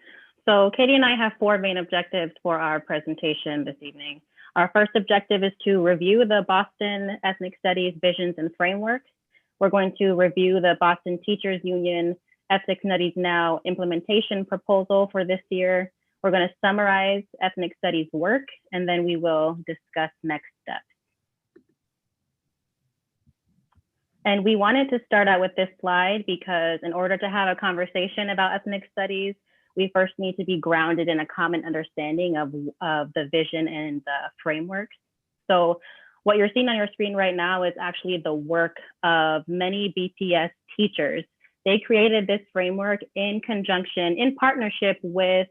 So Katie and I have 4 main objectives for our presentation this evening. Our first objective is to review the Boston Ethnic Studies Visions and Frameworks. We're going to review the Boston Teachers Union Ethnic Studies Now implementation proposal for this year. We're going to summarize ethnic studies work, and then we will discuss next steps. And we wanted to start out with this slide because in order to have a conversation about ethnic studies, we first need to be grounded in a common understanding of the vision and the frameworks. So what you're seeing on your screen right now is actually the work of many BPS teachers. They created this framework in conjunction, in partnership with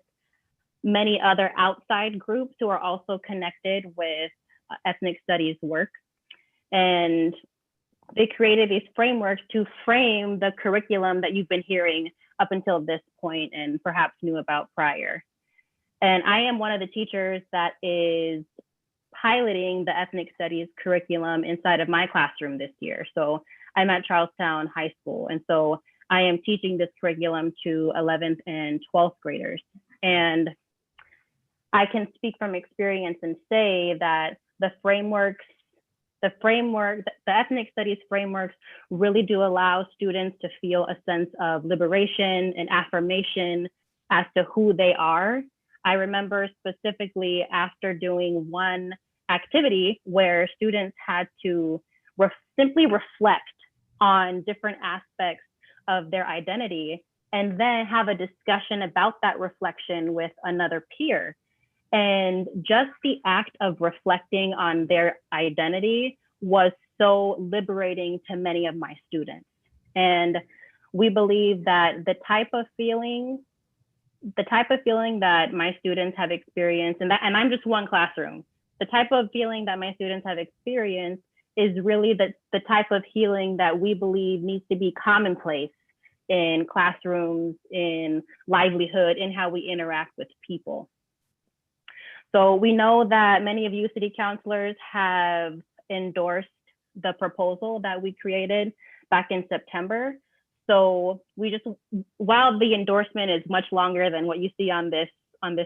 many other outside groups who are also connected with ethnic studies work. And they created these frameworks to frame the curriculum that you've been hearing up until this point and perhaps knew about prior. And I am one of the teachers that is piloting the ethnic studies curriculum inside of my classroom this year. So I'm at Charlestown High School. And so I am teaching this curriculum to 11th and 12th graders. And I can speak from experience and say that the ethnic studies frameworks really do allow students to feel a sense of liberation and affirmation as to who they are. I remember specifically after doing one activity where students had to simply reflect on different aspects of their identity and then have a discussion about that reflection with another peer. And just the act of reflecting on their identity was so liberating to many of my students. And we believe that the type of feeling that my students have experienced, and I'm just one classroom, the type of feeling that my students have experienced is really the type of healing that we believe needs to be commonplace in classrooms, in livelihood, in how we interact with people. So we know that many of you city councilors have endorsed the proposal that we created back in September. So while the endorsement is much longer than what you see on this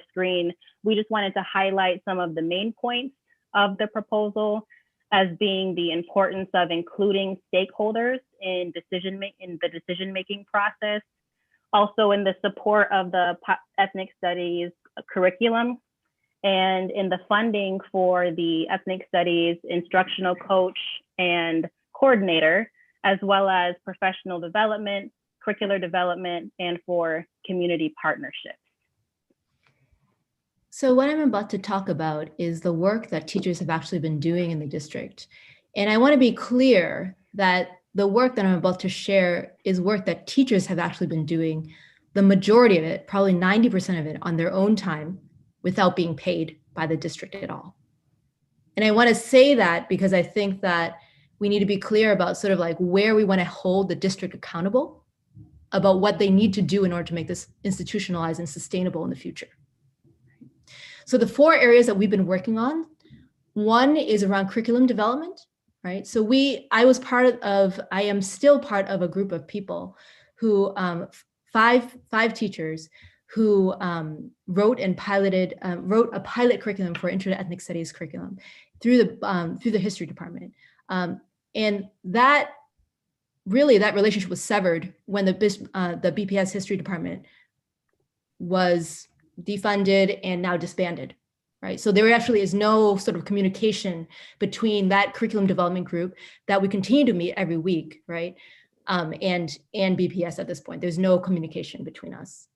screen, we just wanted to highlight some of the main points of the proposal as being the importance of including stakeholders in the decision-making process, also in the support of the ethnic studies curriculum, and in the funding for the ethnic studies instructional coach and coordinator, as well as professional development, curricular development, and for community partnerships. So what I'm about to talk about is the work that teachers have actually been doing in the district. And I want to be clear that the work that I'm about to share is work that teachers have actually been doing, the majority of it, probably 90% of it, on their own time without being paid by the district at all. And I want to say that because I think that we need to be clear about sort of like where we want to hold the district accountable about what they need to do in order to make this institutionalized and sustainable in the future. So the 4 areas that we've been working on, one is around curriculum development, right? So I am still part of a group of people who, five teachers who wrote a pilot curriculum for Intro to Ethnic Studies curriculum through the history department. And that relationship was severed when the BPS history department was defunded and now disbanded, right? So there actually is no sort of communication between that curriculum development group that we continue to meet every week, right? And BPS at this point. There's no communication between us.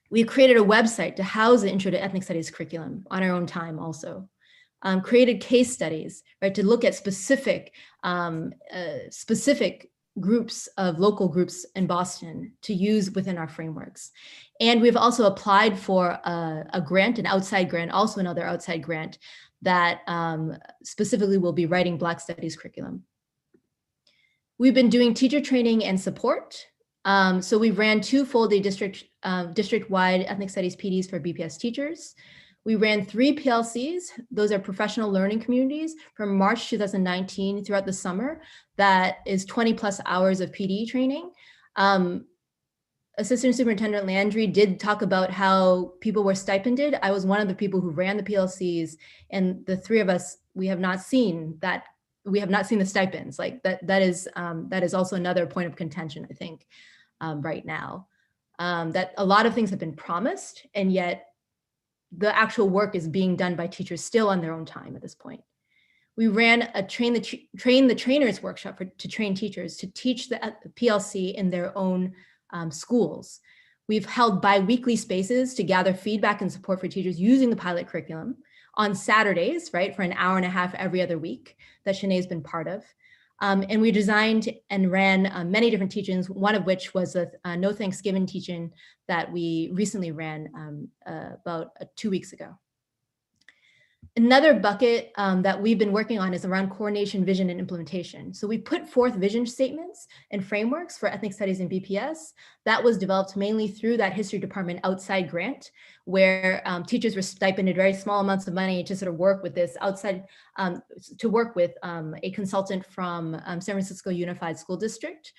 We created a website to house the Intro to Ethnic Studies curriculum on our own time also. Created case studies, right, to look at specific groups of local groups in Boston to use within our frameworks. And we've also applied for a grant, an outside grant, also another outside grant that specifically will be writing Black Studies curriculum. We've been doing teacher training and support. So we ran 2 full-day district-wide ethnic studies PDs for BPS teachers. We ran 3 PLCs. Those are professional learning communities from March 2019 throughout the summer. That is 20+ hours of PD training. Assistant Superintendent Landry did talk about how people were stipended. I was one of the people who ran the PLCs, and the three of us, we have not seen that. We have not seen the stipends. Like that is also another point of contention, I think, right now. That a lot of things have been promised, and yet the actual work is being done by teachers still on their own time at this point. We ran a train the trainers workshop to train teachers to teach the PLC in their own schools. We've held bi-weekly spaces to gather feedback and support for teachers using the pilot curriculum on Saturdays, right, for an hour and a half every other week that Shanae's been part of. And we designed and ran many different teachings, one of which was a No Thanksgiving teaching that we recently ran about 2 weeks ago. Another bucket that we've been working on is around coordination, vision, and implementation. So we put forth vision statements and frameworks for ethnic studies in BPS. That was developed mainly through that history department outside grant, where teachers were stipended very small amounts of money to sort of work with this outside, to work with a consultant from San Francisco Unified School District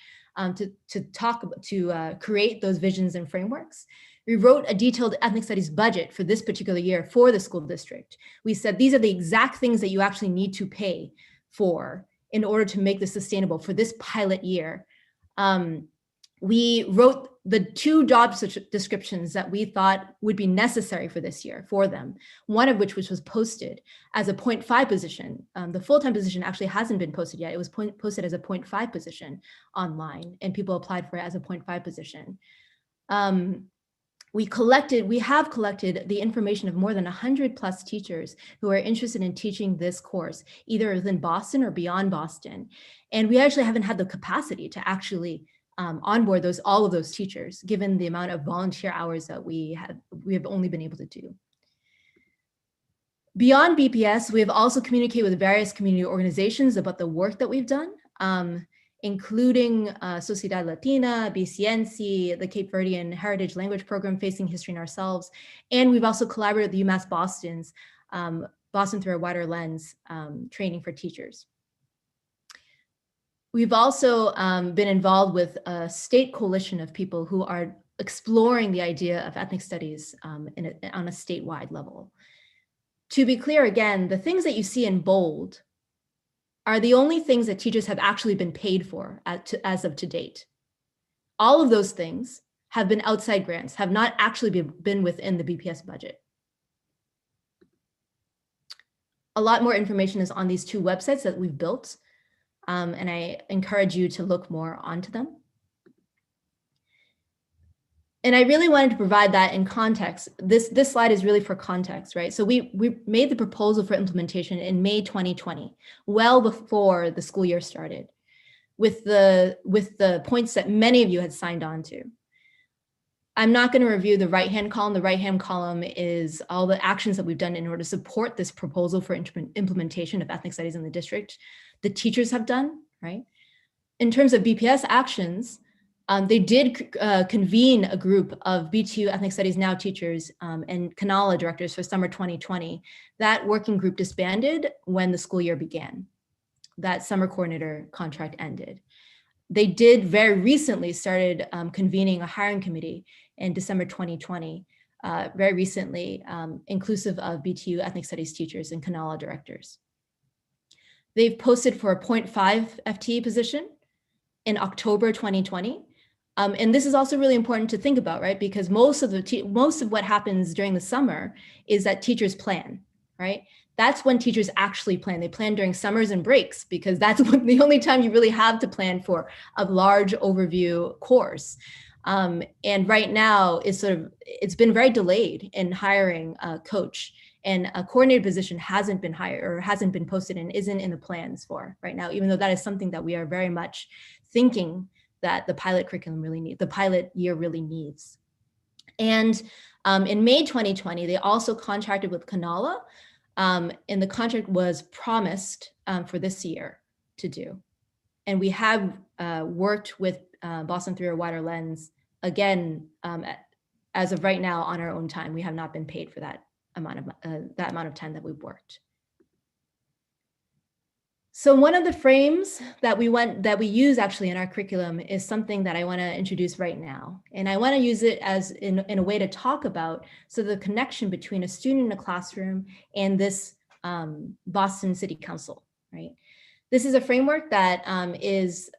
to create those visions and frameworks. We wrote a detailed ethnic studies budget for this particular year for the school district. We said, these are the exact things that you actually need to pay for in order to make this sustainable for this pilot year. We wrote the 2 job descriptions that we thought would be necessary for this year for them, one of which was posted as a 0.5 position. The full-time position actually hasn't been posted yet. It was posted as a 0.5 position online, and people applied for it as a 0.5 position. We have collected the information of more than 100+ teachers who are interested in teaching this course, either within Boston or beyond Boston. And we actually haven't had the capacity to actually onboard all of those teachers, given the amount of volunteer hours that we have only been able to do. Beyond BPS, we have also communicated with various community organizations about the work that we've done, including Sociedad Latina, BCNC, the Cape Verdean Heritage Language Program, Facing History in Ourselves. And we've also collaborated with UMass Boston's Boston Through a Wider Lens training for teachers. We've also been involved with a state coalition of people who are exploring the idea of ethnic studies on a statewide level. To be clear, again, the things that you see in bold are the only things that teachers have actually been paid for as of to date. All of those things have been outside grants, have not actually been within the BPS budget. A lot more information is on these 2 websites that we've built, and I encourage you to look more onto them. And I really wanted to provide that in context. This slide is really for context, right? So we made the proposal for implementation in May 2020, well before the school year started, with the points that many of you had signed on to. I'm not going to review the right-hand column. The right-hand column is all the actions that we've done in order to support this proposal for implementation of ethnic studies in the district. The teachers have done, right? In terms of BPS actions, they did convene a group of BTU Ethnic Studies Now teachers and Canala directors for summer 2020. That working group disbanded when the school year began. That summer coordinator contract ended. They did very recently started convening a hiring committee in December 2020, very recently, inclusive of BTU Ethnic Studies teachers and Canala directors. They've posted for a 0.5 FTE position in October 2020. And this is also really important to think about, right? Because most of what happens during the summer is that teachers plan, right? That's when teachers actually plan. They plan during summers and breaks, because that's the only time you really have to plan for a large overview course. And right now it's been very delayed in hiring a coach, and a coordinator position hasn't been hired or hasn't been posted and isn't in the plans for right now, even though that is something that we are very much thinking that the pilot curriculum really needs, the pilot year really needs. And in May 2020, they also contracted with Canala, and the contract was promised for this year to do. And we have worked with Boston Through a Wider Lens, again, as of right now on our own time. We have not been paid for that amount of time that we've worked. So one of the frames that we use actually in our curriculum is something that I want to introduce right now. And I want to use it as in a way to talk about the connection between a student in a classroom and this Boston City Council, right? This is a framework that is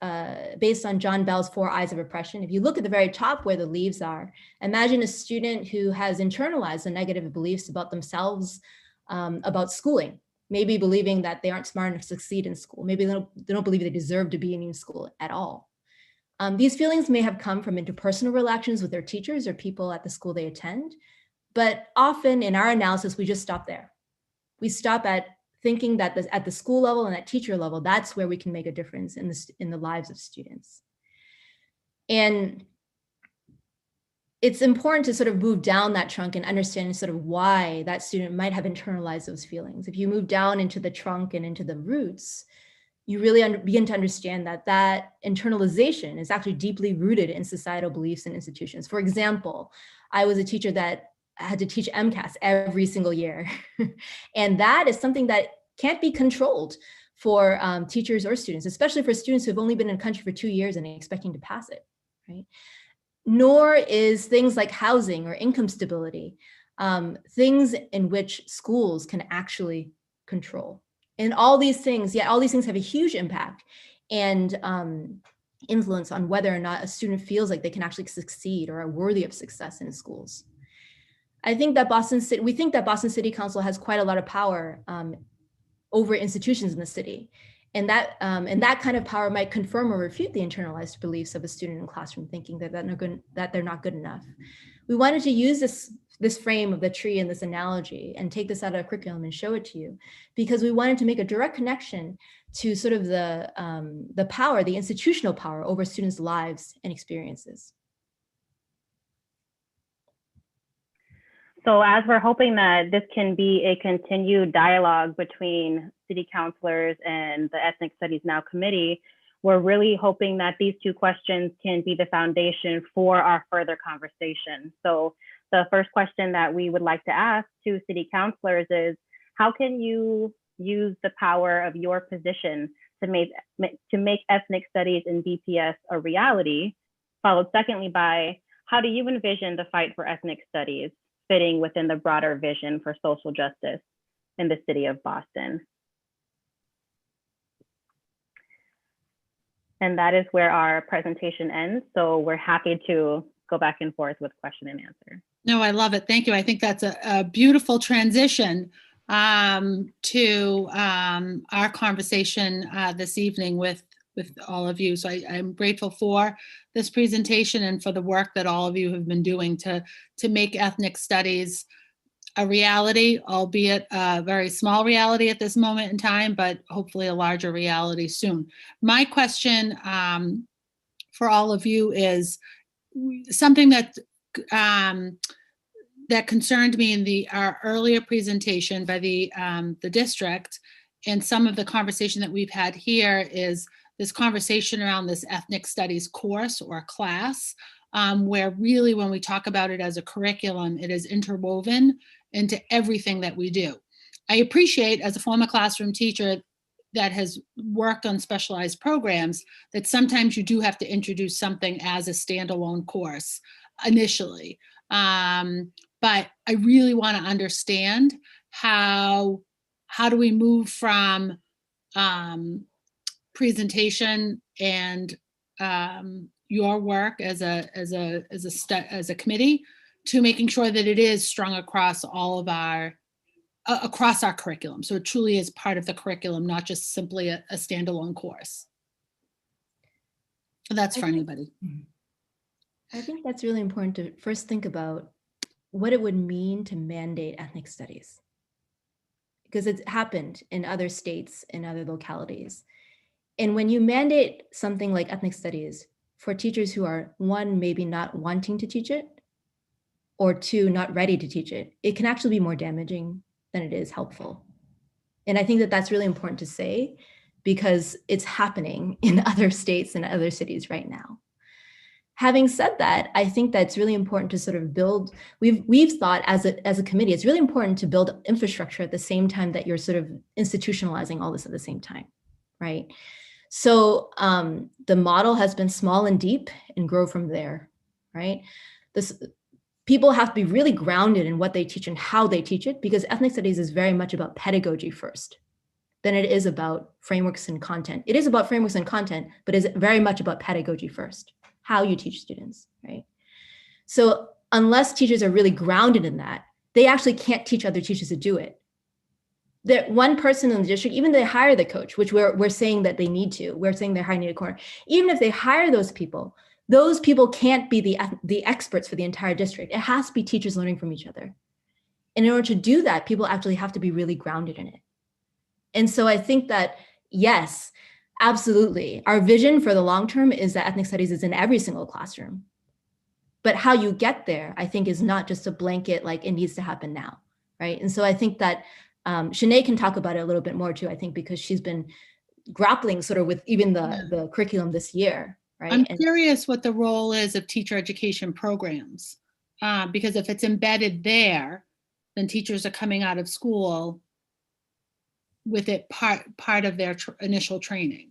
based on John Bell's 4 Eyes of Oppression. If you look at the very top where the leaves are, imagine a student who has internalized the negative beliefs about themselves, about schooling, maybe believing that they aren't smart enough to succeed in school. Maybe they don't believe they deserve to be in school at all. These feelings may have come from interpersonal relations with their teachers or people at the school they attend, but often in our analysis, we just stop there. We stop at thinking that at the school level and at teacher level, that's where we can make a difference in the lives of students. And it's important to sort of move down that trunk and understand sort of why that student might have internalized those feelings. If you move down into the trunk and into the roots, you really begin to understand that that internalization is actually deeply rooted in societal beliefs and institutions. For example, I was a teacher that had to teach MCAS every single year. And that is something that can't be controlled for teachers or students, especially for students who have only been in the country for 2 years and expecting to pass it, right? Nor is things like housing or income stability, things in which schools can actually control. And all these things have a huge impact and influence on whether or not a student feels like they can actually succeed or are worthy of success in schools. I think that we think that Boston City Council has quite a lot of power over institutions in the city. And that kind of power might confirm or refute the internalized beliefs of a student in classroom thinking that they're not good enough. We wanted to use this frame of the tree and this analogy and take this out of our curriculum and show it to you because we wanted to make a direct connection to sort of the power, the institutional power over students' lives and experiences. So as we're hoping that this can be a continued dialogue between city councilors and the Ethnic Studies Now committee, we're really hoping that these 2 questions can be the foundation for our further conversation. So the first question that we would like to ask to city councilors is, how can you use the power of your position to make ethnic studies in BPS a reality? Followed secondly by, how do you envision the fight for ethnic studies fitting within the broader vision for social justice in the city of Boston? And that is where our presentation ends. So we're happy to go back and forth with question and answer. No, I love it. Thank you. I think that's a beautiful transition to our conversation this evening with all of you. So I'm grateful for this presentation and for the work that all of you have been doing to make ethnic studies a reality, albeit a very small reality at this moment in time, but hopefully a larger reality soon. My question for all of you is something that that concerned me in our earlier presentation by the district, and some of the conversation that we've had here is this conversation around this ethnic studies course or class, where really when we talk about it as a curriculum, it is interwoven into everything that we do. I appreciate, as a former classroom teacher that has worked on specialized programs, that sometimes you do have to introduce something as a standalone course initially. But I really want to understand how do we move from presentation and your work as a committee to making sure that it is strung across all of our across our curriculum. So it truly is part of the curriculum, not just simply a standalone course. That's for anybody. I think that's really important to first think about what it would mean to mandate ethnic studies, because it's happened in other states and other localities. And when you mandate something like ethnic studies for teachers who are, 1, maybe not wanting to teach it, or 2, not ready to teach it, it can actually be more damaging than it is helpful. And I think that that's really important to say because it's happening in other states and other cities right now. Having said that, I think that's really important to sort of build, we've thought as a committee, it's really important to build infrastructure at the same time that you're sort of institutionalizing all this at the same time. right? So the model has been small and deep and grow from there, right? People have to be really grounded in what they teach and how they teach it, because ethnic studies is very much about pedagogy first than it is about frameworks and content. It is about frameworks and content, but is very much about pedagogy first, how you teach students, right? So unless teachers are really grounded in that, they actually can't teach other teachers to do it. That one person in the district, even if they hire the coach, which we're saying that they need to, we're saying they're hiring a corner, even if they hire those people can't be the experts for the entire district. It has to be teachers learning from each other. And in order to do that, people actually have to be really grounded in it. And so I think that, yes, absolutely. Our vision for the long term is that ethnic studies is in every single classroom. But how you get there, I think, is not just a blanket, like it needs to happen now, right? And so I think that Shanae can talk about it a little bit more too, I think, because she's been grappling sort of with even the curriculum this year, right? I'm curious what the role is of teacher education programs, because if it's embedded there, then teachers are coming out of school with it part of their initial training.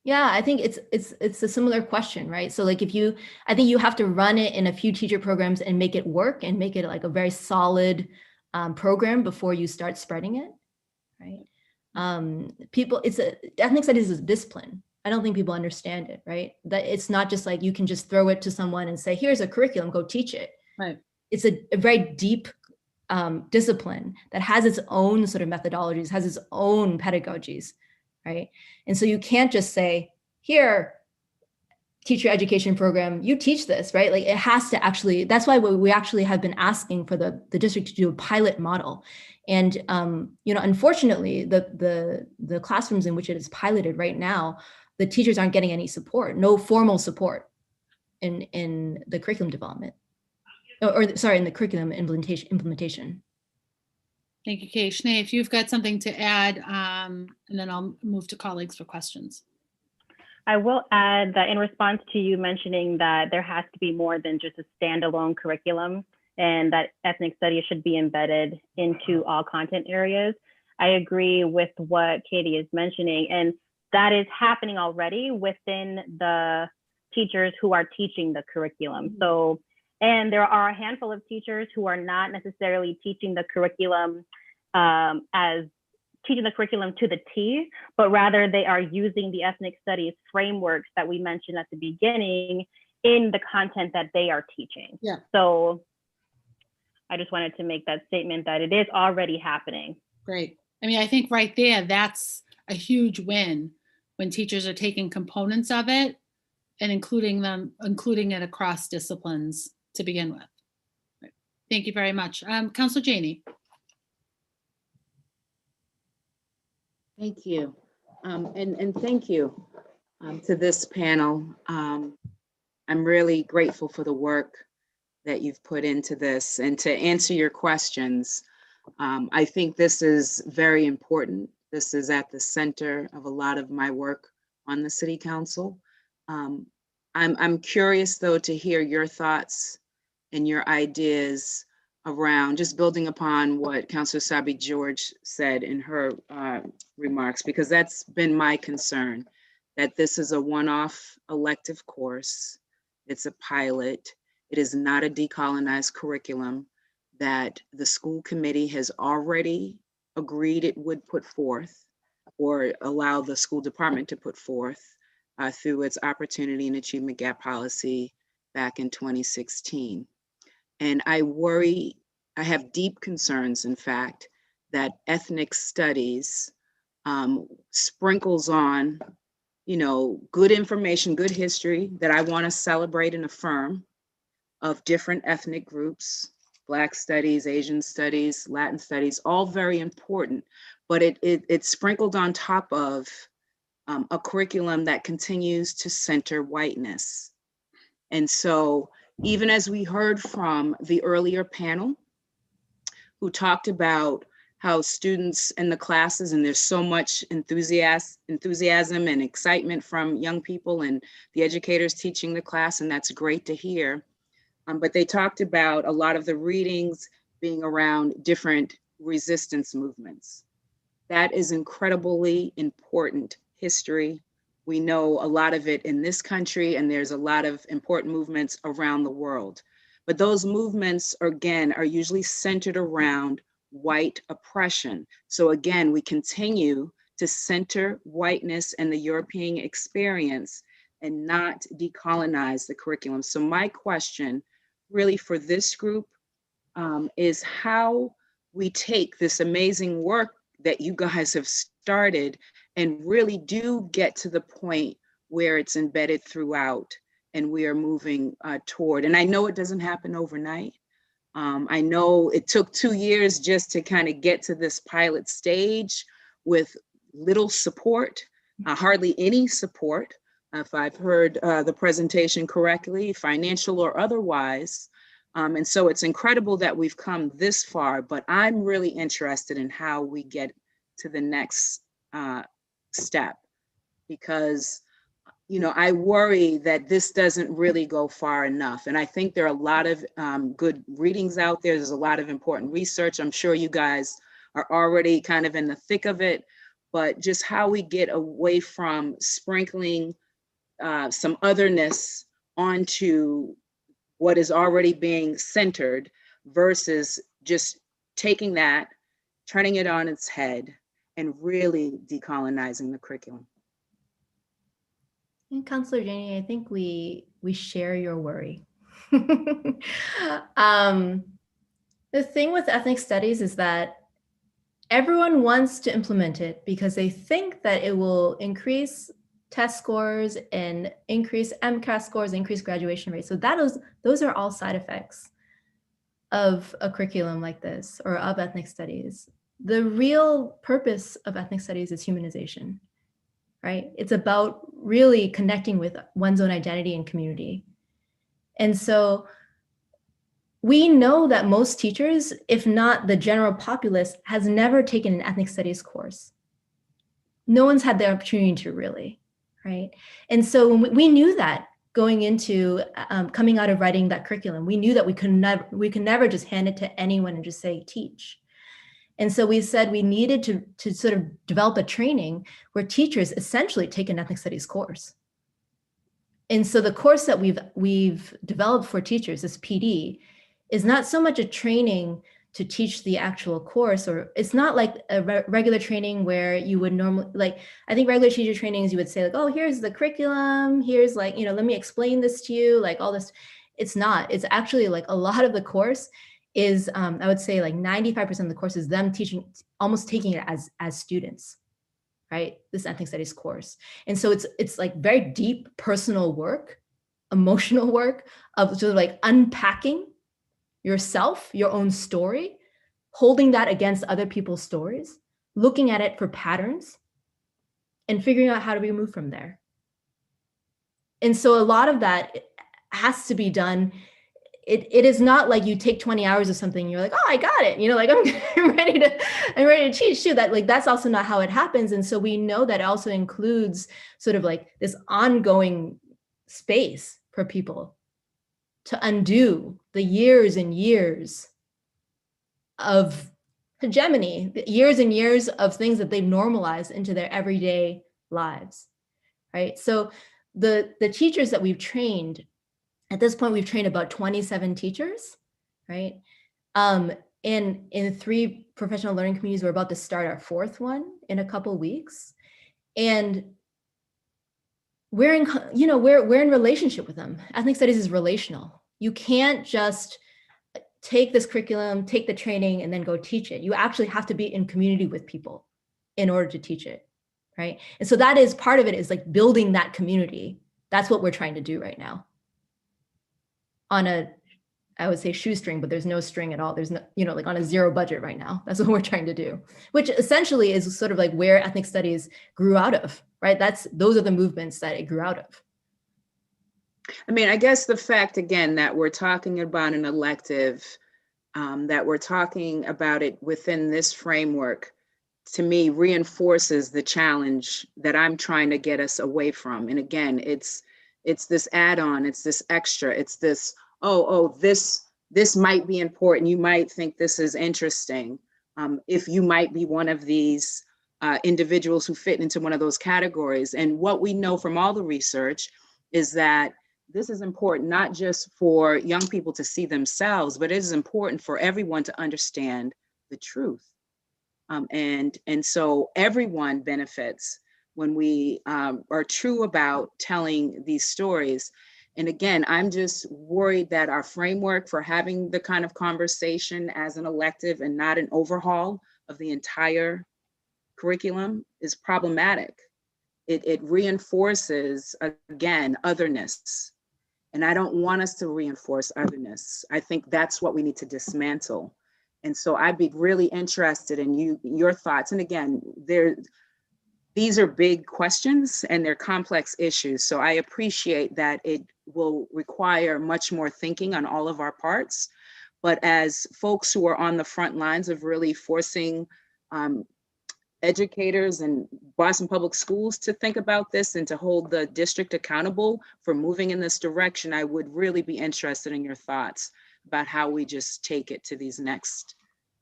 Yeah, I think it's a similar question, right? So like I think you have to run it in a few teacher programs and make it work and make it like a very solid program before you start spreading it, right? Ethnic studies is a discipline. I don't think people understand it, right? That it's not just like you can just throw it to someone and say, here's a curriculum, go teach it. Right. It's a very deep discipline that has its own sort of methodologies, has its own pedagogies, right? And so you can't just say, here, teacher education program, you teach this, right? Like it has to actually, that's why we actually have been asking for the district to do a pilot model. And, unfortunately, the classrooms in which it is piloted right now, the teachers aren't getting any support, no formal support in the curriculum development, in the curriculum implementation. Thank you, Kay. Shanae, if you've got something to add, and then I'll move to colleagues for questions. I will add that in response to you mentioning that there has to be more than just a standalone curriculum and that ethnic studies should be embedded into all content areas, I agree with what Katie is mentioning. And that is happening already within the teachers who are teaching the curriculum. So, and there are a handful of teachers who are not necessarily teaching the curriculum as teaching the curriculum to the T, but rather they are using the ethnic studies frameworks that we mentioned at the beginning in the content that they are teaching. Yeah. So I just wanted to make that statement that it is already happening. Great. I mean, I think right there, that's a huge win when teachers are taking components of it and including it across disciplines to begin with. Right. Thank you very much. Councilor Janey. Thank you. And thank you to this panel. I'm really grateful for the work that you've put into this. And to answer your questions, I think this is very important. This is at the center of a lot of my work on the City Council. I'm curious, though, to hear your thoughts and your ideas around just building upon what Councilor Sabi George said in her remarks, because that's been my concern, that this is a one-off elective course. It's a pilot. It is not a decolonized curriculum that the school committee has already agreed it would put forth or allow the school department to put forth through its opportunity and achievement gap policy back in 2016. And I worry, I have deep concerns, in fact, that ethnic studies sprinkles on, good information, good history that I want to celebrate and affirm of different ethnic groups, Black studies, Asian studies, Latin studies, all very important, but it's sprinkled on top of a curriculum that continues to center whiteness. And so even as we heard from the earlier panel who talked about how students in the classes, and there's so much enthusiasm and excitement from young people and the educators teaching the class, and that's great to hear. But they talked about a lot of the readings being around different resistance movements. That is incredibly important history. We know a lot of it in this country, and there's a lot of important movements around the world. But those movements, again, are usually centered around white oppression. So again, we continue to center whiteness and the European experience and not decolonize the curriculum. So my question really for this group is how we take this amazing work that you guys have started and really do get to the point where it's embedded throughout and we are moving toward. And I know it doesn't happen overnight. I know it took 2 years just to kind of get to this pilot stage with little support, hardly any support, if I've heard the presentation correctly, financial or otherwise. And so it's incredible that we've come this far, but I'm really interested in how we get to the next step, because I worry that this doesn't really go far enough. And I think there are a lot of good readings out there. There's a lot of important research. I'm sure you guys are already kind of in the thick of it, but just how we get away from sprinkling some otherness onto what is already being centered versus just taking that, turning it on its head, and really decolonizing the curriculum. And Counselor Janey, I think we share your worry. The thing with ethnic studies is that everyone wants to implement it because they think that it will increase test scores and increase MCAS scores, increase graduation rates. So those are all side effects of a curriculum like this or of ethnic studies. The real purpose of ethnic studies is humanization, right? It's about really connecting with one's own identity and community. And so we know that most teachers, if not the general populace, has never taken an ethnic studies course. No one's had the opportunity to really, right? And so we knew that going into coming out of writing that curriculum, we knew that we could never just hand it to anyone and just say, teach. And so we said we needed to sort of develop a training where teachers essentially take an ethnic studies course. And so the course that we've developed for teachers, this PD, is not so much a training to teach the actual course, or it's not like a regular training where you would normally, like, I think regular teacher trainings, you would say like, oh, here's the curriculum, here's like, let me explain this to you, like all this. It's not, it's actually like a lot of the course is, I would say like 95% of the course is them teaching, almost taking it as students, right? This ethnic studies course. And so it's like very deep personal work, emotional work of sort of like unpacking yourself, your own story, holding that against other people's stories, looking at it for patterns, and figuring out how to move from there. And so a lot of that has to be done. It is not like you take 20 hours of something, you're like, oh, I got it. Like I'm ready to teach too. That like that's also not how it happens. And so we know that it also includes sort of like this ongoing space for people to undo the years and years of hegemony, years and years of things that they've normalized into their everyday lives, right? So the teachers that we've trained, at this point, we've trained about 27 teachers, right? In 3 professional learning communities, we're about to start our 4th one in a couple weeks. And we're in relationship with them. Ethnic studies is relational. You can't just take this curriculum, take the training, and then go teach it. You actually have to be in community with people in order to teach it, right? And so that is part of it, is like building that community. That's what we're trying to do right now. On a, I would say shoestring, but there's no string at all. There's no, like on a zero budget right now. That's what we're trying to do, which essentially is sort of like where ethnic studies grew out of, right? Those are the movements that it grew out of. I mean, I guess the fact, again, that we're talking about an elective, that we're talking about it within this framework, to me, reinforces the challenge that I'm trying to get us away from. And again, it's this add-on, it's this extra, it's this, this might be important. You might think this is interesting. If you might be one of these individuals who fit into one of those categories. And what we know from all the research is that this is important not just for young people to see themselves, but it is important for everyone to understand the truth. And so everyone benefits when we are true about telling these stories. And again, I'm just worried that our framework for having the kind of conversation as an elective and not an overhaul of the entire curriculum is problematic. It reinforces, again, otherness. And I don't want us to reinforce otherness. I think that's what we need to dismantle. And so I'd be really interested in your thoughts. And again, these are big questions and they're complex issues. So I appreciate that it will require much more thinking on all of our parts. But as folks who are on the front lines of really forcing educators and Boston Public Schools to think about this and to hold the district accountable for moving in this direction, I would really be interested in your thoughts about how we just take it to these next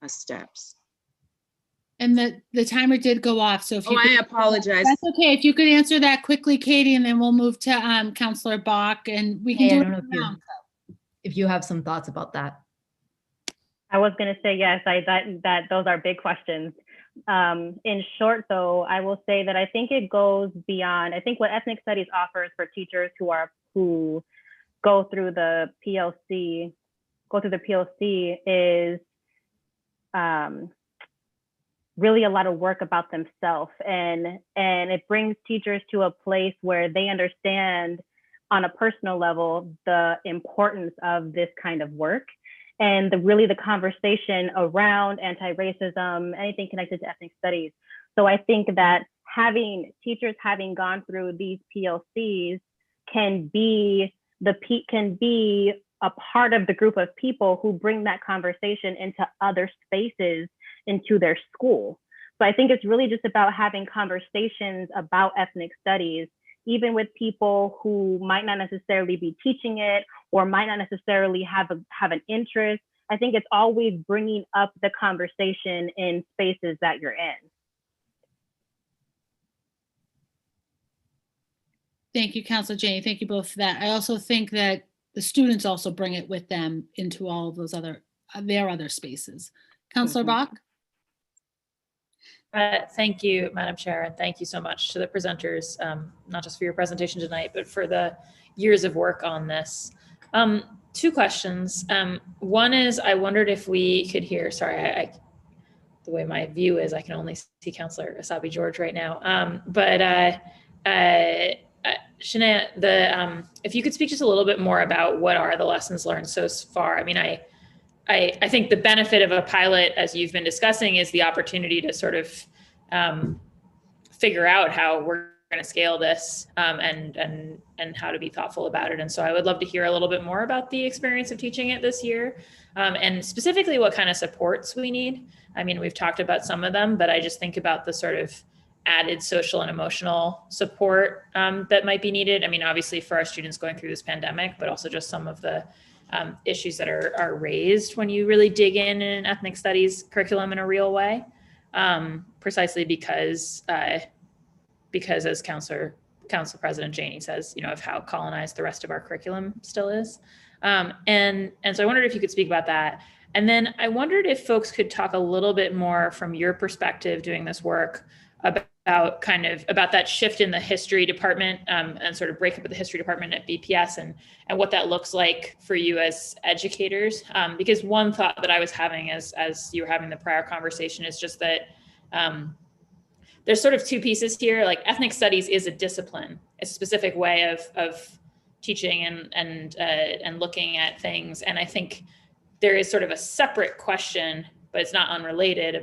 steps. And the timer did go off, so if you I apologize. That's okay. If you could answer that quickly, Katie, and then we'll move to Counselor Bach, and we can Hey, I do don't it know now. if you have some thoughts about that. I was going to say yes. That those are big questions. In short, though, I will say that I think it goes beyond. I think what ethnic studies offers for teachers who go through the PLC is really a lot of work about themselves, and it brings teachers to a place where they understand on a personal level the importance of this kind of work. And really the conversation around anti-racism, anything connected to ethnic studies. So I think that teachers having gone through these PLCs can be a part of the group of people who bring that conversation into other spaces, into their school. So I think it's really just about having conversations about ethnic studies, even with people who might not necessarily be teaching it or might not necessarily have an interest. I think it's always bringing up the conversation in spaces that you're in. Thank you, Counselor Janie. Thank you both for that. I also think that the students also bring it with them into all of those their other spaces. Counselor Bach? Thank you, Madam Chair, and thank you so much to the presenters, not just for your presentation tonight, but for the years of work on this. Two questions. One is, I wondered if we could hear, sorry, the way my view is, I can only see Counselor Asabi George right now. Shanae, if you could speak just a little bit more about what are the lessons learned so far. I mean, I think the benefit of a pilot, as you've been discussing, is the opportunity to sort of figure out how we're going to scale this and how to be thoughtful about it. And so I would love to hear a little bit more about the experience of teaching it this year, and specifically what kind of supports we need. I mean, we've talked about some of them, but I just think about the sort of added social and emotional support that might be needed. I mean, obviously for our students going through this pandemic, but also just some of the issues that are raised when you really dig in an ethnic studies curriculum in a real way, precisely because as Council President Janie says, you know, of how colonized the rest of our curriculum still is. And so I wondered if you could speak about that. And then I wondered if folks could talk a little bit more from your perspective doing this work about that shift in the history department and sort of breakup of the history department at BPS and what that looks like for you as educators. Because one thought that I was having as you were having the prior conversation is just that there's sort of two pieces here. Like ethnic studies is a discipline, a specific way of teaching and looking at things. And I think there is sort of a separate question, but it's not unrelated,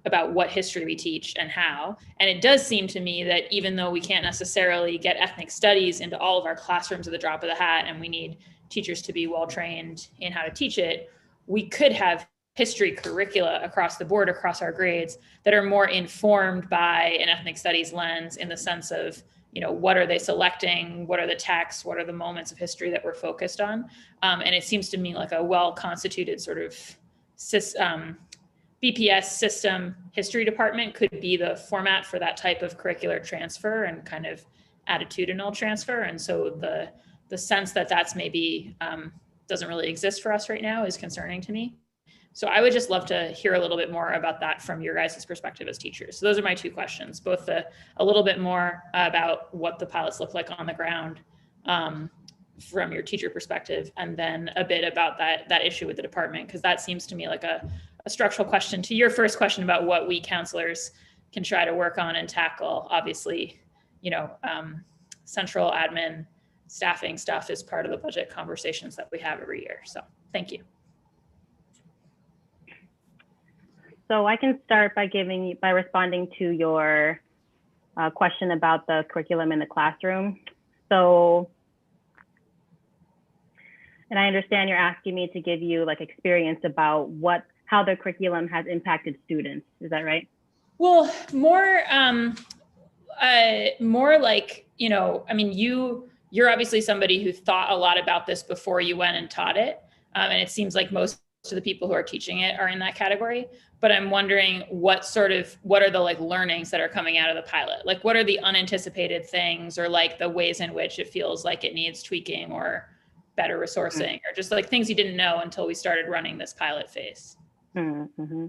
about what history we teach and how. And it does seem to me that even though we can't necessarily get ethnic studies into all of our classrooms at the drop of the hat, and we need teachers to be well trained in how to teach it, we could have history curricula across the board, across our grades, that are more informed by an ethnic studies lens, in the sense of, you know, what are they selecting? What are the texts? What are the moments of history that we're focused on? And it seems to me like a well-constituted sort of BPS system history department could be the format for that type of curricular transfer and kind of attitudinal transfer. And so the sense that that's maybe doesn't really exist for us right now is concerning to me. So I would just love to hear a little bit more about that from your guys' perspective as teachers. So those are my two questions, both a little bit more about what the pilots look like on the ground from your teacher perspective, and then a bit about that issue with the department, because that seems to me like a structural question to your first question about what we counselors can try to work on and tackle. Obviously, central admin staffing stuff is part of the budget conversations that we have every year. So thank you. So I can start by responding to your question about the curriculum in the classroom. So, and I understand you're asking me to give you like experience about how the curriculum has impacted students. Is that right? Well, more like, I mean, you're obviously somebody who thought a lot about this before you went and taught it. And it seems like most of the people who are teaching it are in that category. But I'm wondering what are the like learnings that are coming out of the pilot? Like, what are the unanticipated things, or like the ways in which it feels like it needs tweaking or better resourcing, or just like things you didn't know until we started running this pilot phase? Mm-hmm.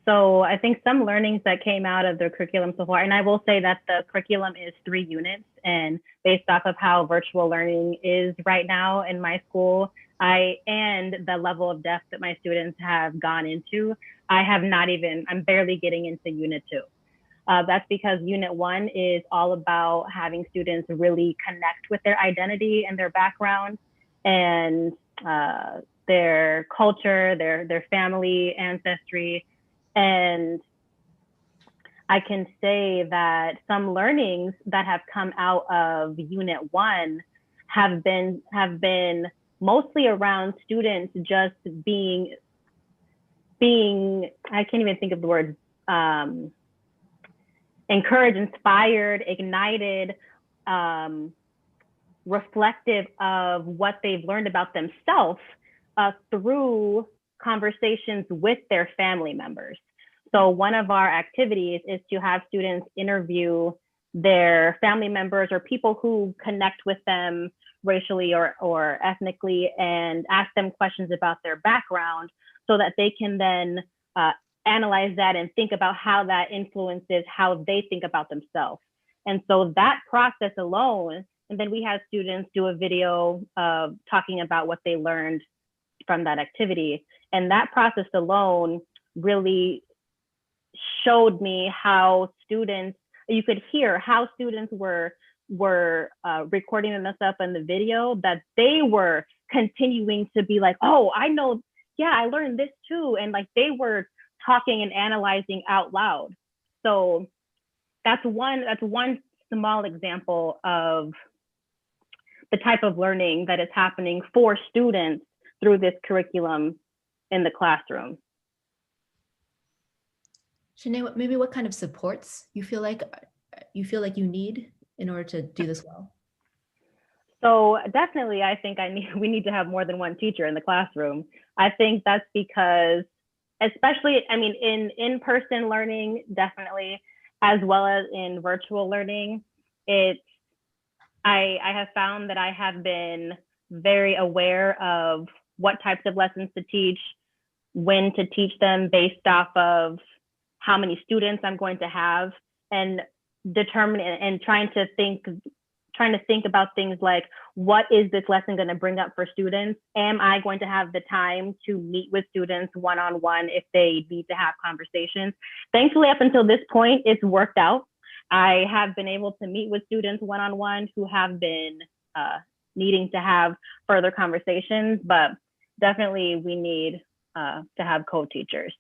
So I think some learnings that came out of the curriculum so far, and I will say that the curriculum is 3 units, and based off of how virtual learning is right now in my school, and the level of depth that my students have gone into, I'm barely getting into unit 2. That's because unit 1 is all about having students really connect with their identity and their background and their culture, their family, ancestry. And I can say that some learnings that have come out of unit 1 have been mostly around students just being, I can't even think of the word, encouraged, inspired, ignited, reflective of what they've learned about themselves through conversations with their family members. So one of our activities is to have students interview their family members or people who connect with them racially or ethnically, and ask them questions about their background so that they can then analyze that and think about how that influences how they think about themselves. And so that process alone, and then we had students do a video talking about what they learned from that activity. And that process alone really showed me how students, you could hear how students were recording themselves in the video, that they were continuing to be like, oh, I know, yeah, I learned this too. And like they were talking and analyzing out loud. So that's one small example of the type of learning that is happening for students through this curriculum in the classroom. Shanae, maybe what kind of supports you feel like you need in order to do this well? So definitely, I think we need to have more than one teacher in the classroom. I think that's because, especially, I mean, in in-person learning, definitely, as well as in virtual learning, I have found that I have been very aware of what types of lessons to teach, when to teach them based off of how many students I'm going to have, and determine and trying to think about things like, what is this lesson going to bring up for students? Am I going to have the time to meet with students one-on-one if they need to have conversations? Thankfully, up until this point, it's worked out. I have been able to meet with students one-on-one who have been needing to have further conversations, but definitely we need to have co-teachers.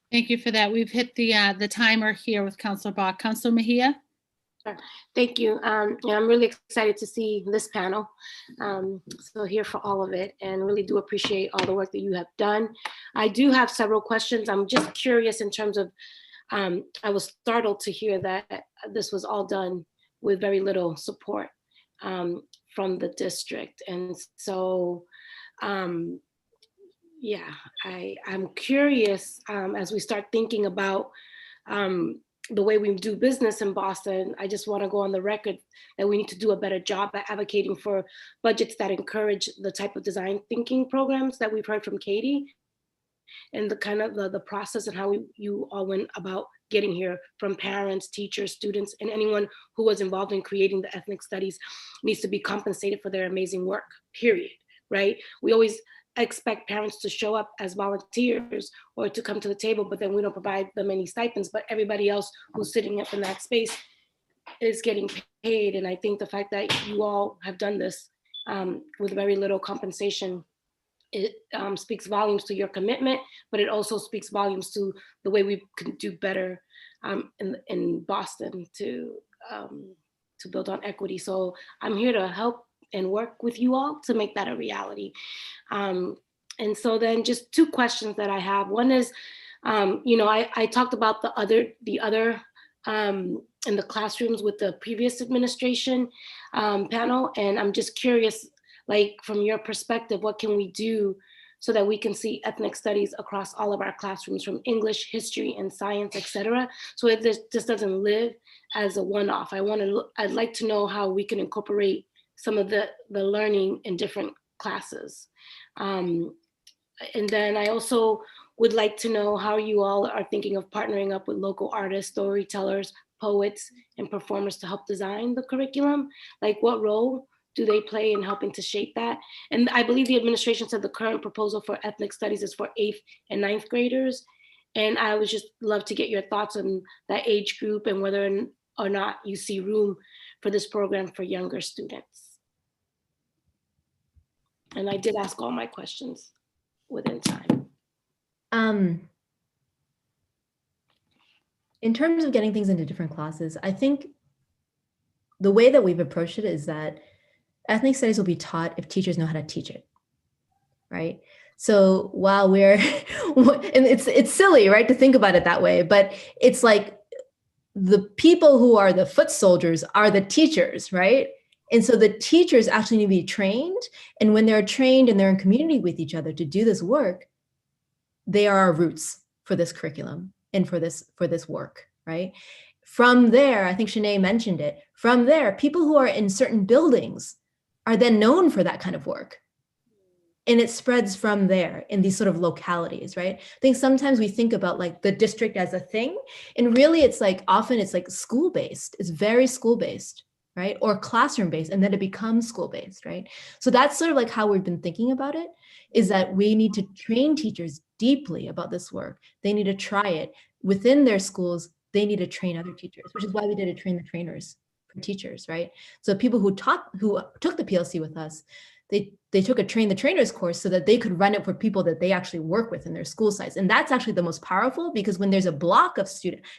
Thank you for that. We've hit the timer here with Councilor Bach. Councilor Mejia? Sure. Thank you. I'm really excited to see this panel. So here for all of it, and really do appreciate all the work that you have done. I do have several questions. I'm just curious in terms of, I was startled to hear that this was all done with very little support from the district. And so, Yeah, I'm curious as we start thinking about the way we do business in Boston. I just want to go on the record that we need to do a better job at advocating for budgets that encourage the type of design thinking programs that we've heard from Katie, and the kind of the process and how you all went about getting here, from parents, teachers, students, and anyone who was involved in creating the ethnic studies needs to be compensated for their amazing work, period, right? We always expect parents to show up as volunteers or to come to the table, but then we don't provide them any stipends, but everybody else who's sitting up in that space is getting paid. And I think the fact that you all have done this with very little compensation, it speaks volumes to your commitment, but it also speaks volumes to the way we can do better in Boston to build on equity. So I'm here to help and work with you all to make that a reality. And so then just two questions that I have. One is, I talked about the other in the classrooms with the previous administration panel, and I'm just curious, like from your perspective, what can we do so that we can see ethnic studies across all of our classrooms, from English, history, and science, et cetera, so it just doesn't live as a one-off. I'd like to know how we can incorporate some of the learning in different classes. And then I also would like to know how you all are thinking of partnering up with local artists, storytellers, poets, and performers to help design the curriculum. Like, what role do they play in helping to shape that? And I believe the administration said the current proposal for ethnic studies is for 8th and 9th graders. And I would just love to get your thoughts on that age group and whether or not you see room for this program for younger students. And I did ask all my questions within time. In terms of getting things into different classes, I think the way that we've approached it is that ethnic studies will be taught if teachers know how to teach it, right? So while we're, and it's silly, right, to think about it that way, but it's like the people who are the foot soldiers are the teachers, right? And so the teachers actually need to be trained. And when they're trained and they're in community with each other to do this work, they are our roots for this curriculum and for this work, right? From there, I think Shanae mentioned it, from there, people who are in certain buildings are then known for that kind of work. And it spreads from there in these sort of localities, right? I think sometimes we think about like the district as a thing, and really it's like, often it's like school-based, it's very school-based, right? Or classroom-based, and then it becomes school-based, right? So that's sort of like how we've been thinking about it, is that we need to train teachers deeply about this work. They need to try it within their schools. They need to train other teachers, which is why we did a train the trainers for teachers, right? So people who took the PLC with us, they took a train the trainers course so that they could run it for people that they actually work with in their school sites. And that's actually the most powerful, because when there's a block of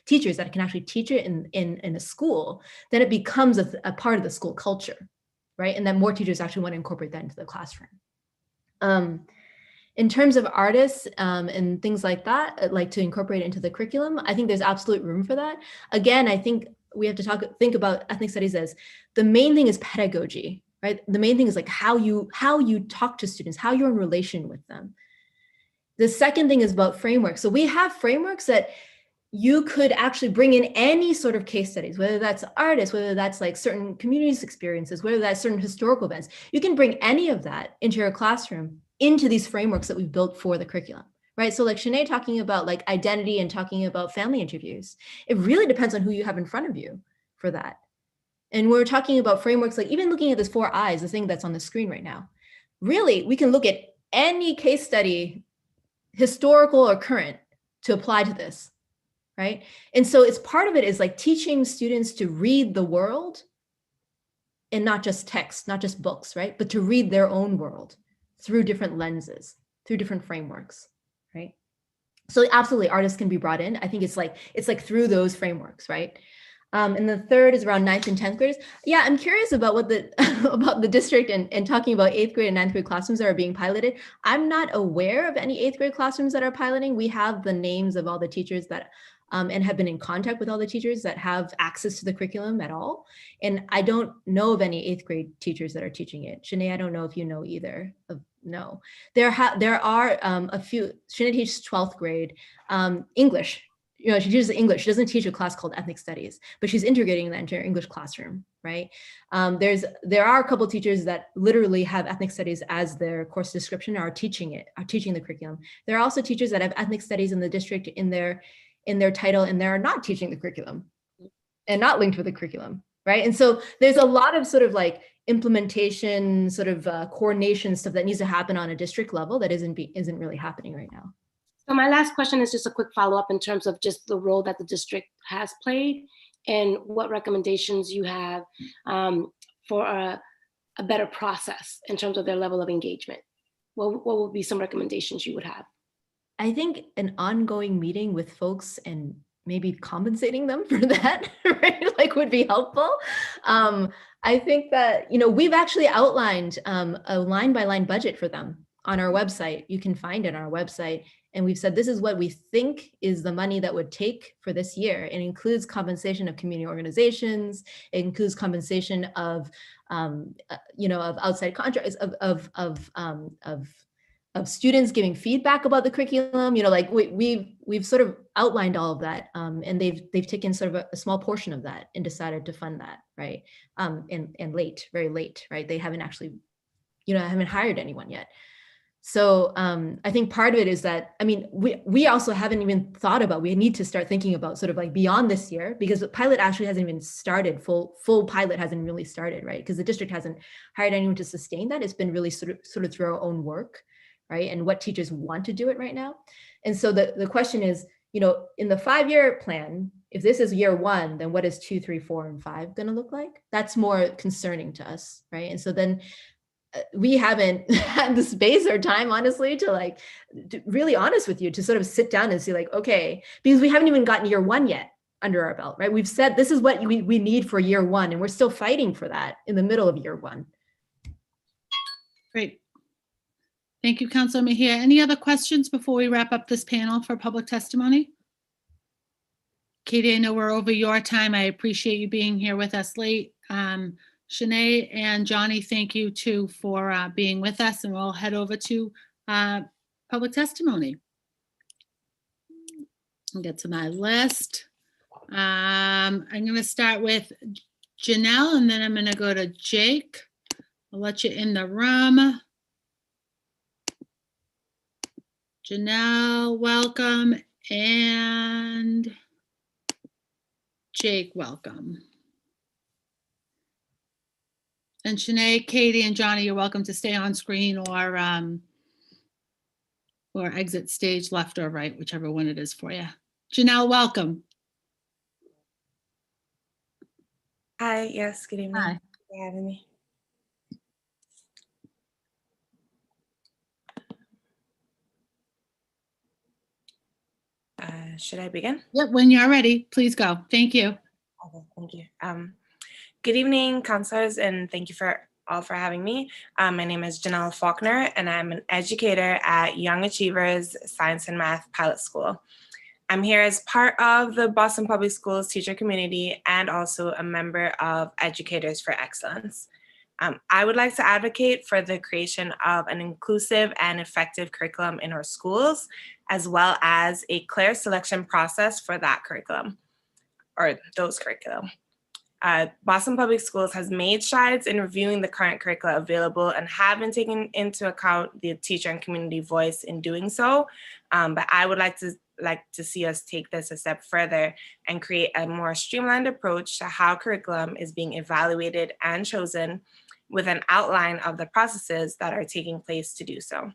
teachers that can actually teach it in a school, then it becomes a part of the school culture, right? And then more teachers actually want to incorporate that into the classroom. In terms of artists and things like that, like to incorporate it into the curriculum, I think there's absolute room for that. Again, I think we have to think about ethnic studies as the main thing is pedagogy, right? The main thing is like how you talk to students, how you're in relation with them. The second thing is about frameworks. So we have frameworks that you could actually bring in any sort of case studies, whether that's artists, whether that's like certain communities experiences, whether that's certain historical events. You can bring any of that into your classroom, into these frameworks that we've built for the curriculum, right? So like Shanae talking about like identity and talking about family interviews, it really depends on who you have in front of you for that. And we're talking about frameworks, like even looking at this 4 eyes, the thing that's on the screen right now, really, we can look at any case study, historical or current, to apply to this, right? And so it's part of it is like teaching students to read the world and not just text, not just books, right? But to read their own world through different lenses, through different frameworks, right? So absolutely, artists can be brought in. I think it's like through those frameworks, right? And the third is around 9th and 10th graders. Yeah, I'm curious about what about the district and talking about 8th grade and 9th grade classrooms that are being piloted. I'm not aware of any 8th grade classrooms that are piloting. We have the names of all the teachers that and have been in contact with all the teachers that have access to the curriculum at all. And I don't know of any 8th grade teachers that are teaching it. Shanae, I don't know if you know either of No. There are a few. Shana teaches 12th grade English. You know, she teaches English. She doesn't teach a class called ethnic studies, but she's integrating that into her English classroom, right? There are a couple of teachers that literally have ethnic studies as their course description, are teaching the curriculum. There are also teachers that have ethnic studies in the district in their title, and they're not teaching the curriculum and not linked with the curriculum, right? And so there's a lot of sort of like implementation, sort of coordination stuff that needs to happen on a district level that isn't really happening right now. So my last question is just a quick follow-up in terms of just the role that the district has played and what recommendations you have for a better process in terms of their level of engagement. What would be some recommendations you would have? I think an ongoing meeting with folks and maybe compensating them for that, right? Like would be helpful. I think that, you know, we've actually outlined a line-by-line budget for them on our website. You can find it on our website. And we've said, this is what we think is the money that would take for this year. It includes compensation of community organizations. It includes compensation of, you know, of outside contracts, of students giving feedback about the curriculum. You know, like we've sort of outlined all of that, and they've taken sort of a small portion of that and decided to fund that, right? And very late, right? They haven't actually, you know, haven't hired anyone yet. So I think part of it is that, I mean, we also haven't even thought about, we need to start thinking about sort of like beyond this year, because the pilot actually hasn't even started, full pilot hasn't really started, right? Because the district hasn't hired anyone to sustain that. It's been really sort of through our own work, right? And what teachers want to do it right now. And so the question is, you know, in the 5-year plan, if this is year 1, then what is 2, 3, 4, and 5 going to look like? That's more concerning to us, right? And so then we haven't had the space or time, honestly, to like, to really honest with you, to sort of sit down and see like, okay, because we haven't even gotten year 1 yet under our belt, right? We've said this is what we need for year 1, and we're still fighting for that in the middle of year 1. Great. Thank you, Councilor Mejia. Any other questions before we wrap up this panel for public testimony? Katie, I know we're over your time. I appreciate you being here with us late. Shanae and Johnny, thank you too for being with us, and we'll head over to public testimony. I'll get to my list. I'm going to start with Janelle, and then I'm going to go to Jake. I'll let you in the room. Janelle, welcome, and Jake, welcome. And Shanae, Katie, and Johnny, you're welcome to stay on screen or exit stage left or right, whichever one it is for you. Janelle, welcome. Hi, yes, good evening. Hi. Thank you for having me. Should I begin? Yep, when you're ready, please go. Thank you. Okay, thank you. Good evening, counselors, and thank you for having me. My name is Janelle Faulkner, and I'm an educator at Young Achievers Science and Math Pilot School. I'm here as part of the Boston Public Schools teacher community and also a member of Educators for Excellence. I would like to advocate for the creation of an inclusive and effective curriculum in our schools, as well as a clear selection process for that curriculum, or those curriculum. Boston Public Schools has made strides in reviewing the current curricula available and have been taking into account the teacher and community voice in doing so. But I would like to see us take this a step further and create a more streamlined approach to how curriculum is being evaluated and chosen, with an outline of the processes that are taking place to do so.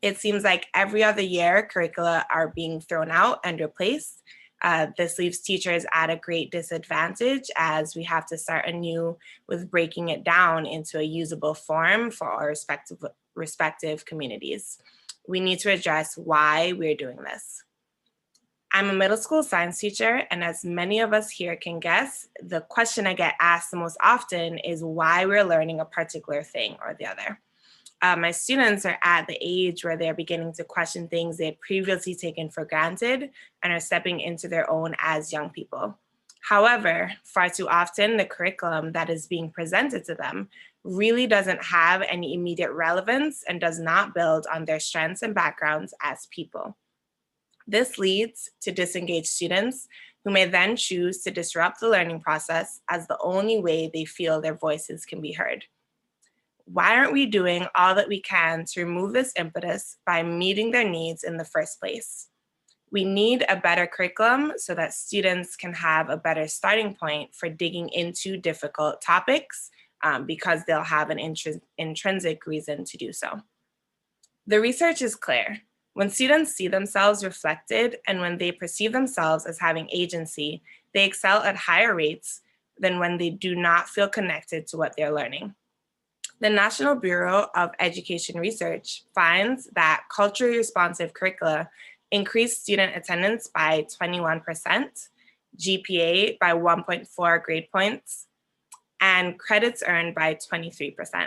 It seems like every other year, curricula are being thrown out and replaced. This leaves teachers at a great disadvantage, as we have to start anew with breaking it down into a usable form for our respective communities. We need to address why we're doing this. I'm a middle school science teacher, and as many of us here can guess, the question I get asked the most often is why we're learning a particular thing or the other. My students are at the age where they're beginning to question things they've previously taken for granted and are stepping into their own as young people. However, far too often, the curriculum that is being presented to them really doesn't have any immediate relevance and does not build on their strengths and backgrounds as people. This leads to disengaged students who may then choose to disrupt the learning process as the only way they feel their voices can be heard. Why aren't we doing all that we can to remove this impetus by meeting their needs in the first place? We need a better curriculum so that students can have a better starting point for digging into difficult topics because they'll have an intrinsic reason to do so. The research is clear. When students see themselves reflected and when they perceive themselves as having agency, they excel at higher rates than when they do not feel connected to what they're learning. The National Bureau of Education Research finds that culturally responsive curricula increase student attendance by 21%, GPA by 1.4 grade points, and credits earned by 23%.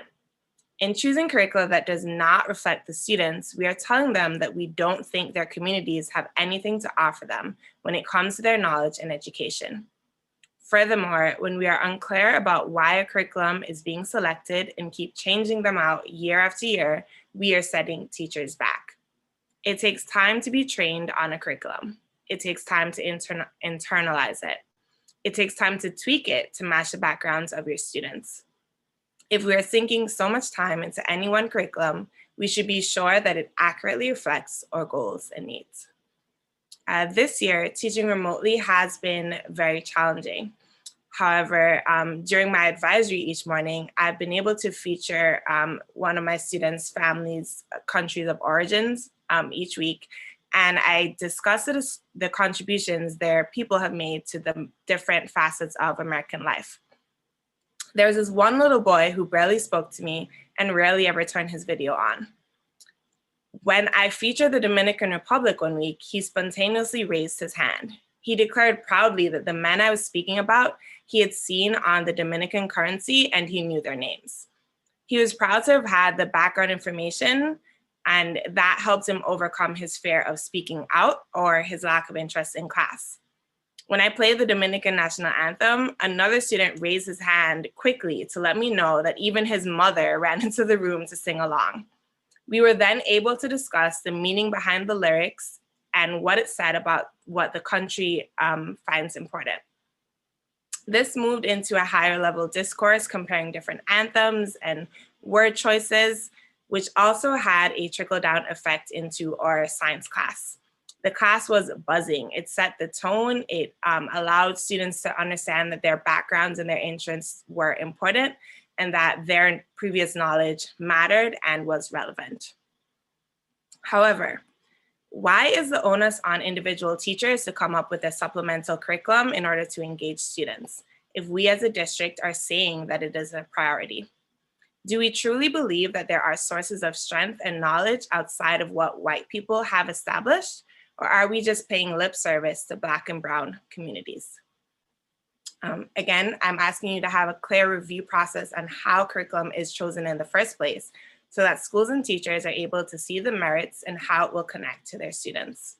In choosing curricula that does not reflect the students, we are telling them that we don't think their communities have anything to offer them when it comes to their knowledge and education. Furthermore, when we are unclear about why a curriculum is being selected and keep changing them out year after year, we are setting teachers back. It takes time to be trained on a curriculum. It takes time to internalize it. It takes time to tweak it to match the backgrounds of your students. If we are sinking so much time into any one curriculum, we should be sure that it accurately reflects our goals and needs. This year, teaching remotely has been very challenging. However, during my advisory each morning, I've been able to feature one of my students' families' countries of origins each week. And I discussed the contributions their people have made to the different facets of American life. There was this one little boy who barely spoke to me and rarely ever turned his video on. When I featured the Dominican Republic one week, he spontaneously raised his hand. He declared proudly that the men I was speaking about, he had seen on the Dominican currency and he knew their names. He was proud to have had the background information, and that helped him overcome his fear of speaking out or his lack of interest in class. When I played the Dominican national anthem, another student raised his hand quickly to let me know that even his mother ran into the room to sing along. We were then able to discuss the meaning behind the lyrics and what it said about what the country finds important. This moved into a higher level discourse comparing different anthems and word choices, which also had a trickle-down effect into our science class. The class was buzzing. It set the tone. It allowed students to understand that their backgrounds and their interests were important and that their previous knowledge mattered and was relevant. However, why is the onus on individual teachers to come up with a supplemental curriculum in order to engage students, if we as a district are saying that it is a priority? Do we truly believe that there are sources of strength and knowledge outside of what white people have established? Or are we just paying lip service to Black and Brown communities? Again, I'm asking you to have a clear review process on how curriculum is chosen in the first place so that schools and teachers are able to see the merits and how it will connect to their students.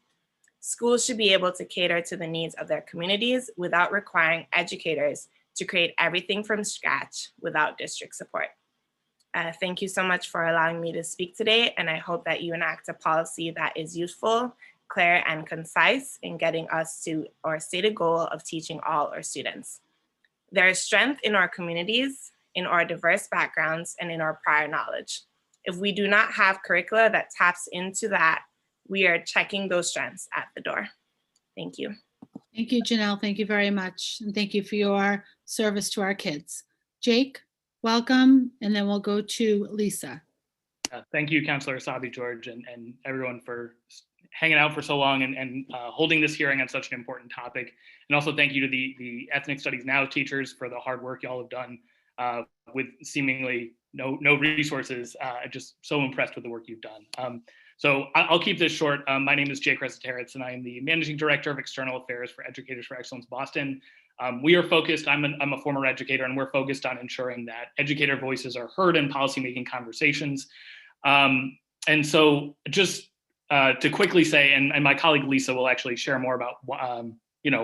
Schools should be able to cater to the needs of their communities without requiring educators to create everything from scratch without district support. Thank you so much for allowing me to speak today, and I hope that you enact a policy that is useful, clear, and concise in getting us to our stated goal of teaching all our students. There is strength in our communities, in our diverse backgrounds, and in our prior knowledge. If we do not have curricula that taps into that, we are checking those strengths at the door. Thank you. Thank you, Janelle. Thank you very much. And thank you for your service to our kids. Jake, welcome. And then we'll go to Lisa. Thank you, Councilor Asabi George, and everyone for hanging out for so long and holding this hearing on such an important topic. And also thank you to the Ethnic Studies Now teachers for the hard work y'all have done with seemingly no resources. Just so impressed with the work you've done. So I'll keep this short. My name is Jake Resiteritz, and I am the Managing Director of External Affairs for Educators for Excellence Boston. We are focused, I'm a former educator, and we're focused on ensuring that educator voices are heard in policymaking conversations. And so just to quickly say, and my colleague Lisa will actually share more about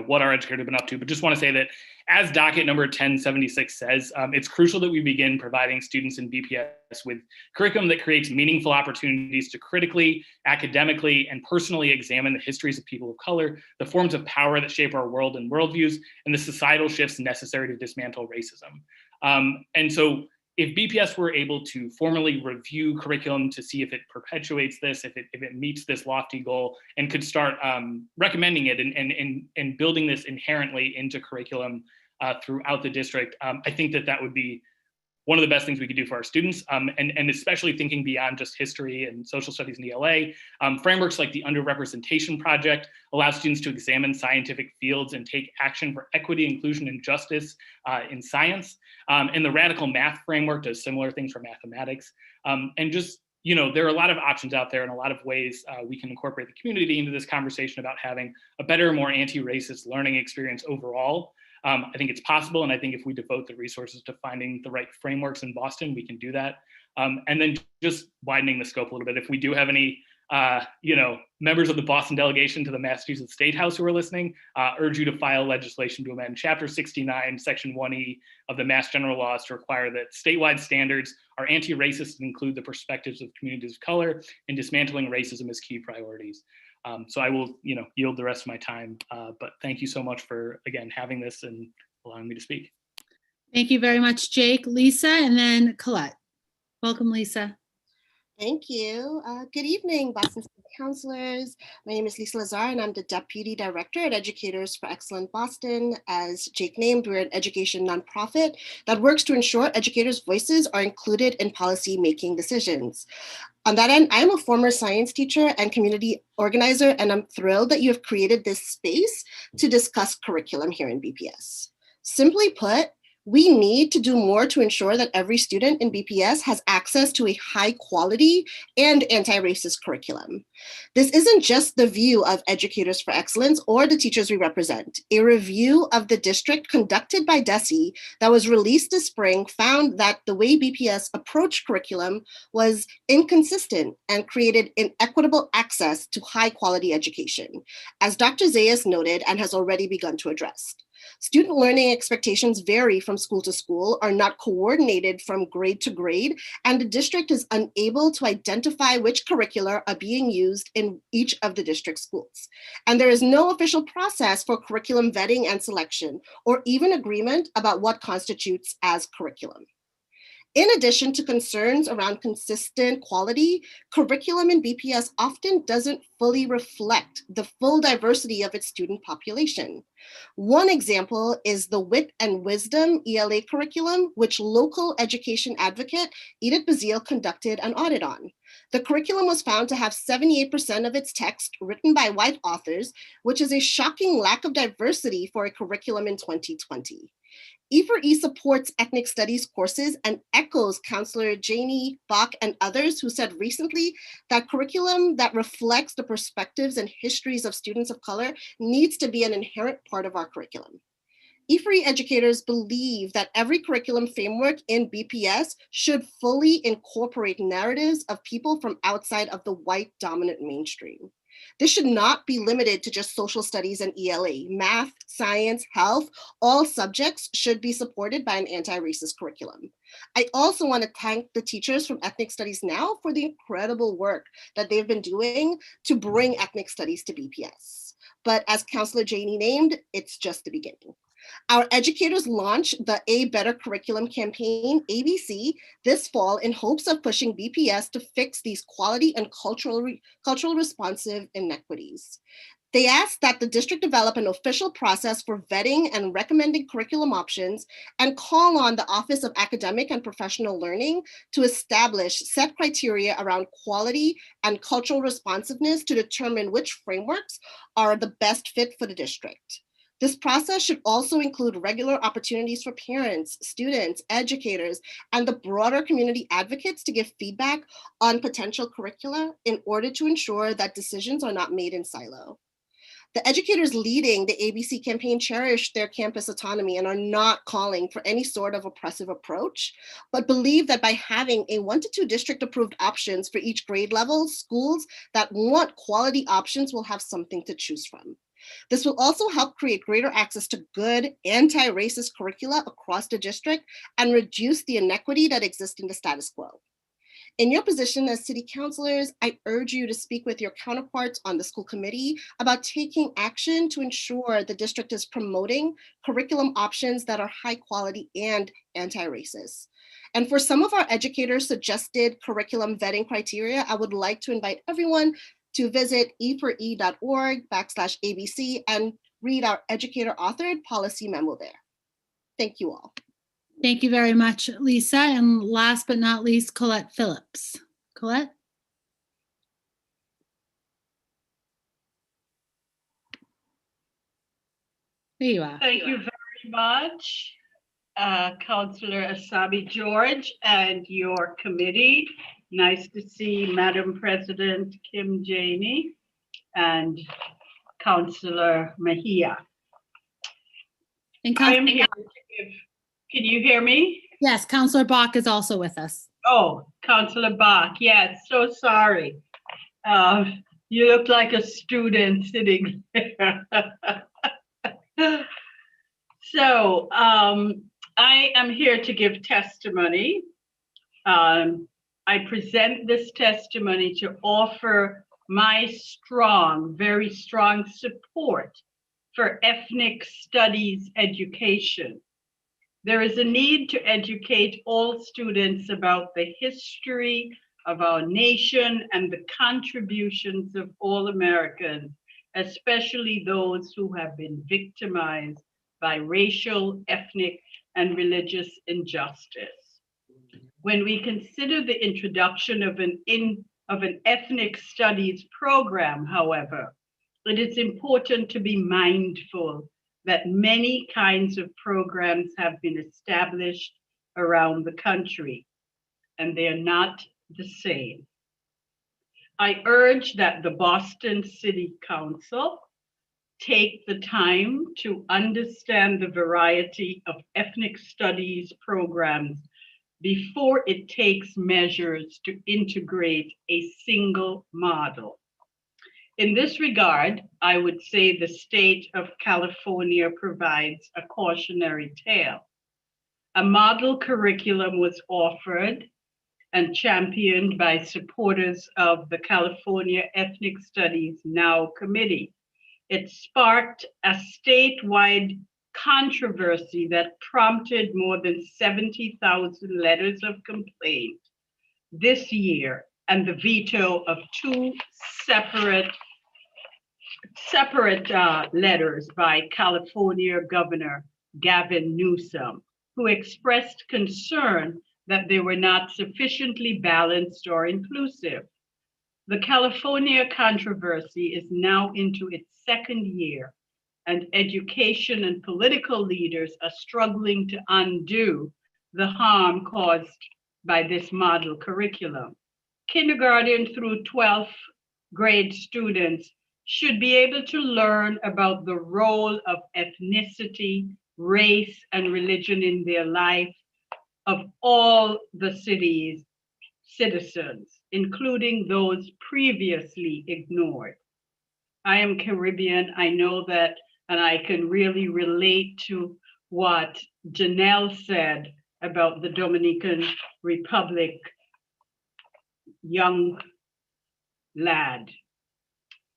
what our educators have been up to, but just want to say that as docket number 1076 says, it's crucial that we begin providing students in BPS with curriculum that creates meaningful opportunities to critically, academically, and personally examine the histories of people of color, the forms of power that shape our world and worldviews, and the societal shifts necessary to dismantle racism. And so if BPS were able to formally review curriculum to see if it perpetuates this, if it meets this lofty goal, and could start recommending it and building this inherently into curriculum throughout the district, I think that would be one of the best things we could do for our students, and especially thinking beyond just history and social studies and ELA. Frameworks like the Underrepresentation Project allow students to examine scientific fields and take action for equity, inclusion, and justice in science. And the Radical Math Framework does similar things for mathematics. And just, there are a lot of options out there and a lot of ways we can incorporate the community into this conversation about having a better, more anti-racist learning experience overall. I think it's possible, and I think if we devote the resources to finding the right frameworks in Boston, we can do that. And then just widening the scope a little bit. If we do have any, members of the Boston delegation to the Massachusetts State House who are listening, urge you to file legislation to amend Chapter 69, Section 1E of the Mass General Laws to require that statewide standards are anti-racist and include the perspectives of communities of color, and dismantling racism as key priorities. So I will, yield the rest of my time, but thank you so much for, again, having this and allowing me to speak. Thank you very much, Jake. Lisa, and then Colette. Welcome, Lisa. Thank you. Good evening, Boston City Counselors. My name is Lisa Lazar, and I'm the Deputy Director at Educators for Excellence Boston. As Jake named, we're an education nonprofit that works to ensure educators' voices are included in policy-making decisions. On that end, I'm a former science teacher and community organizer, and I'm thrilled that you have created this space to discuss curriculum here in BPS. Simply put, we need to do more to ensure that every student in BPS has access to a high quality and anti-racist curriculum. This isn't just the view of Educators for Excellence or the teachers we represent. A review of the district conducted by DESE that was released this spring found that the way BPS approached curriculum was inconsistent and created inequitable access to high quality education, as Dr. Zayas noted and has already begun to address. Student learning expectations vary from school to school, are not coordinated from grade to grade, and the district is unable to identify which curricula are being used in each of the district schools. And there is no official process for curriculum vetting and selection, or even agreement about what constitutes as curriculum. In addition to concerns around consistent quality, curriculum in BPS often doesn't fully reflect the full diversity of its student population. One example is the Wit and Wisdom ELA curriculum, which local education advocate Edith Bazile conducted an audit on. The curriculum was found to have 78% of its text written by white authors, which is a shocking lack of diversity for a curriculum in 2020. E4E supports ethnic studies courses and echoes Counselor Janie, Bach, and others who said recently that curriculum that reflects the perspectives and histories of students of color needs to be an inherent part of our curriculum. E4E educators believe that every curriculum framework in BPS should fully incorporate narratives of people from outside of the white dominant mainstream. This should not be limited to just social studies and ELA. Math, science, health, all subjects should be supported by an anti-racist curriculum. I also want to thank the teachers from Ethnic Studies Now for the incredible work that they've been doing to bring ethnic studies to BPS. But as Counselor Janie named, it's just the beginning. Our educators launched the A Better Curriculum campaign, ABC, this fall in hopes of pushing BPS to fix these quality and cultural responsive inequities. They asked that the district develop an official process for vetting and recommending curriculum options and call on the Office of Academic and Professional Learning to establish set criteria around quality and cultural responsiveness to determine which frameworks are the best fit for the district. This process should also include regular opportunities for parents, students, educators, and the broader community advocates to give feedback on potential curricula in order to ensure that decisions are not made in silo. The educators leading the ABC campaign cherish their campus autonomy and are not calling for any sort of oppressive approach, but believe that by having a 1 to 2 district approved options for each grade level, schools that want quality options will have something to choose from. This will also help create greater access to good anti-racist curricula across the district and reduce the inequity that exists in the status quo. In your position as city councilors, I urge you to speak with your counterparts on the school committee about taking action to ensure the district is promoting curriculum options that are high quality and anti-racist. And for some of our educators' suggested curriculum vetting criteria, I would like to invite everyone to visit e4e.org/ABC and read our educator authored policy memo there. Thank you all. Thank you very much, Lisa. And last but not least, Colette Phillips. Colette? There you are. Thank you very much, Councillor Asabi George and your committee. Nice to see Madam President Kim Janey and Councillor Mejia. And I am here to give, can you hear me? Yes, Councillor Bach is also with us. Oh, Councillor Bach, yes, so sorry. You look like a student sitting there. So I am here to give testimony. I present this testimony to offer my strong, very strong support for ethnic studies education. There is a need to educate all students about the history of our nation and the contributions of all Americans, especially those who have been victimized by racial, ethnic, and religious injustice. When we consider the introduction of an ethnic studies program, however, it is important to be mindful that many kinds of programs have been established around the country, and they are not the same. I urge that the Boston City Council take the time to understand the variety of ethnic studies programs before it takes measures to integrate a single model. In this regard, I would say the state of California provides a cautionary tale. A model curriculum was offered and championed by supporters of the California Ethnic Studies Now Committee. It sparked a statewide controversy that prompted more than 70,000 letters of complaint this year and the veto of two separate letters by California Governor Gavin Newsom, who expressed concern that they were not sufficiently balanced or inclusive. The California controversy is now into its second year, and education and political leaders are struggling to undo the harm caused by this model curriculum. Kindergarten through 12th grade students should be able to learn about the role of ethnicity, race, and religion in their life of all the city's citizens, including those previously ignored. I am Caribbean. I know that, and I can really relate to what Janelle said about the Dominican Republic young lad.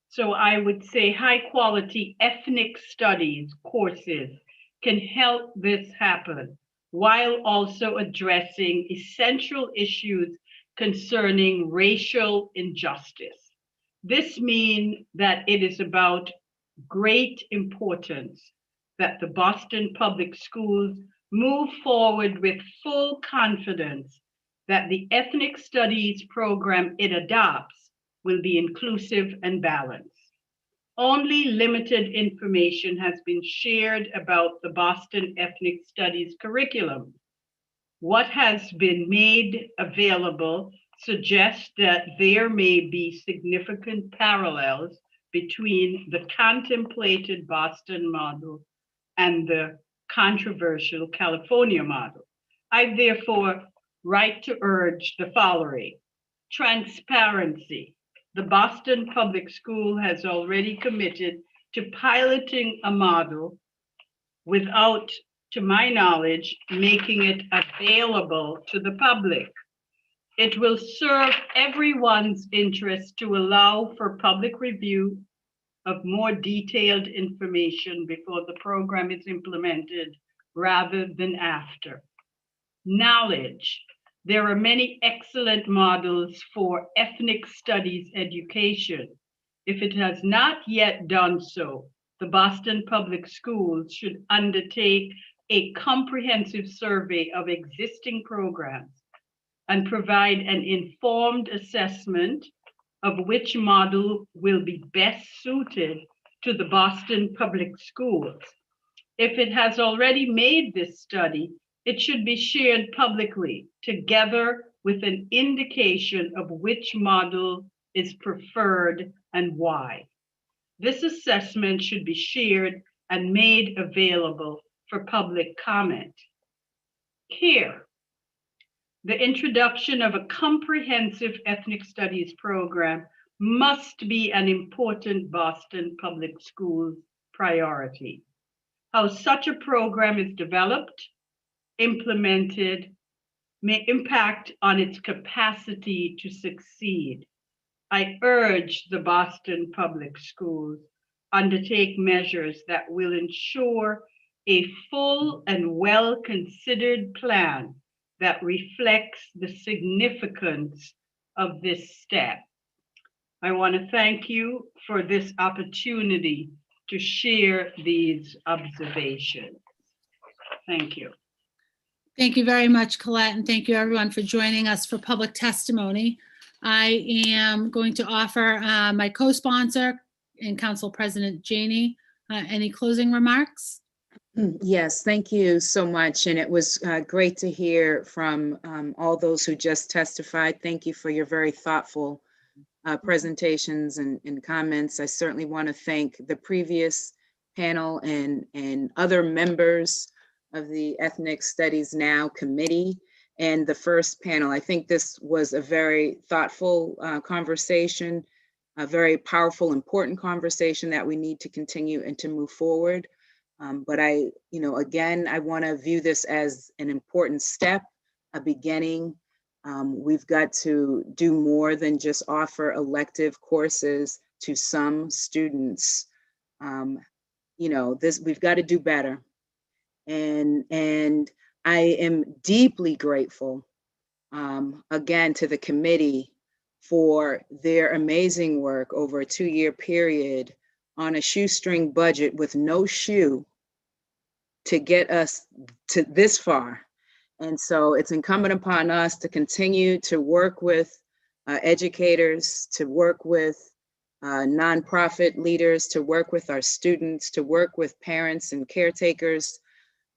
So I would say high quality ethnic studies courses can help this happen while also addressing essential issues concerning racial injustice. This means that it is about great importance that the Boston Public Schools move forward with full confidence that the ethnic studies program it adopts will be inclusive and balanced. Only limited information has been shared about the Boston Ethnic Studies curriculum. What has been made available suggests that there may be significant parallels between the contemplated Boston model and the controversial California model. I therefore write to urge the following: transparency. The Boston Public School has already committed to piloting a model without, to my knowledge, making it available to the public. It will serve everyone's interest to allow for public review of more detailed information before the program is implemented rather than after. Knowledge. There are many excellent models for ethnic studies education. If it has not yet done so, the Boston Public Schools should undertake a comprehensive survey of existing programs and provide an informed assessment of which model will be best suited to the Boston Public Schools. If it has already made this study, it should be shared publicly together with an indication of which model is preferred and why. This assessment should be shared and made available for public comment. Here, the introduction of a comprehensive ethnic studies program must be an important Boston Public Schools priority. How such a program is developed, implemented, may impact on its capacity to succeed. I urge the Boston Public Schools undertake measures that will ensure a full and well-considered plan that reflects the significance of this step. I want to thank you for this opportunity to share these observations. Thank you. Thank you very much, Colette, and thank you everyone for joining us for public testimony. I am going to offer my co-sponsor and Council President Janey any closing remarks. Yes, thank you so much. And it was great to hear from all those who just testified. Thank you for your very thoughtful presentations and comments. I certainly want to thank the previous panel and other members of the Ethnic Studies Now Committee and the first panel. I think this was a very thoughtful conversation, a very powerful, important conversation that we need to continue and to move forward. But again, I want to view this as an important step, a beginning. We've got to do more than just offer elective courses to some students. We've got to do better. And I am deeply grateful, again, to the committee for their amazing work over a 2-year period on a shoestring budget with no shoe to get us to this far. And so it's incumbent upon us to continue to work with educators, to work with nonprofit leaders, to work with our students, to work with parents and caretakers,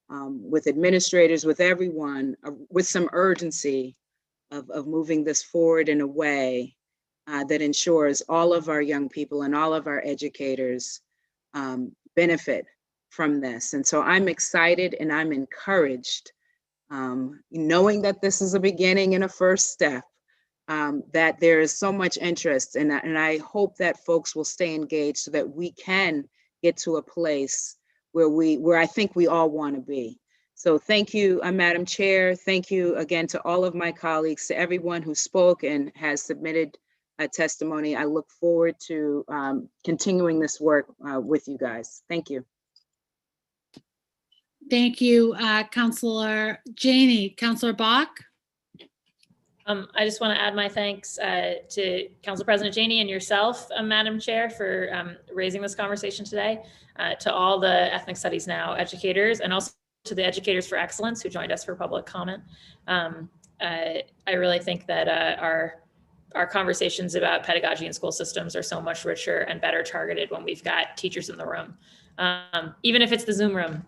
with administrators, with everyone, with some urgency of moving this forward in a way that ensures all of our young people and all of our educators benefit from this. And so I'm excited and I'm encouraged, knowing that this is a beginning and a first step, that there is so much interest, and I hope that folks will stay engaged so that we can get to a place where I think we all want to be. So thank you, Madam Chair. Thank you again to all of my colleagues, to everyone who spoke and has submitted a testimony. I look forward to continuing this work with you guys. Thank you. Thank you, Councilor Janey. Councilor Bach? I just want to add my thanks to Council President Janey and yourself, Madam Chair, for raising this conversation today, to all the Ethnic Studies Now educators, and also to the Educators for Excellence who joined us for public comment. I really think that our conversations about pedagogy and school systems are so much richer and better targeted when we've got teachers in the room, even if it's the Zoom room.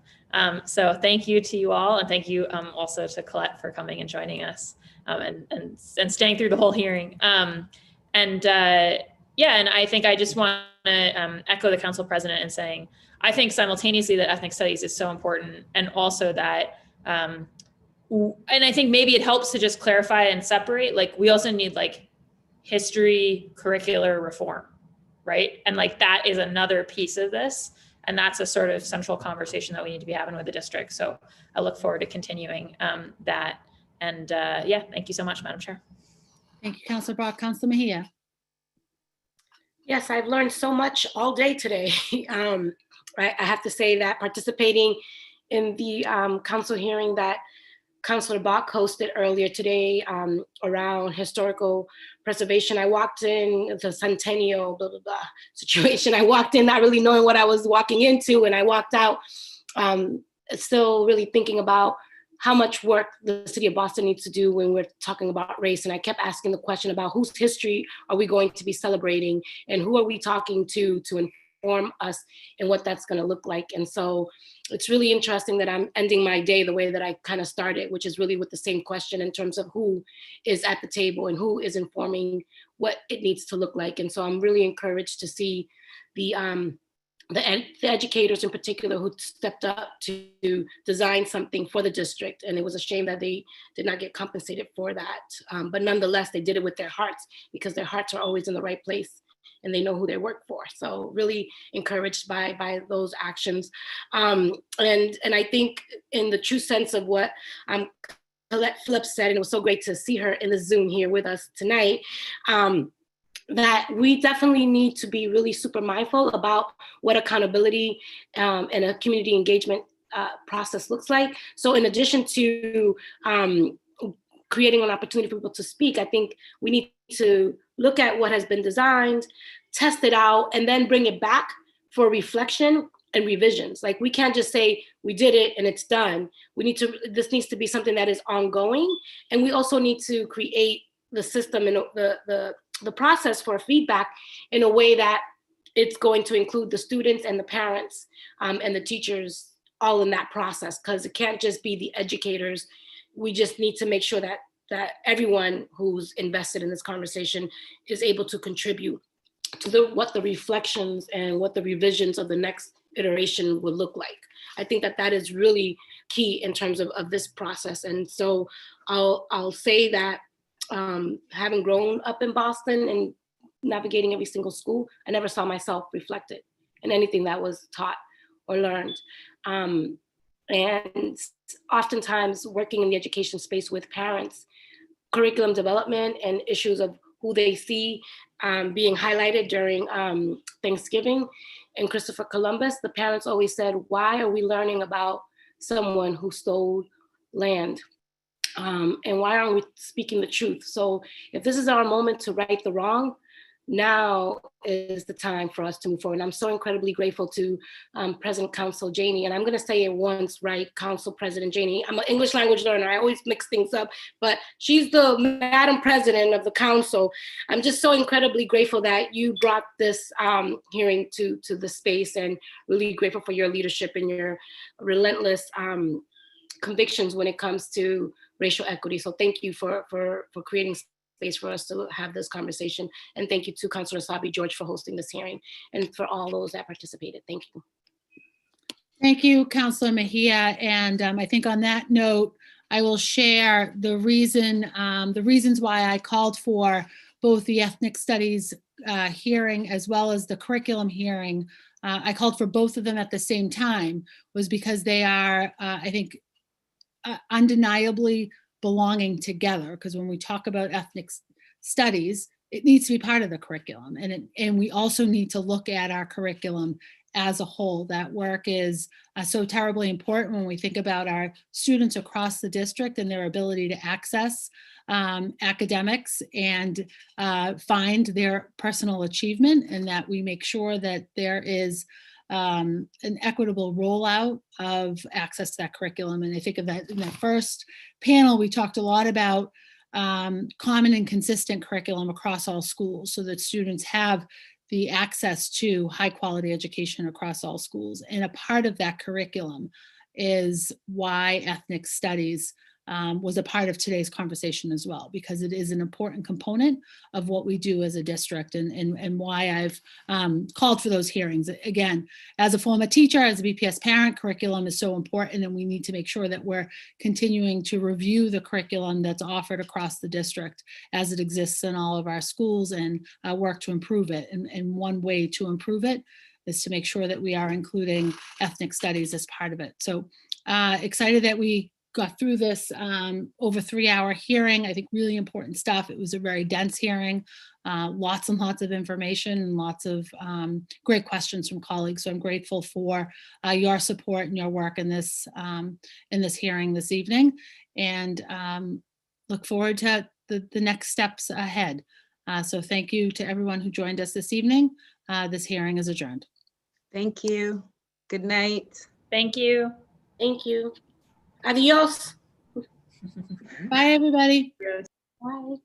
So thank you to you all, and thank you also to Colette for coming and joining us. And staying through the whole hearing. And I think I just want to echo the Council President in saying, I think simultaneously that ethnic studies is so important, and also that, and I think maybe it helps to just clarify and separate, like we also need like history curricular reform, right? And like that is another piece of this. And that's a sort of central conversation that we need to be having with the district. So I look forward to continuing that. And yeah, thank you so much, Madam Chair. Thank you, Councilor Brock. Councilor Mejia. Yes, I've learned so much all day today. I have to say that participating in the council hearing that Councilor Bach hosted earlier today around historical preservation. I walked in the centennial blah, blah, blah situation. I walked in not really knowing what I was walking into, and I walked out still really thinking about how much work the city of Boston needs to do when we're talking about race. And I kept asking the question about whose history are we going to be celebrating, and who are we talking to inform us and what that's going to look like. And so it's really interesting that I'm ending my day the way that I kind of started, which is really with the same question in terms of who is at the table and who is informing what it needs to look like. And so I'm really encouraged to see the educators in particular who stepped up to design something for the district. And it was a shame that they did not get compensated for that. But nonetheless, they did it with their hearts, because their hearts are always in the right place and they know who they work for. So really encouraged by those actions. And I think in the true sense of what Colette Phillips said, and it was so great to see her in the Zoom here with us tonight, that we definitely need to be really super mindful about what accountability and a community engagement process looks like. So in addition to creating an opportunity for people to speak, I think we need to look at what has been designed, test it out, and then bring it back for reflection and revisions. Like, we can't just say we did it and it's done. This needs to be something that is ongoing. And we also need to create the system and the process for feedback in a way that it's going to include the students and the parents and the teachers all in that process, because it can't just be the educators. We just need to make sure that everyone who's invested in this conversation is able to contribute to what the reflections and what the revisions of the next iteration would look like. I think that is really key in terms of this process. And so I'll say that having grown up in Boston and navigating every single school, I never saw myself reflected in anything that was taught or learned. And oftentimes working in the education space with parents, curriculum development and issues of who they see being highlighted during Thanksgiving and Christopher Columbus, the parents always said, why are we learning about someone who stole land? And why aren't we speaking the truth? So if this is our moment to right the wrong, now is the time for us to move forward. And I'm so incredibly grateful to President Council Janey. And I'm going to say it once, right? Council President Janey. I'm an English language learner. I always mix things up, but she's the Madam President of the Council. I'm just so incredibly grateful that you brought this hearing to the space, and really grateful for your leadership and your relentless convictions when it comes to racial equity. So thank you for creating space for us to have this conversation. And thank you to Councilor Sabi George for hosting this hearing, and for all those that participated. Thank you. Thank you, Councilor Mejia. And I think on that note, I will share the reasons why I called for both the ethnic studies hearing as well as the curriculum hearing. I called for both of them at the same time, was because they are, I think, undeniably belonging together. Because when we talk about ethnic studies, it needs to be part of the curriculum. And we also need to look at our curriculum as a whole. That work is so terribly important when we think about our students across the district and their ability to access academics and find their personal achievement, and that we make sure that there is an equitable rollout of access to that curriculum. And I think of that in that first panel, we talked a lot about common and consistent curriculum across all schools, so that students have the access to high quality education across all schools. And a part of that curriculum is why ethnic studies was a part of today's conversation as well, because it is an important component of what we do as a district, and why I've called for those hearings. Again, as a former teacher, as a BPS parent, curriculum is so important, and we need to make sure that we're continuing to review the curriculum that's offered across the district as it exists in all of our schools, and work to improve it. And one way to improve it is to make sure that we are including ethnic studies as part of it. So excited that we got through this over 3-hour hearing. I think really important stuff. It was a very dense hearing, lots and lots of information, and lots of great questions from colleagues. So I'm grateful for your support and your work in this hearing this evening, and look forward to the next steps ahead. So thank you to everyone who joined us this evening. This hearing is adjourned. Thank you. Good night. Thank you. Thank you. Adios. Bye, everybody. Bye.